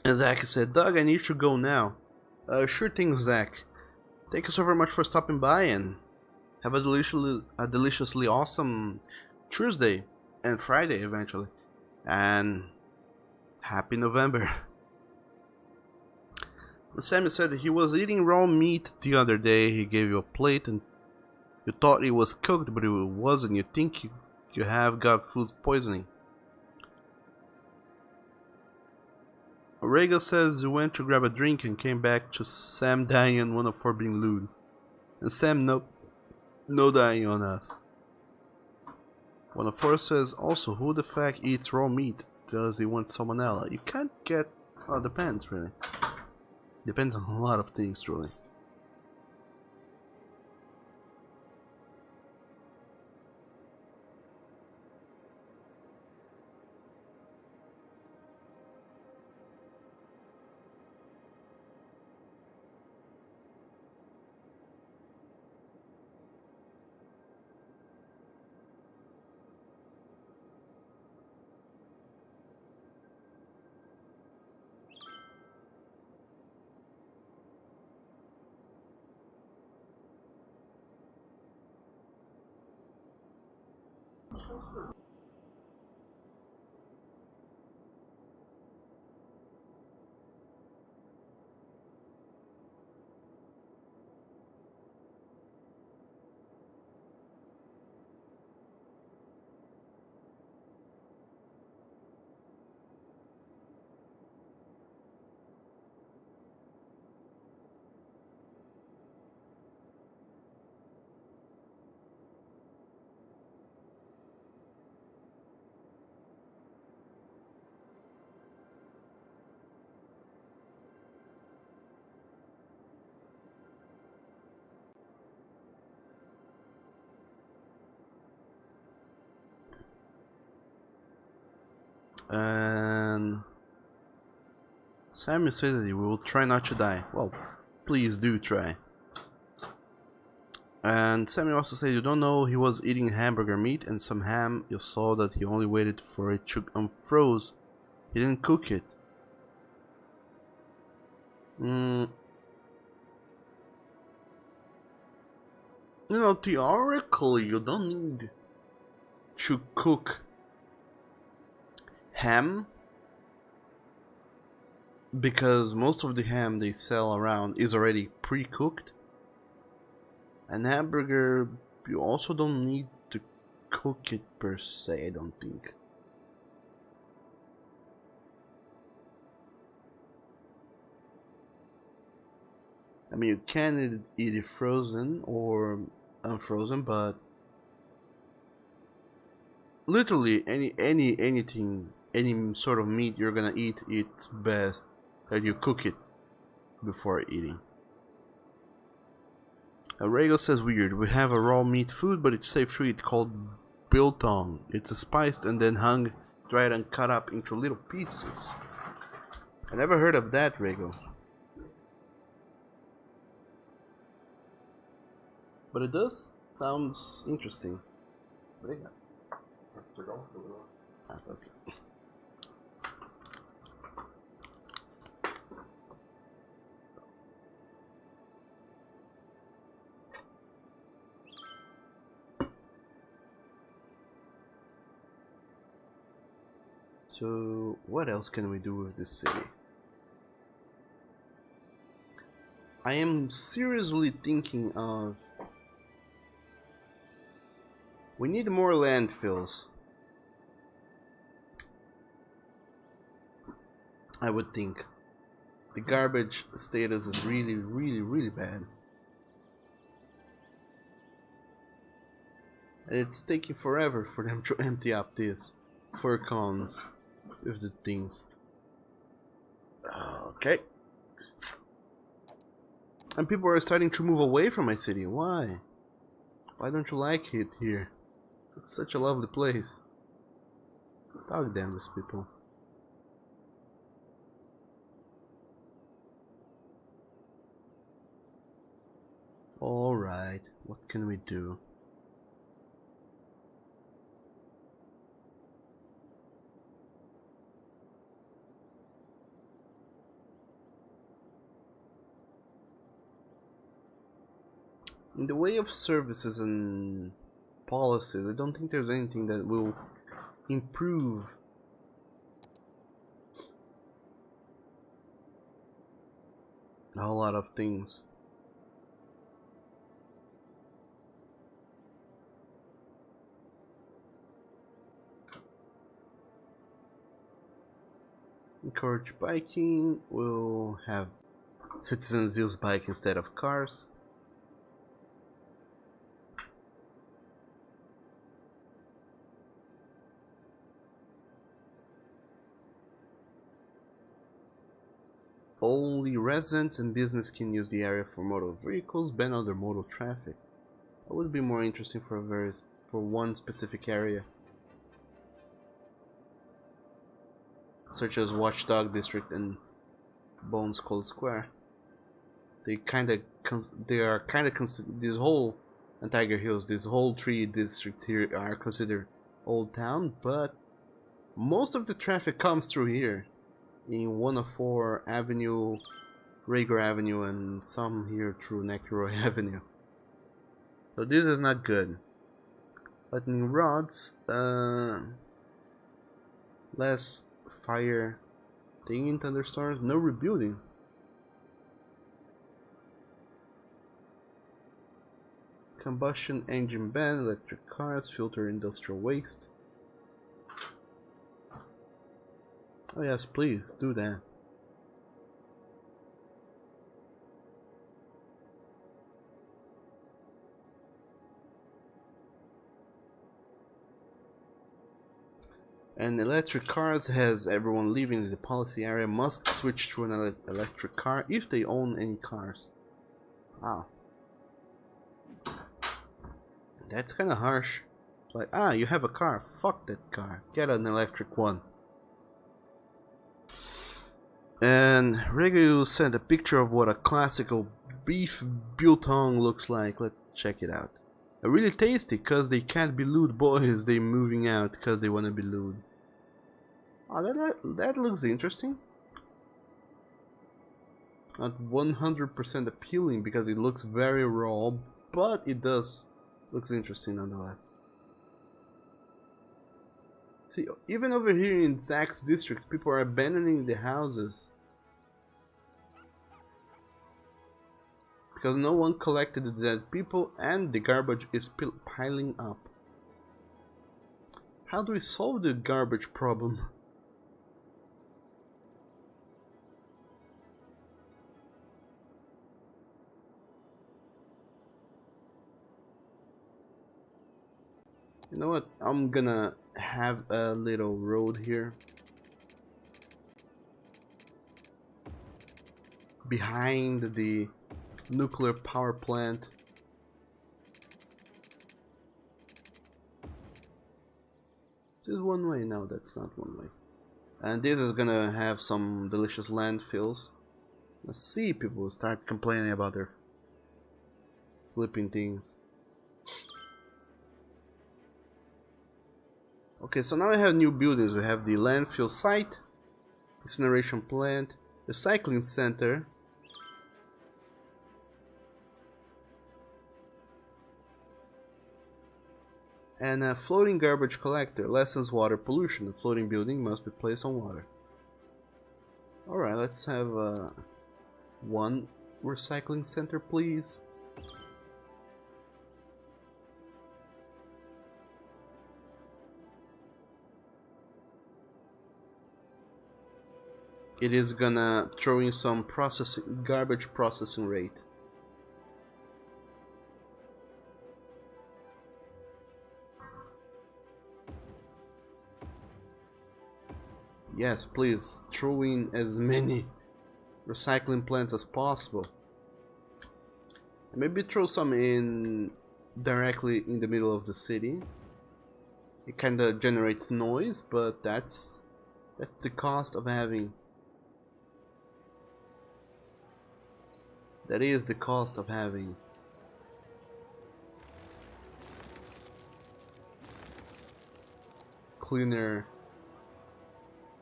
And Zach said, Doug, I need to go now. Sure thing, Zach. Thank you so very much for stopping by, and have a deliciously awesome Tuesday and Friday eventually. And happy November. Sammy said he was eating raw meat the other day. He gave you a plate and you thought it was cooked, but it wasn't. You think you have got food poisoning. Rego says you went to grab a drink and came back to Sam dying and 104 being lewd. And Sam no dying on us. 104 says also, who the fuck eats raw meat? Does he want salmonella? You can't get... Oh, depends really. Depends on a lot of things truly. And Samuel said that he will try not to die. Well, please do try. And Samuel also said you don't know he was eating hamburger meat and some ham. You saw that he only waited for it to unfroze. He didn't cook it. You know, theoretically, you don't need to cook ham, because most of the ham they sell around is already pre-cooked. And hamburger, you also don't need to cook it per se, I don't think. I mean, you can eat it frozen or unfrozen, but literally anything, any sort of meat you're gonna eat, it's best that you cook it before eating. Rego says weird. We have a raw meat food, but it's safe to eat, called biltong. It's spiced and then hung, dried and cut up into little pieces. I never heard of that, Rego. But it does sounds interesting. Okay. So, what else can we do with this city? I am seriously thinking of We need more landfills, I would think. The garbage status is really bad. It's taking forever for them to empty up these fur cones with the things. Okay. And people are starting to move away from my city. Why? Why don't you like it here? It's such a lovely place. Dog damn these people. Alright, what can we do? In the way of services and policies, I don't think there's anything that will improve a whole lot of things. Encourage biking. We'll have citizens use bike instead of cars. Only residents and business can use the area for motor vehicles. Ban other modal traffic. That would be more interesting for one specific area, such as Watchdog District and Bones Cold Square. They are kind of this whole and Tiger Hills. These whole three districts here are considered Old Town, but most of the traffic comes through here. In 104 Avenue, Rager Avenue, and some here through Necroy Avenue. So this is not good. Lightning rods, less fire thing in thunderstorms, no rebuilding. Combustion engine ban, electric cars, filter industrial waste. Oh yes, please, do that. And electric cars has everyone leaving the policy area must switch to an electric car if they own any cars. Wow. That's kinda harsh. Like, you have a car, fuck that car. Get an electric one. And Regu sent a picture of what a classical beef biltong looks like. Let's check it out. Really tasty, cause they can't be lewd boys. They moving out cause they wanna be lewd. Oh, that looks interesting. Not 100% appealing because it looks very raw, but it looks interesting nonetheless. See, even over here in Zach's district, people are abandoning the houses because no one collected the dead people and the garbage is piling up. How do we solve the garbage problem? You know what? I'm gonna have a little road here behind the nuclear power plant. This is one way. No, that's not one way. And this is gonna have some delicious landfills. Let's see, people start complaining about their flipping things. Okay, so now I have new buildings. We have the landfill site, incineration plant, recycling center, and a floating garbage collector. Lessens water pollution. The floating building must be placed on water. Alright, let's have one recycling center, please. it is gonna throw in some garbage processing rate. Yes, please throw in as many recycling plants as possible. Maybe throw some in directly in the middle of the city. It kinda generates noise, but that's the cost of having. That is the cost of having cleaner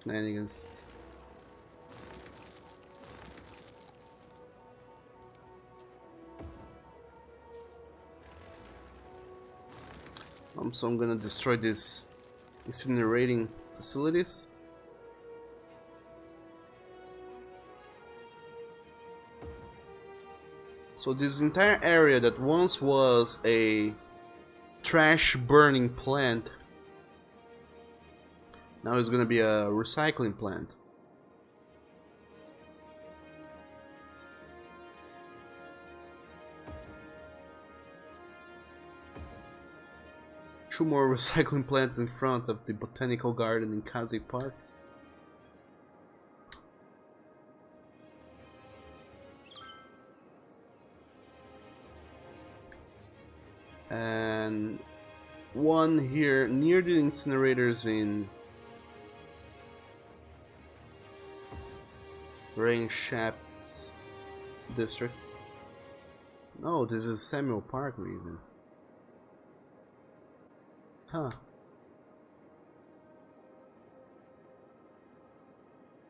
shenanigans. So I'm gonna destroy these incinerating facilities. So this entire area that once was a trash burning plant now is gonna be a recycling plant. Two more recycling plants in front of the botanical garden in Kazi Park. And one here near the incinerators in Rain Shafts district. No, this is Samuel Park even. Huh.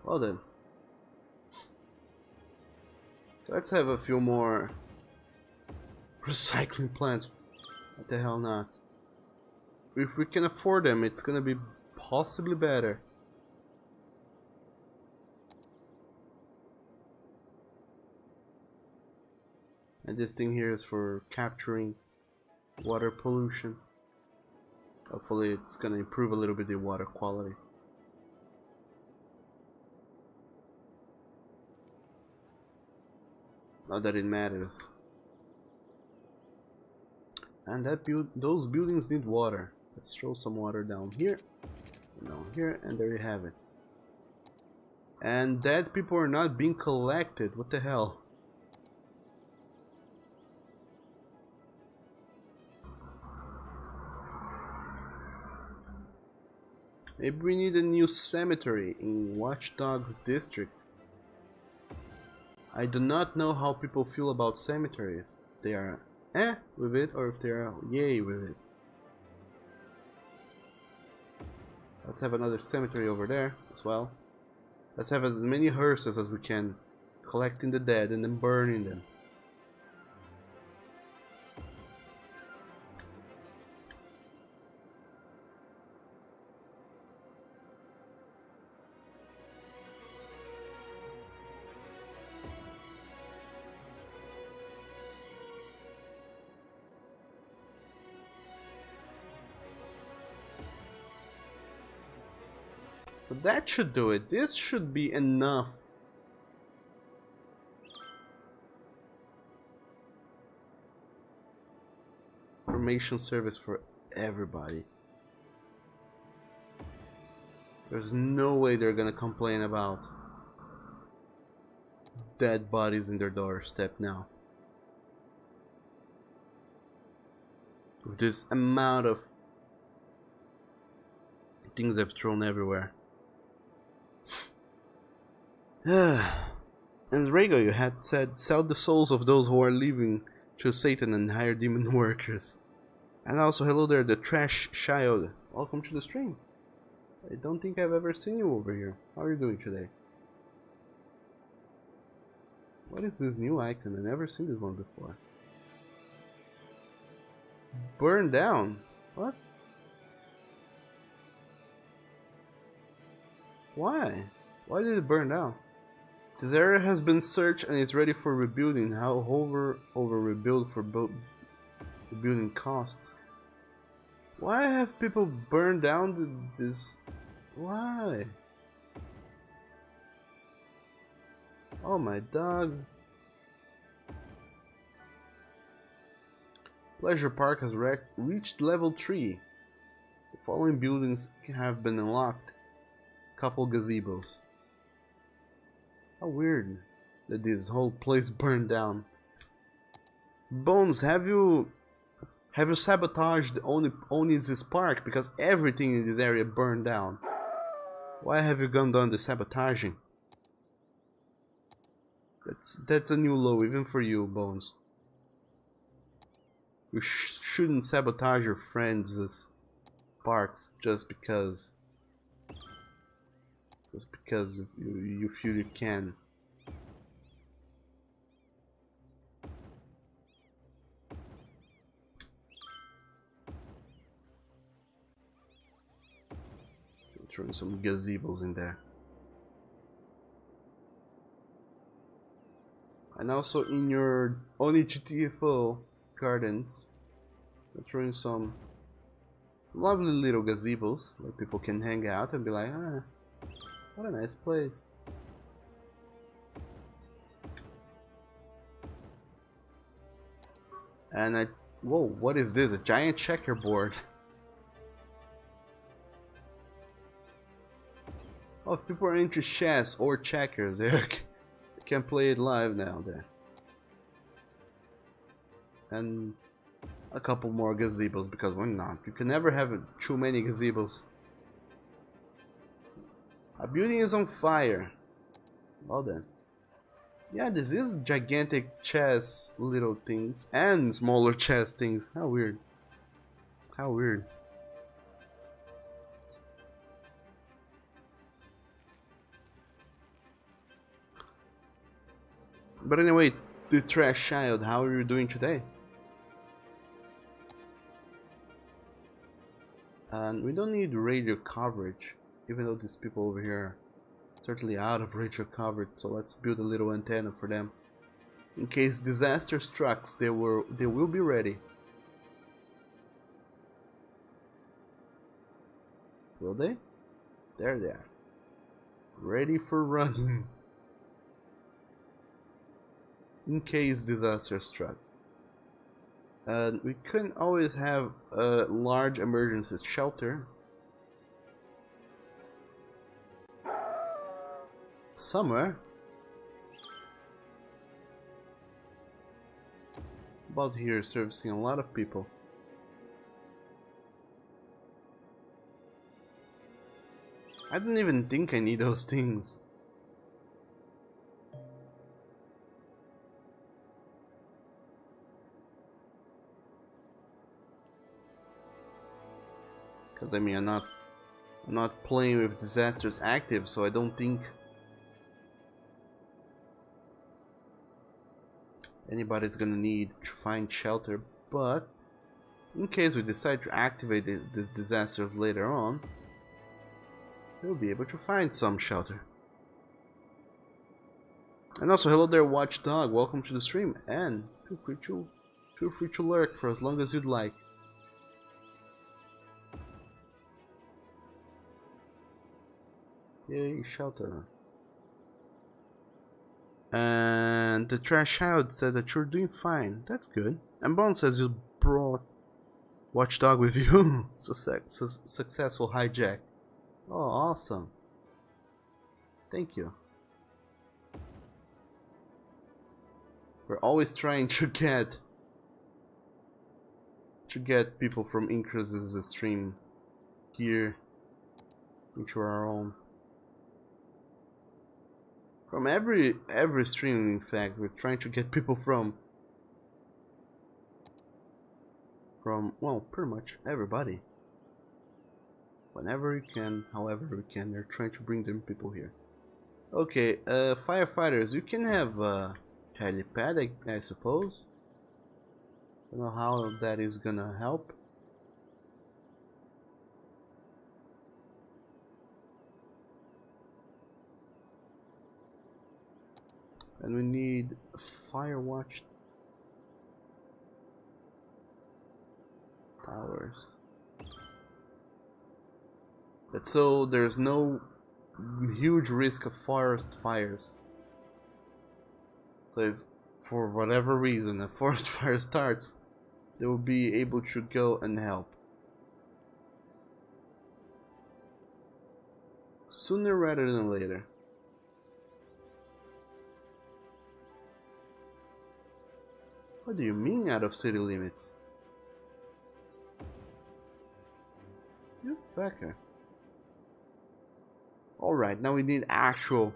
Well then. Let's have a few more recycling plants. What the hell not? If we can afford them, it's gonna be possibly better. And this thing here is for capturing water pollution. Hopefully it's gonna improve a little bit the water quality. Not that it matters. And those buildings need water. Let's throw some water down here, and there you have it. And dead people are not being collected. What the hell? Maybe we need a new cemetery in Watchdog's district. I do not know how people feel about cemeteries. They are with it, or if they are yay with it. Let's have another cemetery over there as well. Let's have as many hearses as we can, collecting the dead and then burning them. But that should do it. This should be enough. Information service for everybody. There's no way they're gonna complain about dead bodies in their doorstep now. With this amount of things they've thrown everywhere. And Rego, you had said, sell the souls of those who are leaving to Satan and hire demon workers. And also, hello there, the Trash Child. Welcome to the stream. I don't think I've ever seen you over here. How are you doing today? What is this new icon? I've never seen this one before. Burn down? What? Why? Why did it burn down? This area has been searched and it's ready for rebuilding. How over rebuild for rebuilding costs? Why have people burned down this? Why? Oh, my dog. Pleasure Park has reached level 3. The following buildings have been unlocked. Couple gazebos. How weird that this whole place burned down. Bones, have you sabotaged Oni's park? Because everything in this area burned down. Why have you gone down the sabotaging? That's a new low even for you, Bones. You shouldn't sabotage your friends' parks just because you feel you can. Throwing some gazebos in there. And also in your Oni GTFO gardens, I'm throwing some lovely little gazebos where people can hang out and be like, ah, what a nice place. And whoa, what is this? A giant checkerboard. Oh, if people are into chess or checkers, they can play it live now there. And a couple more gazebos, because why not? You can never have too many gazebos. A building is on fire. Well then. Yeah, this is gigantic chess little things and smaller chess things. How weird. How weird. But anyway, the trash child, how are you doing today? And we don't need radio coverage, even though these people over here are certainly out of radio coverage, so let's build a little antenna for them. In case disaster strikes, they will be ready. Will they? There they are. Ready for running. In case disaster strikes. We couldn't always have a large emergency shelter. Somewhere. About here, servicing a lot of people. I don't even think I need those things. Because I mean, I'm not playing with disasters active, so I don't think anybody's gonna need to find shelter. But in case we decide to activate the disasters later on, we'll be able to find some shelter. And also, hello there, Watchdog. Welcome to the stream, and feel free to lurk for as long as you'd like. Yay, shelter. And the trash child said that you're doing fine. That's good. And Bone says you brought Watchdog with you. Successful hijack. Oh, awesome. Thank you. We're always trying to get people from Incruz's stream here into our own. From every stream, in fact, we're trying to get people from well, pretty much everybody. Whenever we can, however we can, they're trying to bring them people here. Okay, firefighters, you can have a helipad, I suppose. I don't know how that is gonna help. And we need fire watch towers. That's so there's no huge risk of forest fires. So if for whatever reason a forest fire starts, they will be able to go and help. Sooner rather than later. What do you mean out of city limits? You fucker. Alright, now we need actual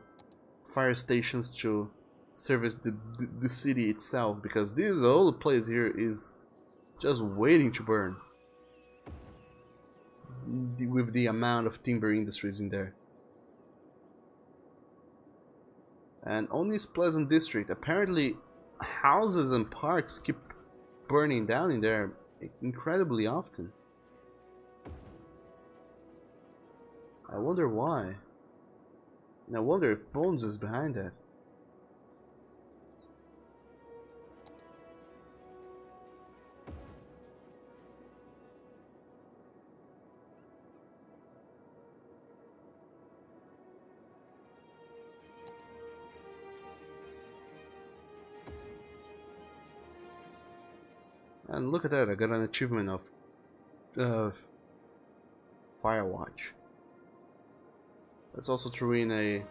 fire stations to service the city itself, because this whole place here is just waiting to burn with the amount of timber industries in there. And on this Pleasant district, apparently houses and parks keep burning down in there incredibly often. I wonder why. And I wonder if Bones is behind that. And look at that, I got an achievement of Firewatch. That's also true in a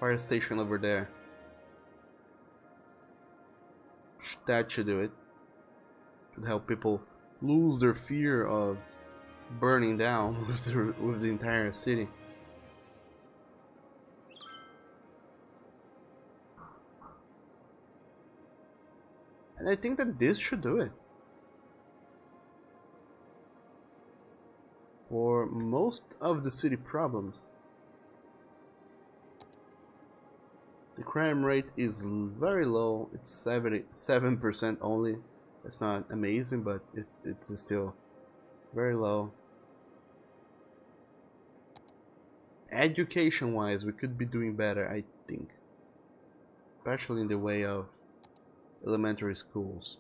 fire station over there. That should do it. Should help people lose their fear of burning down with the entire city. And I think that this should do it. For most of the city problems. The crime rate is very low. It's 77% only. It's not amazing, but it's still very low. Education wise, we could be doing better, I think. Especially in the way of elementary schools.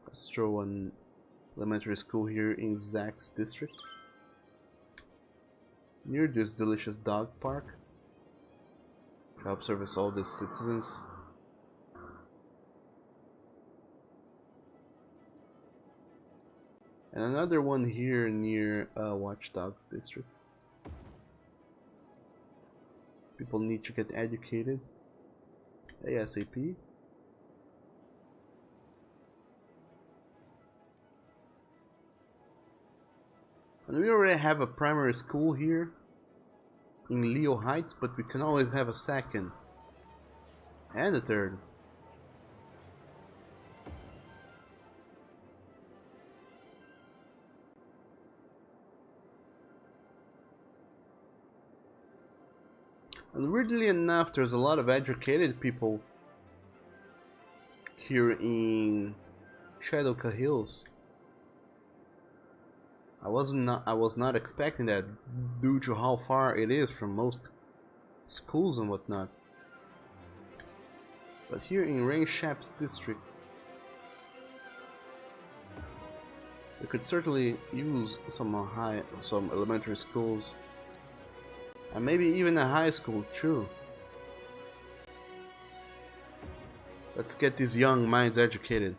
Let's throw an elementary school here in Zach's district, near this delicious dog park. Help service all the citizens. And another one here near Watchdogs district. People need to get educated ASAP. And we already have a primary school here in Leo Heights, but we can always have a second and a third. And weirdly enough, there's a lot of educated people here in Shadowca Hills. I was not expecting that due to how far it is from most schools and whatnot. But here in Rain Shap's district, we could certainly use some elementary schools, and maybe even a high school too. Let's get these young minds educated.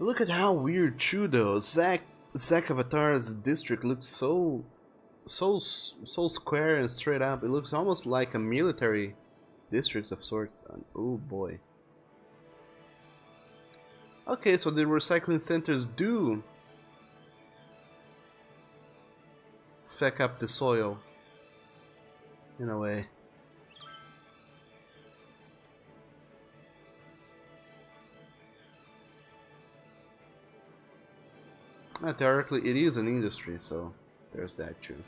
Look at how weird too though. Zack Avatar's district looks so square and straight up. It looks almost like a military district of sorts. Oh boy. Okay, so the recycling centers do feck up the soil in a way. Theoretically, it is an industry, so there's that too.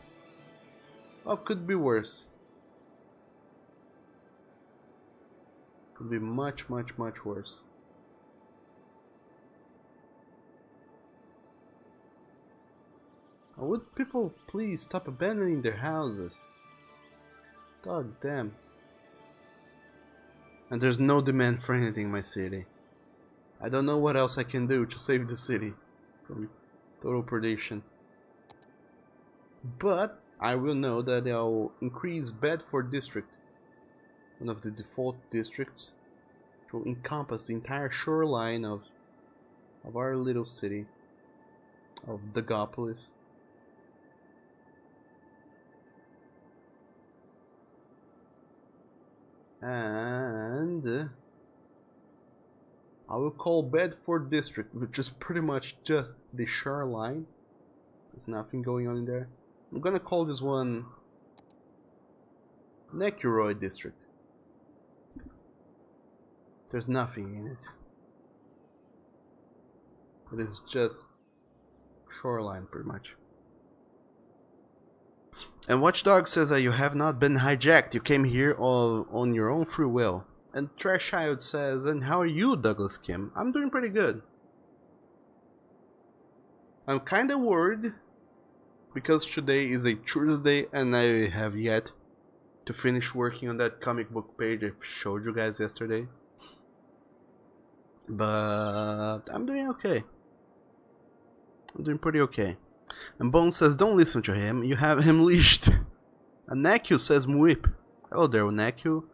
Oh, could be worse. Could be much worse. Would people please stop abandoning their houses? God damn. And there's no demand for anything in my city. I don't know what else I can do to save the city from total predation. But I will know that I'll increase Bedford District, one of the default districts, to encompass the entire shoreline of our little city of Dogville. And I will call Bedford District, which is pretty much just the shoreline. There's nothing going on in there. I'm gonna call this one Necuroid District. There's nothing in it. It is just shoreline, pretty much. And Watchdog says that you have not been hijacked. You came here all on your own free will. And Trash Child says, and how are you, Douglas Kim? I'm doing pretty good. I'm kinda worried because today is a Tuesday and I have yet to finish working on that comic book page I showed you guys yesterday. But I'm doing okay. I'm doing pretty okay. And Bone says, don't listen to him, you have him leashed. And Naku says, Mwip. Hello there, Naku.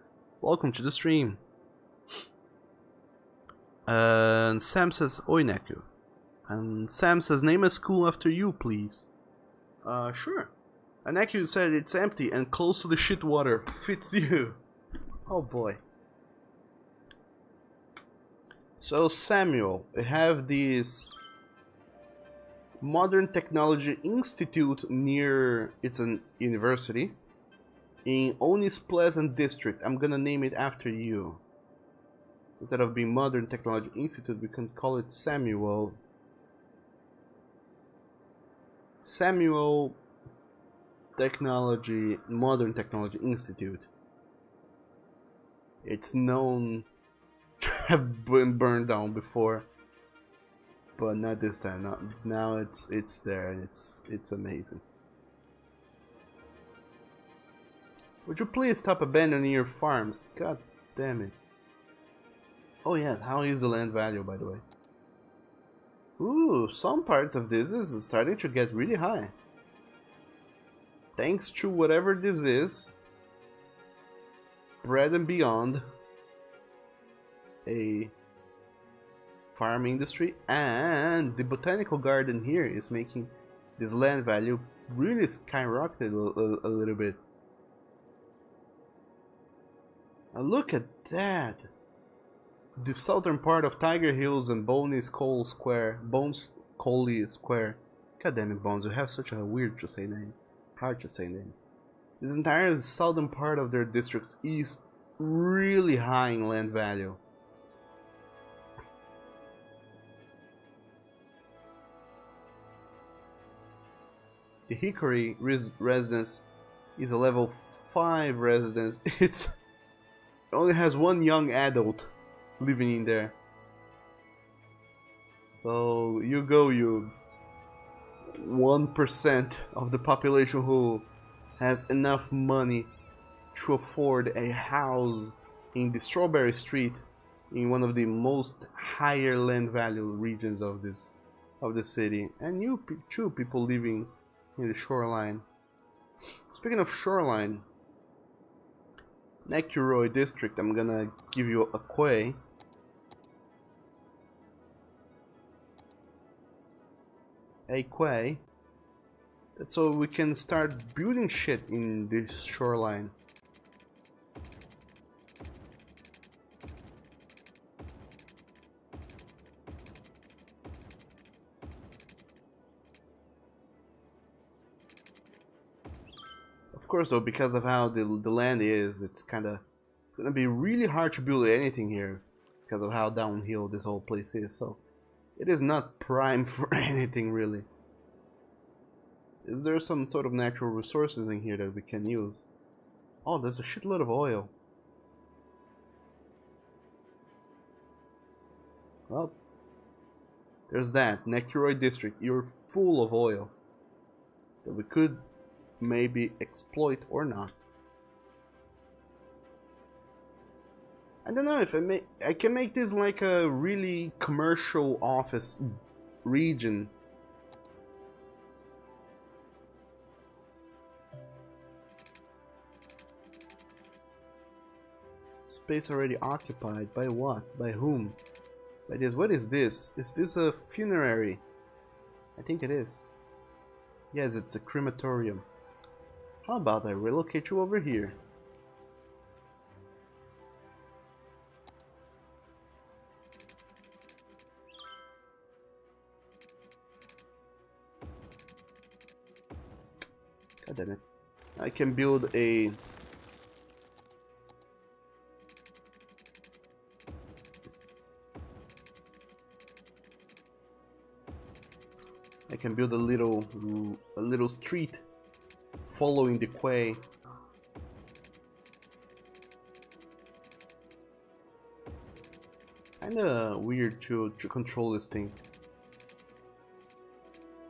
Welcome to the stream. And Sam says, Oi, Naku. And Sam says, name a school after you, please. Sure. And Naku said it's empty and close to the shit water. Fits you. Oh boy. So Samuel, we have this Modern Technology Institute near, it's an university, in Onis Pleasant District. I'm gonna name it after you. Instead of being Modern Technology Institute, we can call it Samuel Technology, Modern Technology Institute. It's known to have been burned down before. But not this time. Now it's there and it's amazing. Would you please stop abandoning your farms? God damn it. Oh yeah, how is the land value, by the way? Ooh, some parts of this is starting to get really high. Thanks to whatever this is, Bread and Beyond, a farm industry, and the botanical garden here is making this land value really skyrocket a little bit. And look at that! The southern part of Tiger Hills and Bones Coley Square. God damn it, Bones, you have such a weird to say name. Hard to say name. This entire southern part of their districts is really high in land value. The Hickory residence is a level 5 residence. It only has one young adult living in there. So you 1% of the population who has enough money to afford a house in the Strawberry Street, in one of the most higher land value regions of the city, and you two people living in the shoreline. Speaking of shoreline, Necuroid District, I'm gonna give you a quay. So we can start building shit in this shoreline. Of course though, because of how the land is, it's gonna be really hard to build anything here because of how downhill this whole place is, so it is not prime for anything really. Is there some sort of natural resources in here that we can use? Oh, there's a shitload of oil. Well, there's that. Necuroid District, you're full of oil. that we could maybe exploit or not. I don't know if I can make this like a really commercial office region. Space already occupied. By what? By whom? By this. What is this? Is this a funerary? I think it is. Yes, it's a crematorium. How about I relocate you over here? God damn it. I can build a... I can build a little street following the quay. Kinda weird to control this thing.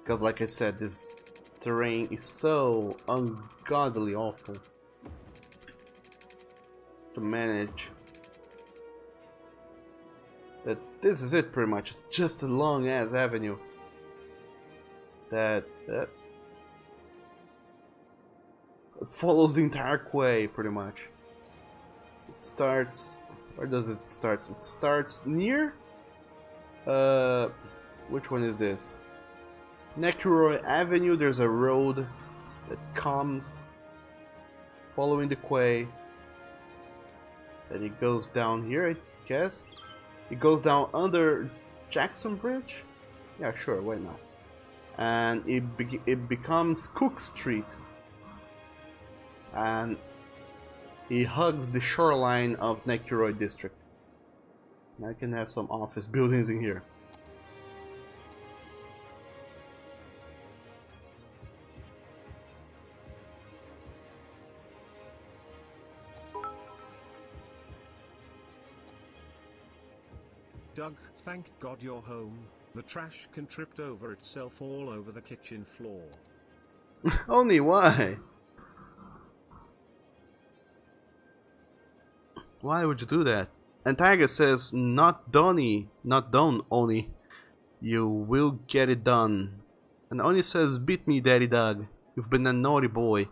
Because like I said, this terrain is so ungodly awful to manage that this is it pretty much. It's just a long ass avenue that follows the entire quay pretty much. It starts... where does it start? It starts near... which one is this? Necroy Avenue. There's a road that comes following the quay. Then it goes down here, I guess. It goes down under Jackson Bridge? Yeah, sure, why not? And it becomes Cook Street. And he hugs the shoreline of Necroy District. I can have some office buildings in here. Doug, thank God you're home. The trash can tripped over itself all over the kitchen floor. Only why? Why would you do that? And Tiger says, not Donnie, not done, Oni. You will get it done. And Oni says, beat me, Daddy Doug. You've been a naughty boy.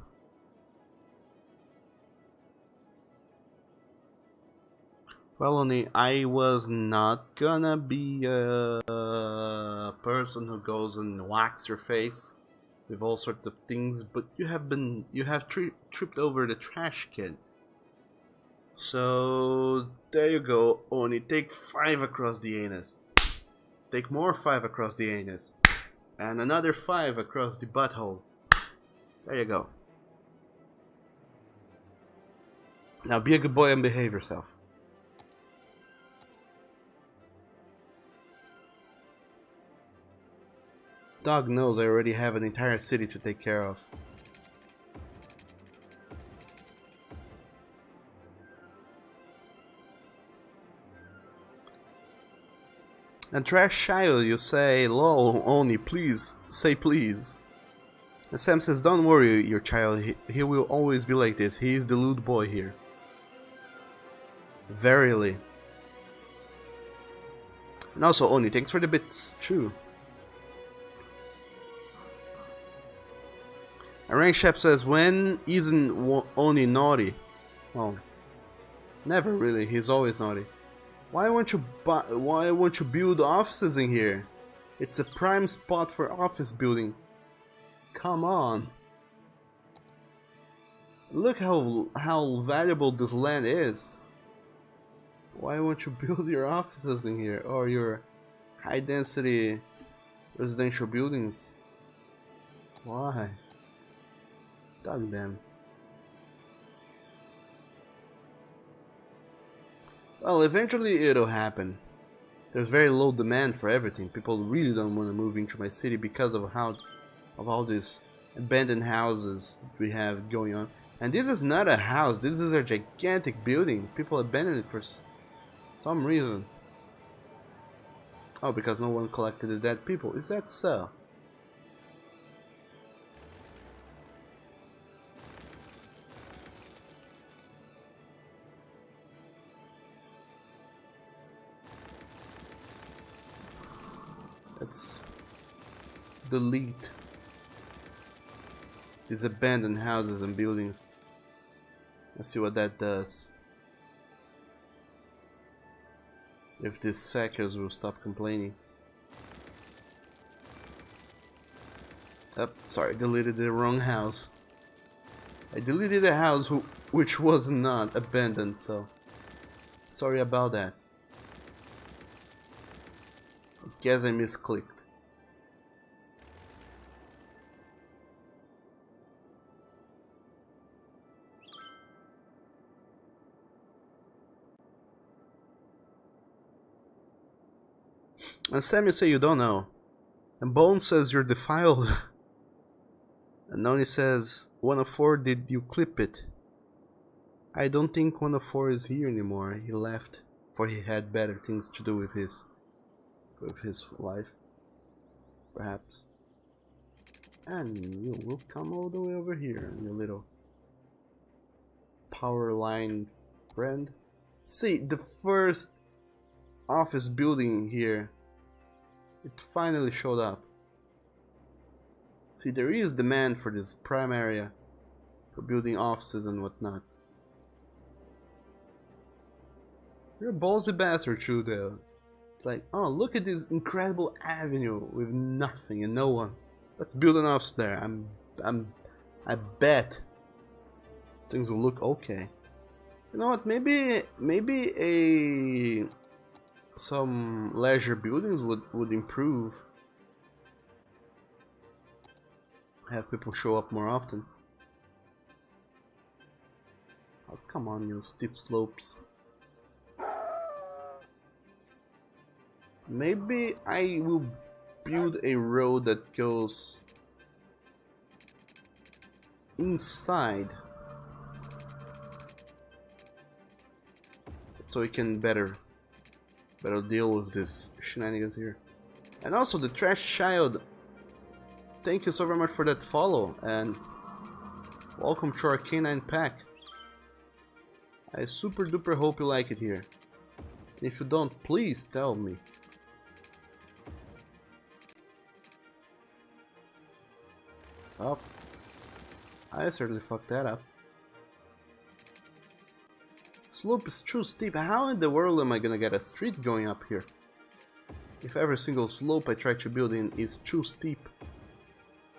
Well, Oni, I was not gonna be a person who goes and whacks your face with all sorts of things, but you have tripped over the trash can. So there you go, Oni. Take 5 across the anus. Take more 5 across the anus, and another 5 across the butthole. There you go. Now be a good boy and behave yourself. Dog knows I already have an entire city to take care of. And Trash Child, you say, lol, Oni, please, say please. And Sam says, don't worry, your child, he will always be like this. He is the lewd boy here. Verily. And also, Oni, thanks for the bits, too. And Rank Shep says, when isn't Oni naughty? Well, never really, he's always naughty. Why won't you build offices in here? It's a prime spot for office building. Come on. Look how valuable this land is. Why won't you build your offices in here or your high density residential buildings? Why? Dog them. Well, eventually it'll happen. There's very low demand for everything. People really don't want to move into my city because of all these abandoned houses we have going on. And this is not a house. This is a gigantic building. People abandoned it for some reason. Oh, because no one collected the dead people. Is that so? Let's delete these abandoned houses and buildings. Let's see what that does. If these fuckers will stop complaining. Oh, sorry, deleted the wrong house. I deleted a house which was not abandoned, so sorry about that. I guess I misclicked. And Sam, you say you don't know. And Bone says you're defiled. And Noni says, 104, did you clip it? I don't think 104 is here anymore. He left, for he had better things to do with his life. Perhaps. And you will come all the way over here, you little power line friend. See, the first office building here, it finally showed up. See, there is demand for this prime area for building offices and whatnot. You're a ballsy bastard, Trudeau. It's like, oh, look at this incredible avenue with nothing and no one. Let's build an office there. I bet things will look okay. You know what? Maybe some leisure buildings would improve. Have people show up more often. Oh, come on, you steep slopes. Maybe I will build a road that goes inside, so we can better deal with this shenanigans here. And also the trash child, thank you so very much for that follow, and welcome to our canine pack. I super duper hope you like it here. If you don't, please tell me. Oh, I certainly fucked that up. Slope is too steep. How in the world am I gonna get a street going up here? If every single slope I try to build in is too steep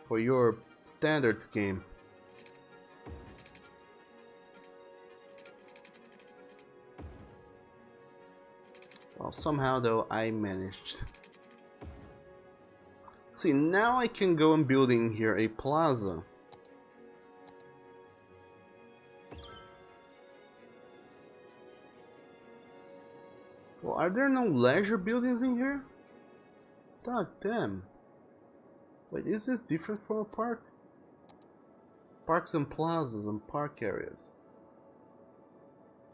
for your standards game. Well, somehow though I managed. See, now I can go and build in here a plaza. Well, are there no leisure buildings in here? God damn. Wait, is this different from a park? Parks and plazas and park areas.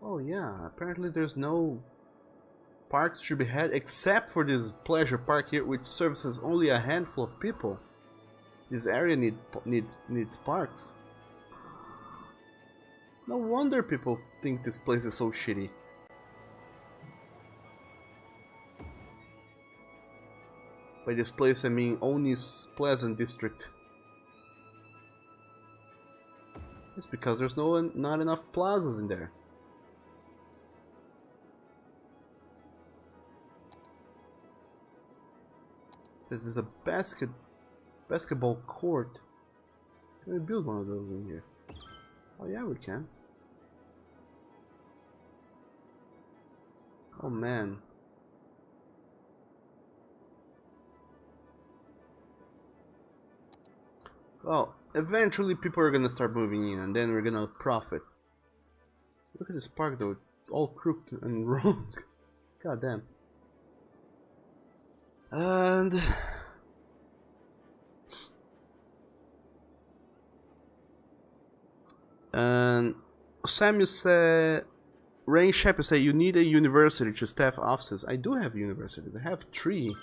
Oh yeah, apparently there's no parks to be had except for this pleasure park here, which services only a handful of people. This area needs parks. No wonder people think this place is so shitty. By this place I mean Oni's Pleasant District. It's because there's not enough plazas in there. This is a basketball court. Can we build one of those in here? Oh yeah, we can. Oh man. Well, eventually people are gonna start moving in and then we're gonna profit. Look at this park though, it's all crooked and wrong. God damn. And Samuel said, Rain Shepherd said, you need a university to staff offices. I do have universities. I have 3,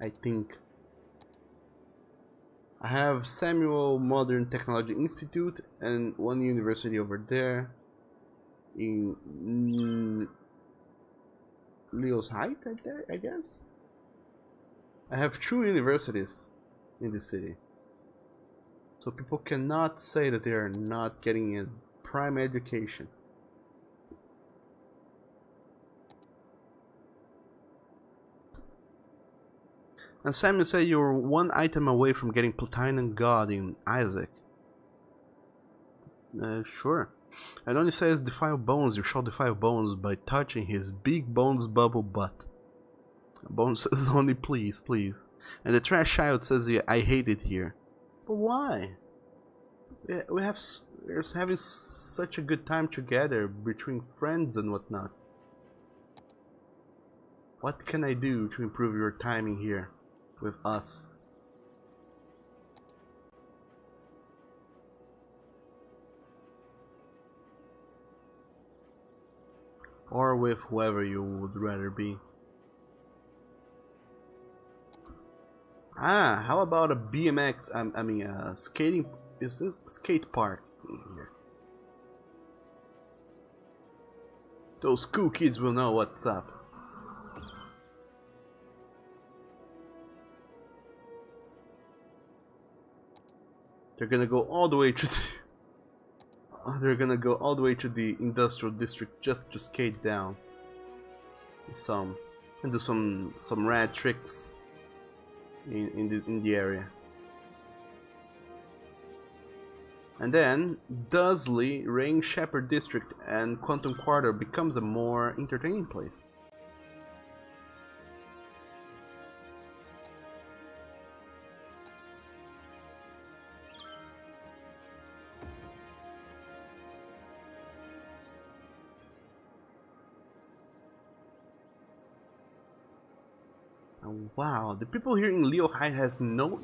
I think. I have Samuel Modern Technology Institute and 1 university over there in Leo's Height, I guess. I have 2 universities in this city. So people cannot say that they are not getting a prime education. And Samuel said you're 1 item away from getting Platinum God in Isaac. Sure. And only says defile bones. You shall defile bones by touching his big bones bubble butt. Bones says only please, please. And the trash child says I hate it here. But why? We're having such a good time together between friends and whatnot. What can I do to improve your timing here with us? Or with whoever you would rather be. Ah, how about a BMX? I mean, skating. Is this skate park here? Those cool kids will know what's up. They're gonna go all the way to the they're gonna go all the way to the industrial district just to skate down and do some rad tricks in the area. And then Dudley, Rain Shepherd District and Quantum Quarter becomes a more entertaining place. Wow, the people here in Leo High has no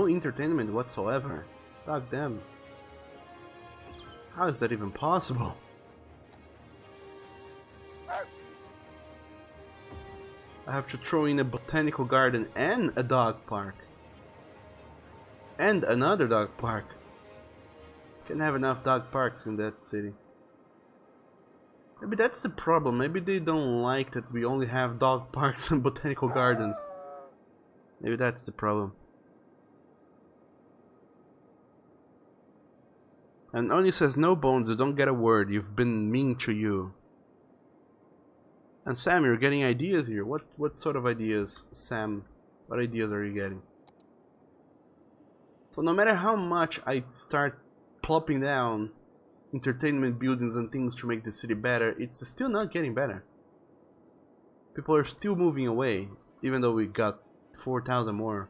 entertainment whatsoever. Dog them. How is that even possible? I have to throw in a botanical garden and a dog park. And another dog park. Can't have enough dog parks in that city. Maybe that's the problem. Maybe they don't like that we only have dog parks and botanical gardens. Maybe that's the problem. And Oni says, no bones, you don't get a word. You've been mean to you. And Sam, you're getting ideas here. What sort of ideas, Sam? What ideas are you getting? So no matter how much I start plopping down entertainment buildings and things to make the city better, it's still not getting better. People are still moving away. Even though we got 4,000 more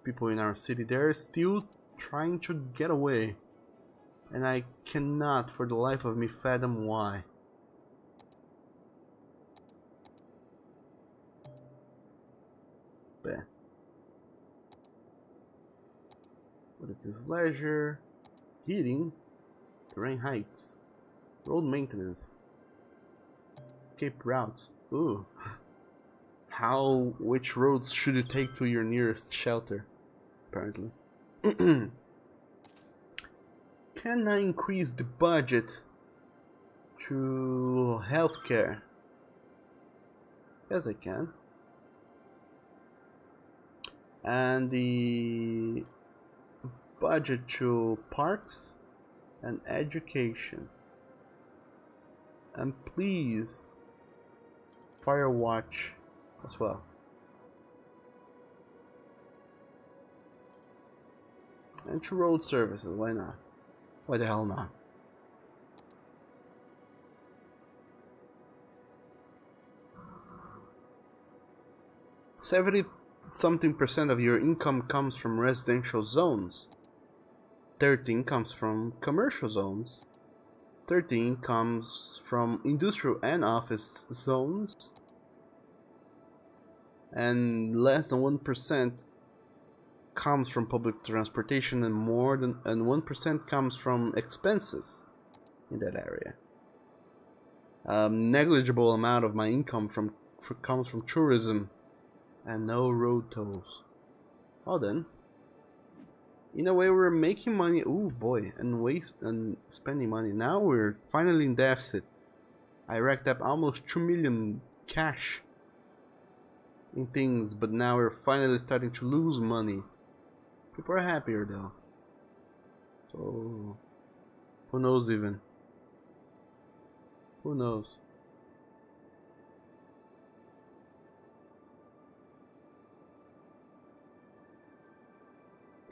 people in our city, they're still trying to get away. And I cannot for the life of me fathom why. But what is this? Leisure, heating, terrain heights, road maintenance, Cape routes. Ooh. Which roads should you take to your nearest shelter? Apparently. Can I increase the budget to healthcare? Yes, I can. And the budget to parks and education. And please, fire watch as well. And to road services, why not? Why the hell not? $70-something% of your income comes from residential zones. 13 comes from commercial zones. 13 comes from industrial and office zones. And less than 1% comes from public transportation, and more than 1% comes from expenses in that area. Negligible amount of my income comes from tourism and no road tolls. Oh, then in a way we're making money. Ooh boy, and spending money. Now we're finally in deficit. I racked up almost 2 million cash in things, but now we're finally starting to lose money. People are happier though. So who knows even? Who knows?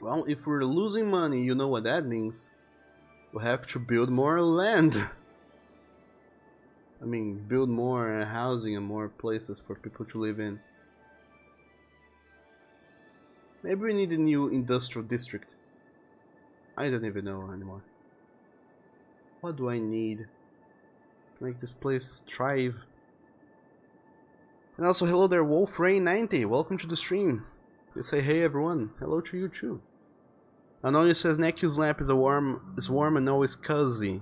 Well, if we're losing money, you know what that means. We have to build more land. I mean, build more housing and more places for people to live in. Maybe we need a new industrial district. I don't even know anymore. What do I need to make this place thrive? And also, hello there, WolfRain90. Welcome to the stream. You say hey everyone. Hello to you too. Anonia says Neku's lap is warm and always cozy.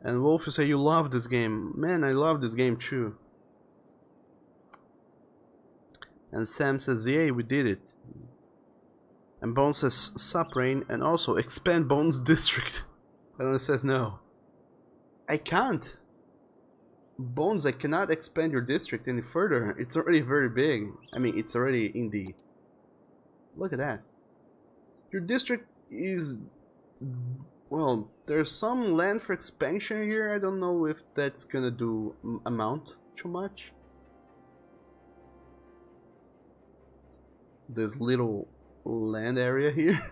And Wolf, you say you love this game. Man, I love this game too. And Sam says, yay, we did it. And Bones says, sup Rain, and also expand Bones district. And it says no. I can't. Bones, I cannot expand your district any further. It's already very big. I mean, it's already in the... Look at that. Your district is... Well, there's some land for expansion here. I don't know if that's gonna do amount too much. This little land area here.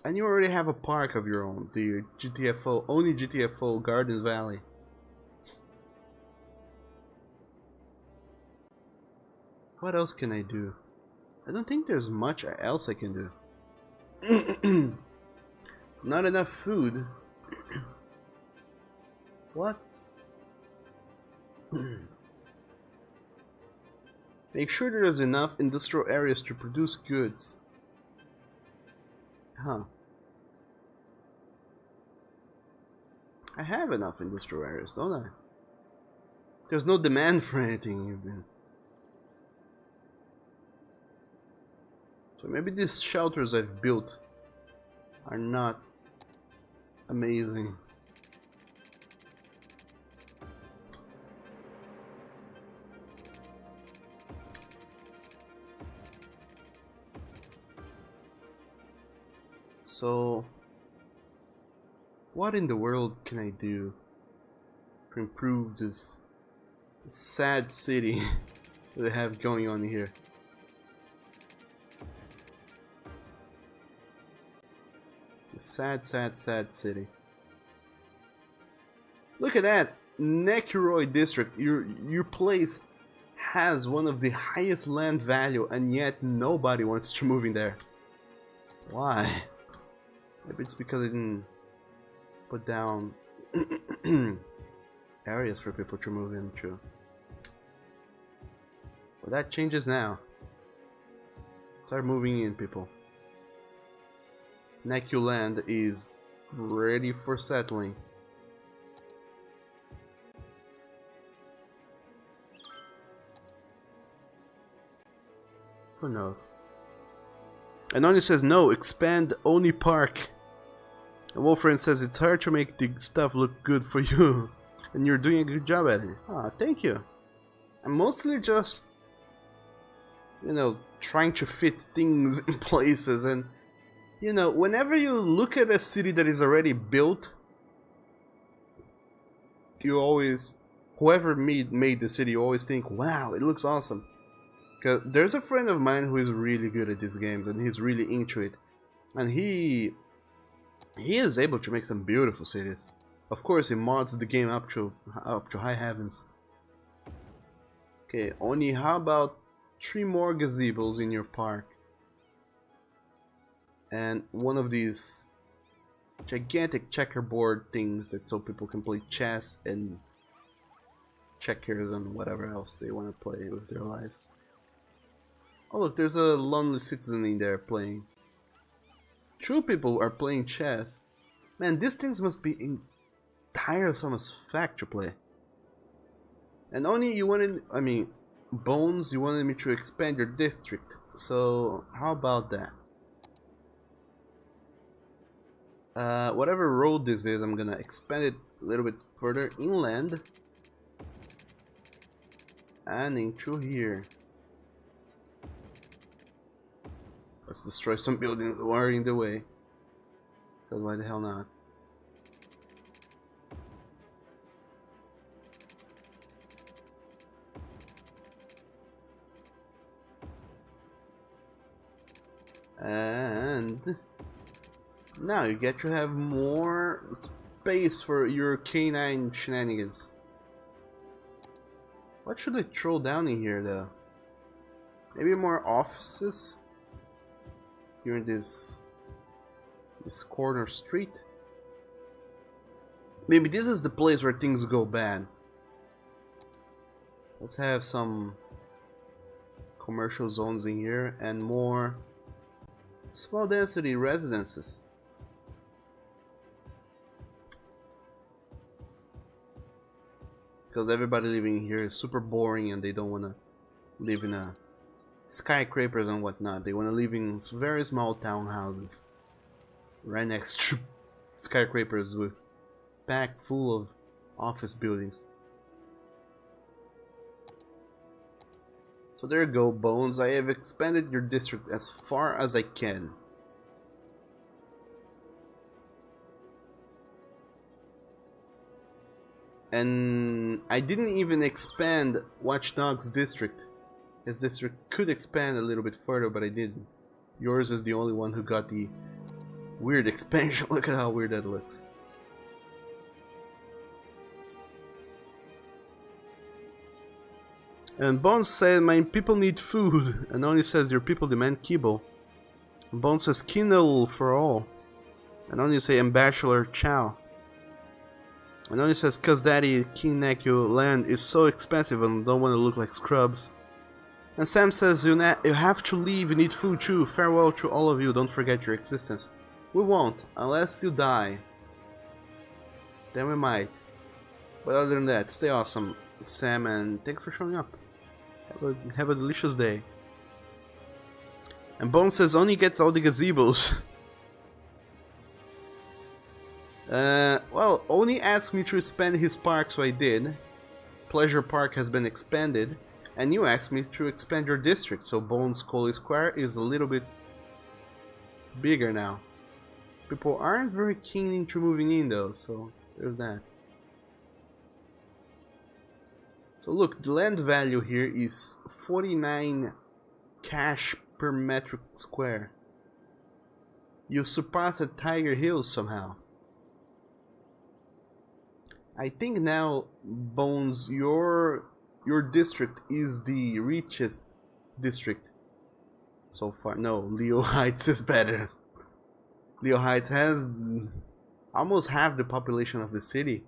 And you already have a park of your own, the GTFO, only GTFO Garden Valley. What else can I do? I don't think there's much else I can do. Not enough food. What? Make sure there's enough industrial areas to produce goods. Huh. I have enough industrial areas, don't I? There's no demand for anything even. So maybe these shelters I've built are not amazing. So, what in the world can I do to improve this sad city that they have going on here? Sad, sad, sad city. Look at that! Nekuroi district. Your place has one of the highest land value, and yet nobody wants to move in there. Why? Maybe it's because I didn't put down areas for people to move into. But that changes now. Start moving in, people. Neku land is ready for settling. Who knows? And Oni says no, expand Oni Park. And Wolfriend says it's hard to make the stuff look good for you. And you're doing a good job at it. Ah, thank you. I'm mostly just, you know, trying to fit things in places. And, you know, whenever you look at a city that is already built, you always, whoever made the city, you always think, wow, it looks awesome. Cause there's a friend of mine who is really good at this game and he's really into it, and he is able to make some beautiful cities. Of course, he mods the game up to high heavens. Okay, Oni, how about 3 more gazebos in your park? And one of these gigantic checkerboard things that so people can play chess and checkers and whatever else they want to play with their lives. Oh look, there's a lonely citizen in there playing. 2 people are playing chess. Man, these things must be tiresome as fact to play. And Oni, you wanted, I mean, Bones, you wanted me to expand your district. So, how about that? Whatever road this is, I'm gonna expand it a little bit further inland. And in through here. Let's destroy some buildings that are in the way. Because why the hell not? And now you get to have more space for your canine shenanigans. What should I throw down in here though? Maybe more offices here in this corner street. Maybe this is the place where things go bad. Let's have some commercial zones in here and more small density residences. Because everybody living here is super boring and they don't want to live in a skyscrapers and whatnot. They want to live in very small townhouses right next to skyscrapers with packed full of office buildings. So there you go, Bones. I have expanded your district as far as I can. And I didn't even expand Watch Dogs district. His district could expand a little bit further, but I didn't. Yours is the only one who got the weird expansion. Look at how weird that looks. And Bones said, my people need food. And Oni says, your people demand kibble. And Bones says, kindle for all. And Oni say, ambassador chow. And Oni says, cause daddy, King Nekio land is so expensive and don't want to look like scrubs. And Sam says, you have to leave, you need food too. Farewell to all of you, don't forget your existence. We won't, unless you die. Then we might. But other than that, stay awesome, Sam, and thanks for showing up. Have a delicious day. And Bone says Oni gets all the gazebos. Well, Oni asked me to expand his park, so I did. Pleasure Park has been expanded. And you asked me to expand your district, so Bones Coley Square is a little bit bigger now. People aren't very keen into moving in though, so there's that. So look, the land value here is 49 cash per metric square. You surpassed Tiger Hills somehow. I think now, Bones, your district is the richest district so far. No, Leo Heights is better. Leo Heights has almost half the population of the city.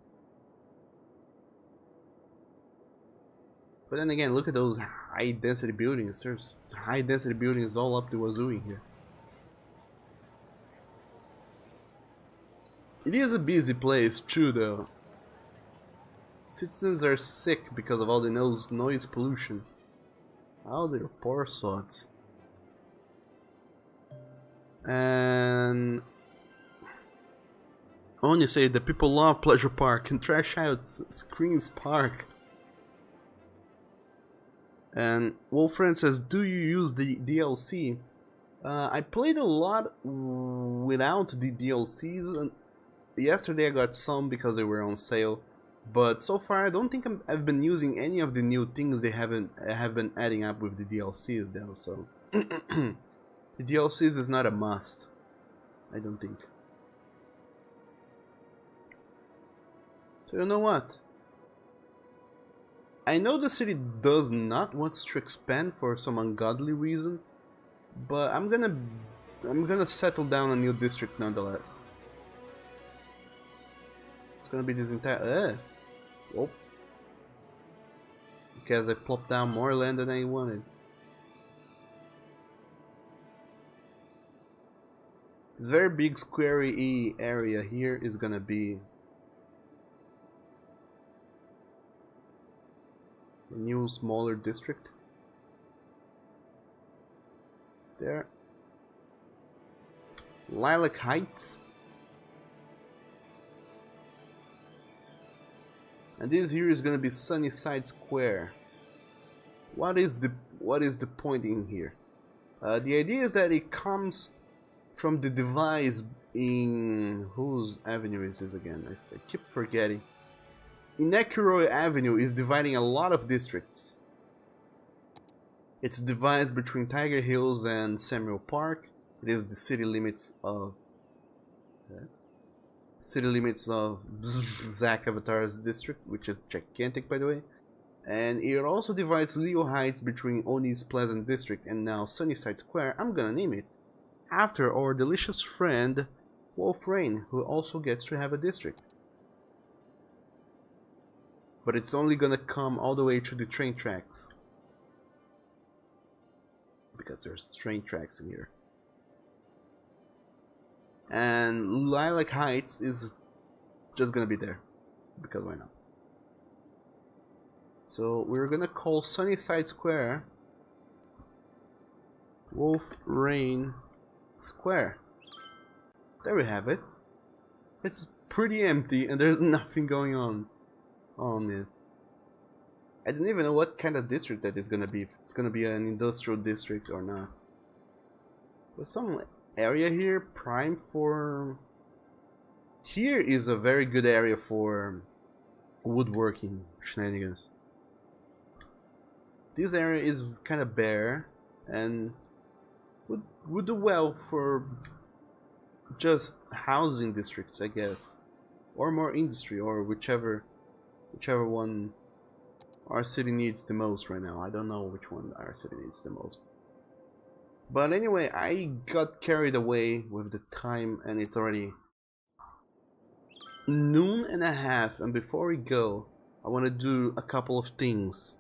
But then again, look at those high density buildings. There's high density buildings all up the wazoo in here. It is a busy place too though. Citizens are sick because of all the noise pollution. Oh, they're poor sods. And Oni say the people love Pleasure Park and trash out Screams Park. And Wolfriend says, do you use the DLC? I played a lot without the DLCs, and yesterday I got some because they were on sale. But so far I don't think I've been using any of the new things they have been adding up with the DLCs though, so the DLCs is not a must, I don't think. So you know what? I know the city does not want to expand for some ungodly reason, but I'm gonna settle down a new district nonetheless. It's gonna be this entire oh, because I plopped down more land than I wanted. This very big squarey area here is gonna be a new smaller district. There. Lilac Heights. And this here is gonna be Sunnyside Square. what is the point in here? The idea is that it comes from the device in whose avenue is this again? I keep forgetting. Inekiroi Avenue is dividing a lot of districts. It's divided between Tiger Hills and Samuel Park. It is the city limits of Zack Avatar's district, which is gigantic, by the way. And it also divides Leo Heights between Oni's Pleasant District and now Sunnyside Square. I'm gonna name it after our delicious friend Wolf Rain, who also gets to have a district. But it's only gonna come all the way to the train tracks, because there's train tracks in here. And Lilac Heights is just gonna be there, because why not? So we're gonna call Sunnyside Square Wolf Rain Square. There we have it. It's pretty empty and there's nothing going on it. I don't even know what kind of district that is gonna be. If it's gonna be an industrial district or not. There's some area here prime for... Here is a very good area for woodworking shenanigans. This area is kind of bare and would do well for just housing districts, I guess, or more industry, or whichever one our city needs the most right now. I don't know which one our city needs the most. But anyway, I got carried away with the time and it's already noon and a half, and before we go, I want to do a couple of things.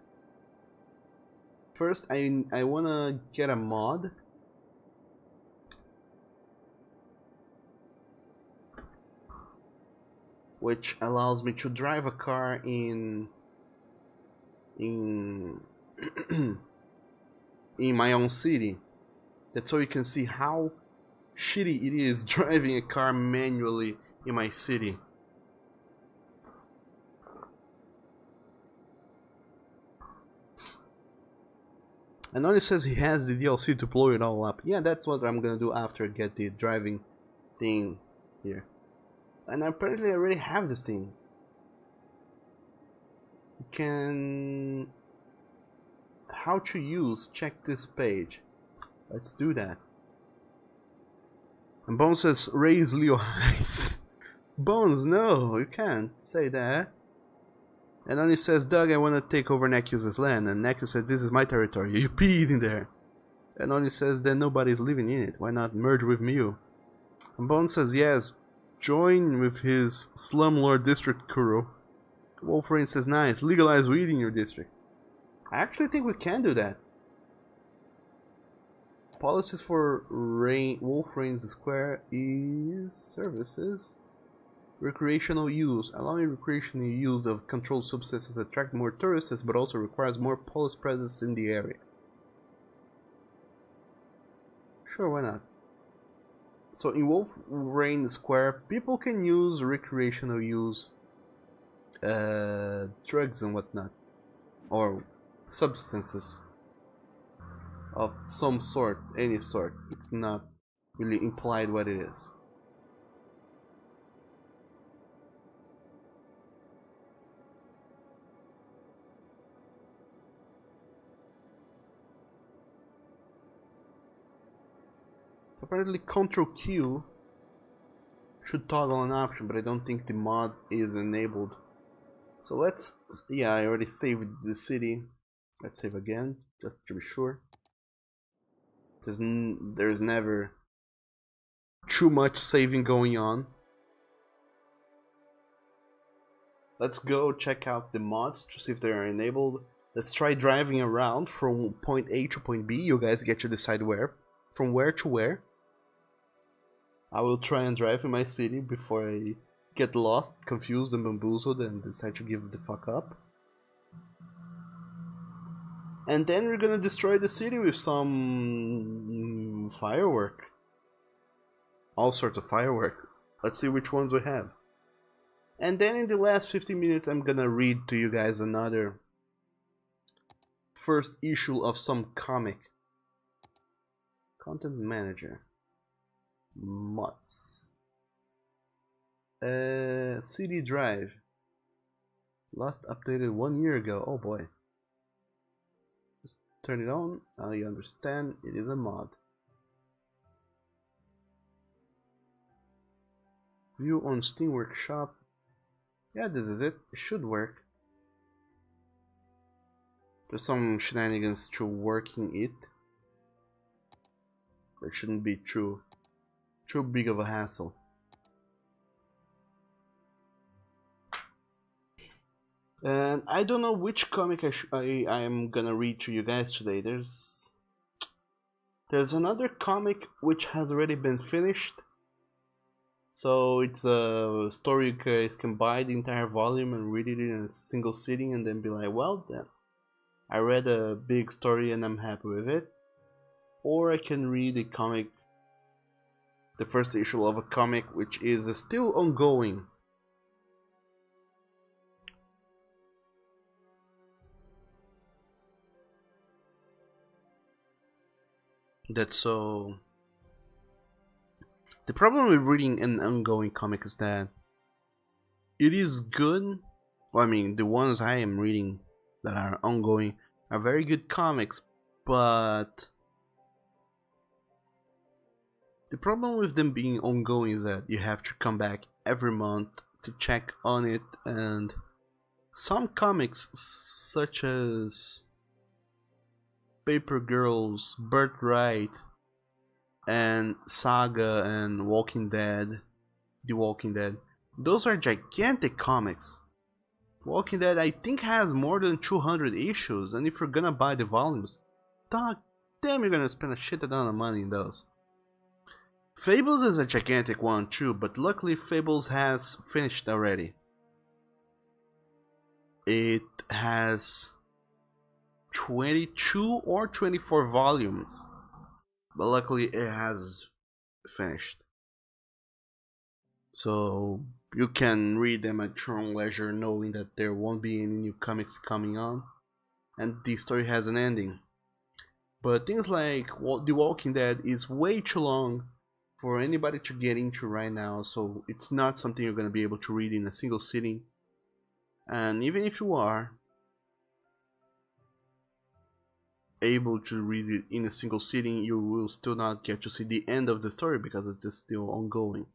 First, I want to get a mod which allows me to drive a car in in my own city. That's so you can see how shitty it is driving a car manually in my city. And only says he has the DLC to blow it all up. Yeah, that's what I'm gonna do after I get the driving thing here. And apparently I already have this thing. You can... How to use, check this page. Let's do that. And Bones says, raise Leo Heights. Bones, no, you can't say that. And then he says, Doug, I want to take over Nekus's land. And Nekus says, this is my territory. You peed in there. And Oni says, then nobody's living in it. Why not merge with Mew? And Bones says, yes, join with his slumlord district crew. Wolfrain says, nice, legalize weed in your district. I actually think we can do that. Policies for Wolfrain's Square is services. Recreational use. Allowing recreational use of controlled substances attract more tourists, but also requires more police presence in the area. Sure, why not? So in Wolfrain Square, people can use recreational use drugs and whatnot, or substances of some sort, any sort. It's not really implied what it is. Apparently Ctrl Q should toggle an option, but I don't think the mod is enabled. So let's, yeah, I already saved the city. Let's save again, just to be sure. There's never too much saving going on. Let's go check out the mods to see if they are enabled. Let's try driving around from point A to point B. You guys get to decide where, from where to where. I will try and drive in my city before I get lost, confused and bamboozled and decide to give the fuck up. And then we're gonna destroy the city with some firework. All sorts of firework. Let's see which ones we have. And then in the last 15 minutes I'm gonna read to you guys another first issue of some comic. Content manager. Mods. CD drive. Last updated 1 year ago. Oh boy. Just turn it on. Now you understand it is a mod. View on Steam Workshop. Yeah, this is it. It should work. There's some shenanigans to working it. But it shouldn't be too big of a hassle. And I don't know which comic I am gonna read to you guys today. There's another comic which has already been finished. So it's a story you guys can buy the entire volume and read it in a single sitting and then be like, well, then I read a big story and I'm happy with it. Or I can read a comic, the first issue of a comic which is still ongoing. That's so... The problem with reading an ongoing comic is that it is good. Well, I mean, the ones I am reading that are ongoing are very good comics, but the problem with them being ongoing is that you have to come back every month to check on it, and some comics such as Paper Girls, Birthright, and Saga and Walking Dead, The Walking Dead, those are gigantic comics. Walking Dead I think has more than 200 issues, and if you're gonna buy the volumes, damn, you're gonna spend a shit ton of money in those. Fables is a gigantic one too, but luckily Fables has finished already. It has 22 or 24 volumes, but luckily it has finished. So you can read them at your own leisure, knowing that there won't be any new comics coming on, and the story has an ending. But things like The Walking Dead is way too long for anybody to get into right now, so it's not something you're going to be able to read in a single sitting. And even if you are able to read it in a single sitting, you will still not get to see the end of the story because it's just still ongoing.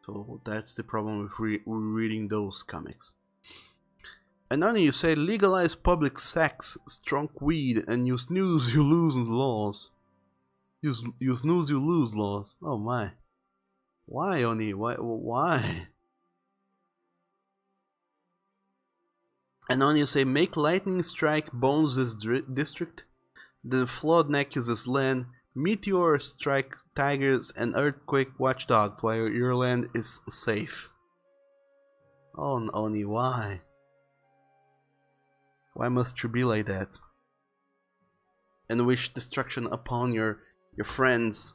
So that's the problem with reading those comics. And then you say legalize public sex, strong weed, and you snooze, you lose laws. You snooze, you lose laws. Oh my. Why, Oni? Why? And then you say make lightning strike Bones' district, the flood Nexus land, meteor strike tigers, and earthquake watchdogs while your land is safe. Oh, Oni, why? Why must you be like that? And wish destruction upon your friends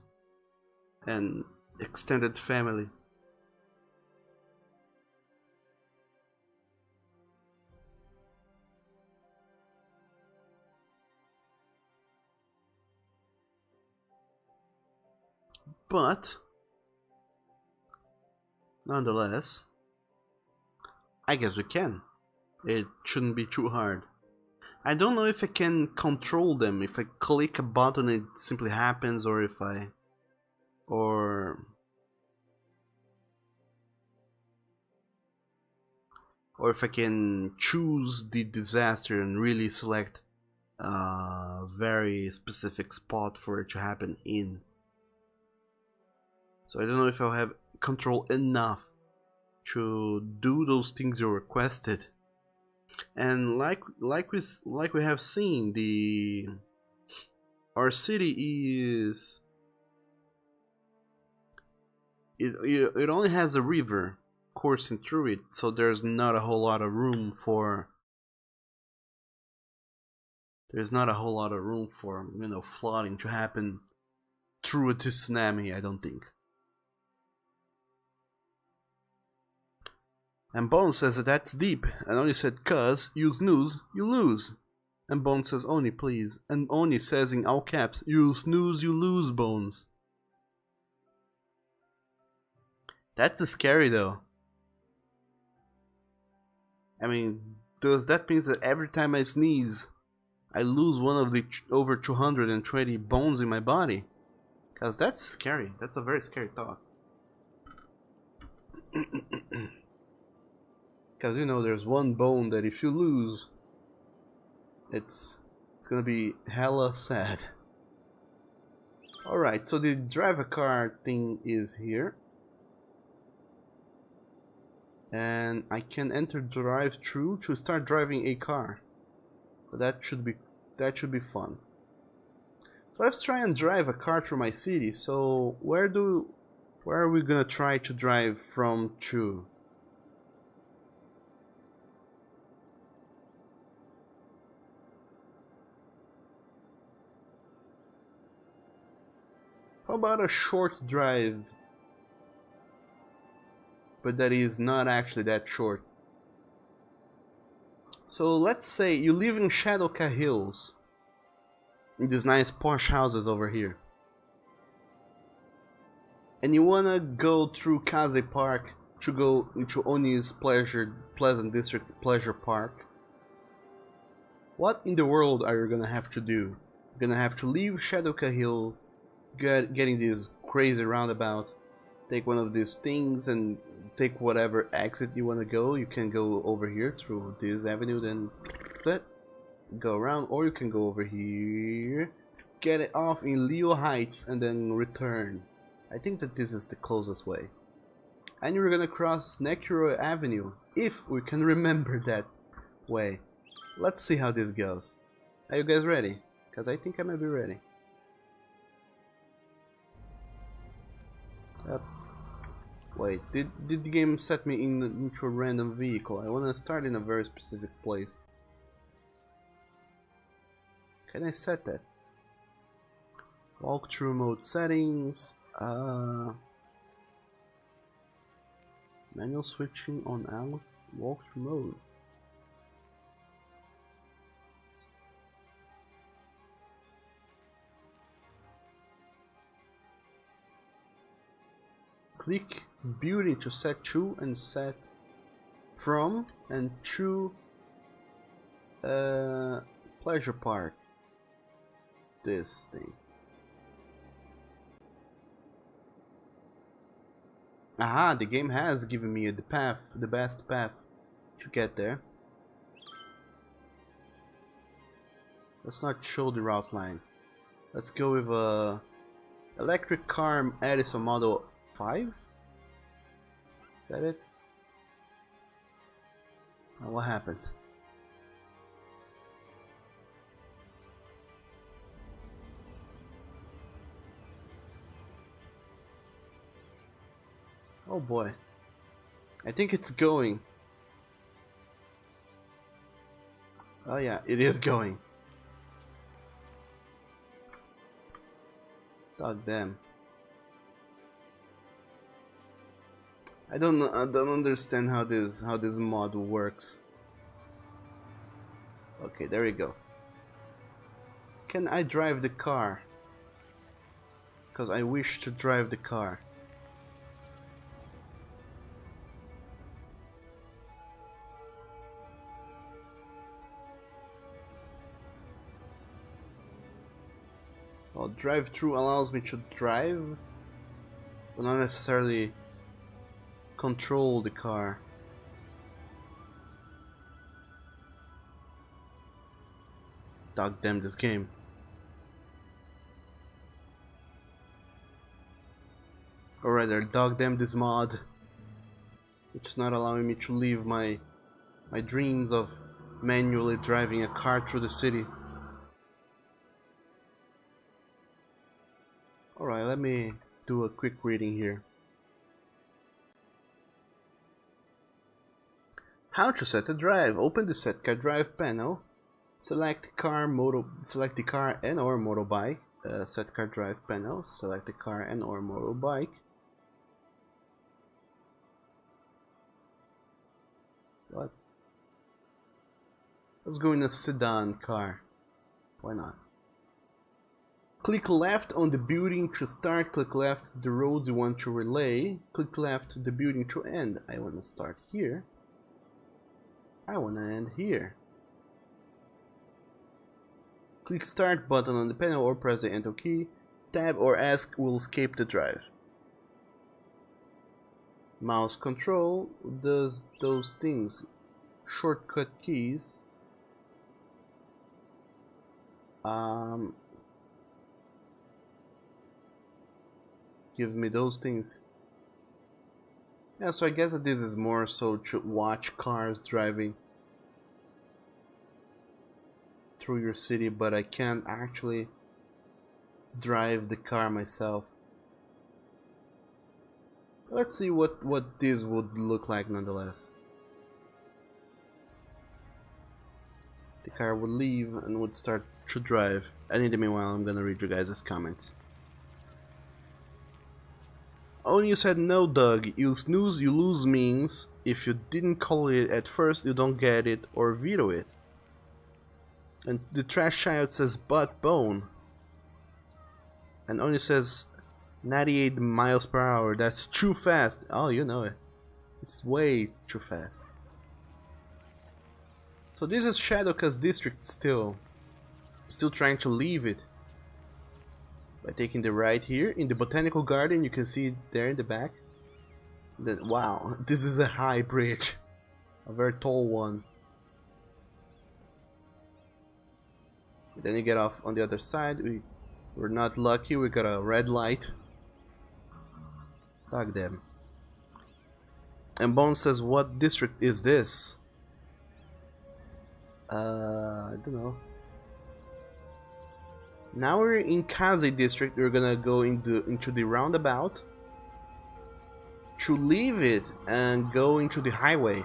and extended family. But nonetheless, I guess we can. It shouldn't be too hard. I don't know if I can control them. If I click a button it simply happens, or if I can choose the disaster and really select a very specific spot for it to happen in. So I don't know if I'll have control enough to do those things you requested. And like we have seen, our city is it only has a river coursing through it, so there's not a whole lot of room for flooding to happen through a tsunami, I don't think. And Bone says that that's deep, and Oni said, "Cuz you snooze, you lose." And Bone says, "Oni, please." And Oni says in all caps, "You snooze, you lose, Bones." That's scary though. I mean, does that mean that every time I sneeze, I lose one of the over 220 bones in my body? Cause that's scary. That's a very scary thought. Cause you know, there's one bone that if you lose, it's gonna be hella sad. Alright, so the drive a car thing is here. And I can enter drive-through to start driving a car. That should be fun. So let's try and drive a car through my city. So where are we gonna try to drive from to? How about a short drive? But that is not actually that short. So let's say you live in Shadowca Hills, in these nice posh houses over here, and you wanna go through Kaze Park to go into Oni's Pleasant District Pleasure Park. What in the world are you gonna have to do? You're gonna have to leave Shadowca Hill, getting this crazy roundabout, take one of these things and take whatever exit you want to go. You can go over here through this avenue, then go around, or you can go over here, get it off in Leo Heights, and then return. I think that this is the closest way. And you're gonna cross Necro Avenue, if we can remember that way. Let's see how this goes. Are you guys ready? Because I think I might be ready. Yep. Wait, did the game set me into a random vehicle? I want to start in a very specific place. Can I set that? Walkthrough mode settings. Manual switching on walkthrough mode. Click building to set to and set from and to pleasure park. This thing. Aha, the game has given me the path, the best path to get there. Let's not show the route line. Let's go with a electric car Edison Model 5? Is that it? Oh, what happened? Oh boy. I think it's going. Oh yeah, it is going. God damn. I don't understand how this mod works. Okay, there we go. Can I drive the car? Because I wish to drive the car. Well, drive-through allows me to drive, but not necessarily control the car. Dog damn this game. Or rather, dog damn this mod, which is not allowing me to live my dreams of manually driving a car through the city. Alright, let me do a quick reading here. How to set a drive. Open the set car drive panel. Select the car and or motorbike. Set car drive panel. Select the car and or motorbike. Let's go in a sedan car. Why not? Click left on the building to start, click left the roads you want to relay, click left the building to end. I want to start here. I want to end here. Click start button on the panel or press the enter key. Tab or ask will escape the drive. Mouse control does those things. Shortcut keys. Give me those things. Yeah, so I guess that this is more so to watch cars driving through your city, but I can't actually drive the car myself. Let's see what this would look like nonetheless. The car would leave and would start to drive, and in the meanwhile I'm gonna read you guys' comments. Only you said no, Doug. You snooze, you lose means if you didn't call it at first, you don't get it or veto it. And the trash child says butt bone. And only says 98 miles per hour. That's too fast. Oh, you know it. It's way too fast. So this is Shadowcast District still trying to leave it. By taking the right here in the botanical garden, you can see it there in the back. Then wow, this is a high bridge, a very tall one. Then you get off on the other side. We're not lucky. We got a red light. Fuck them. And Bone says, "What district is this?" I don't know. Now we're in Kaze district. We're gonna go into the roundabout to leave it and go into the highway.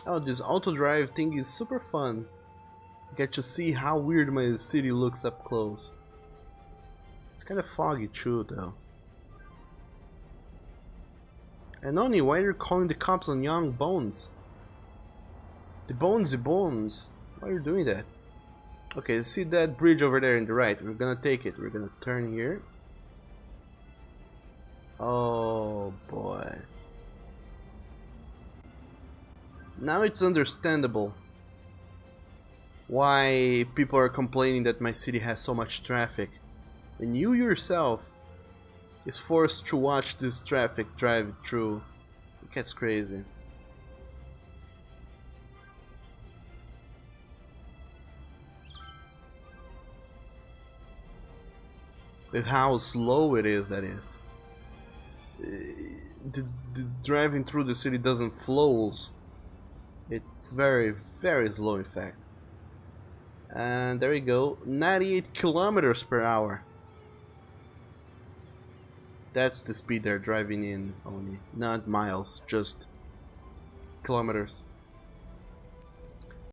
Oh, this auto drive thing is super fun. You get to see how weird my city looks up close. It's kind of foggy too, though. And only why you're calling the cops on young Bones? The Bones. Why are you doing that? Okay, see that bridge over there in the right? We're gonna take it. We're gonna turn here. Oh boy. Now it's understandable why people are complaining that my city has so much traffic. And you yourself is forced to watch this traffic drive through. It gets crazy. With how slow it is, that is. The driving through the city doesn't flows. It's very, very slow in fact. And there we go, 98 kilometers per hour. That's the speed they're driving in only, not miles, just kilometers.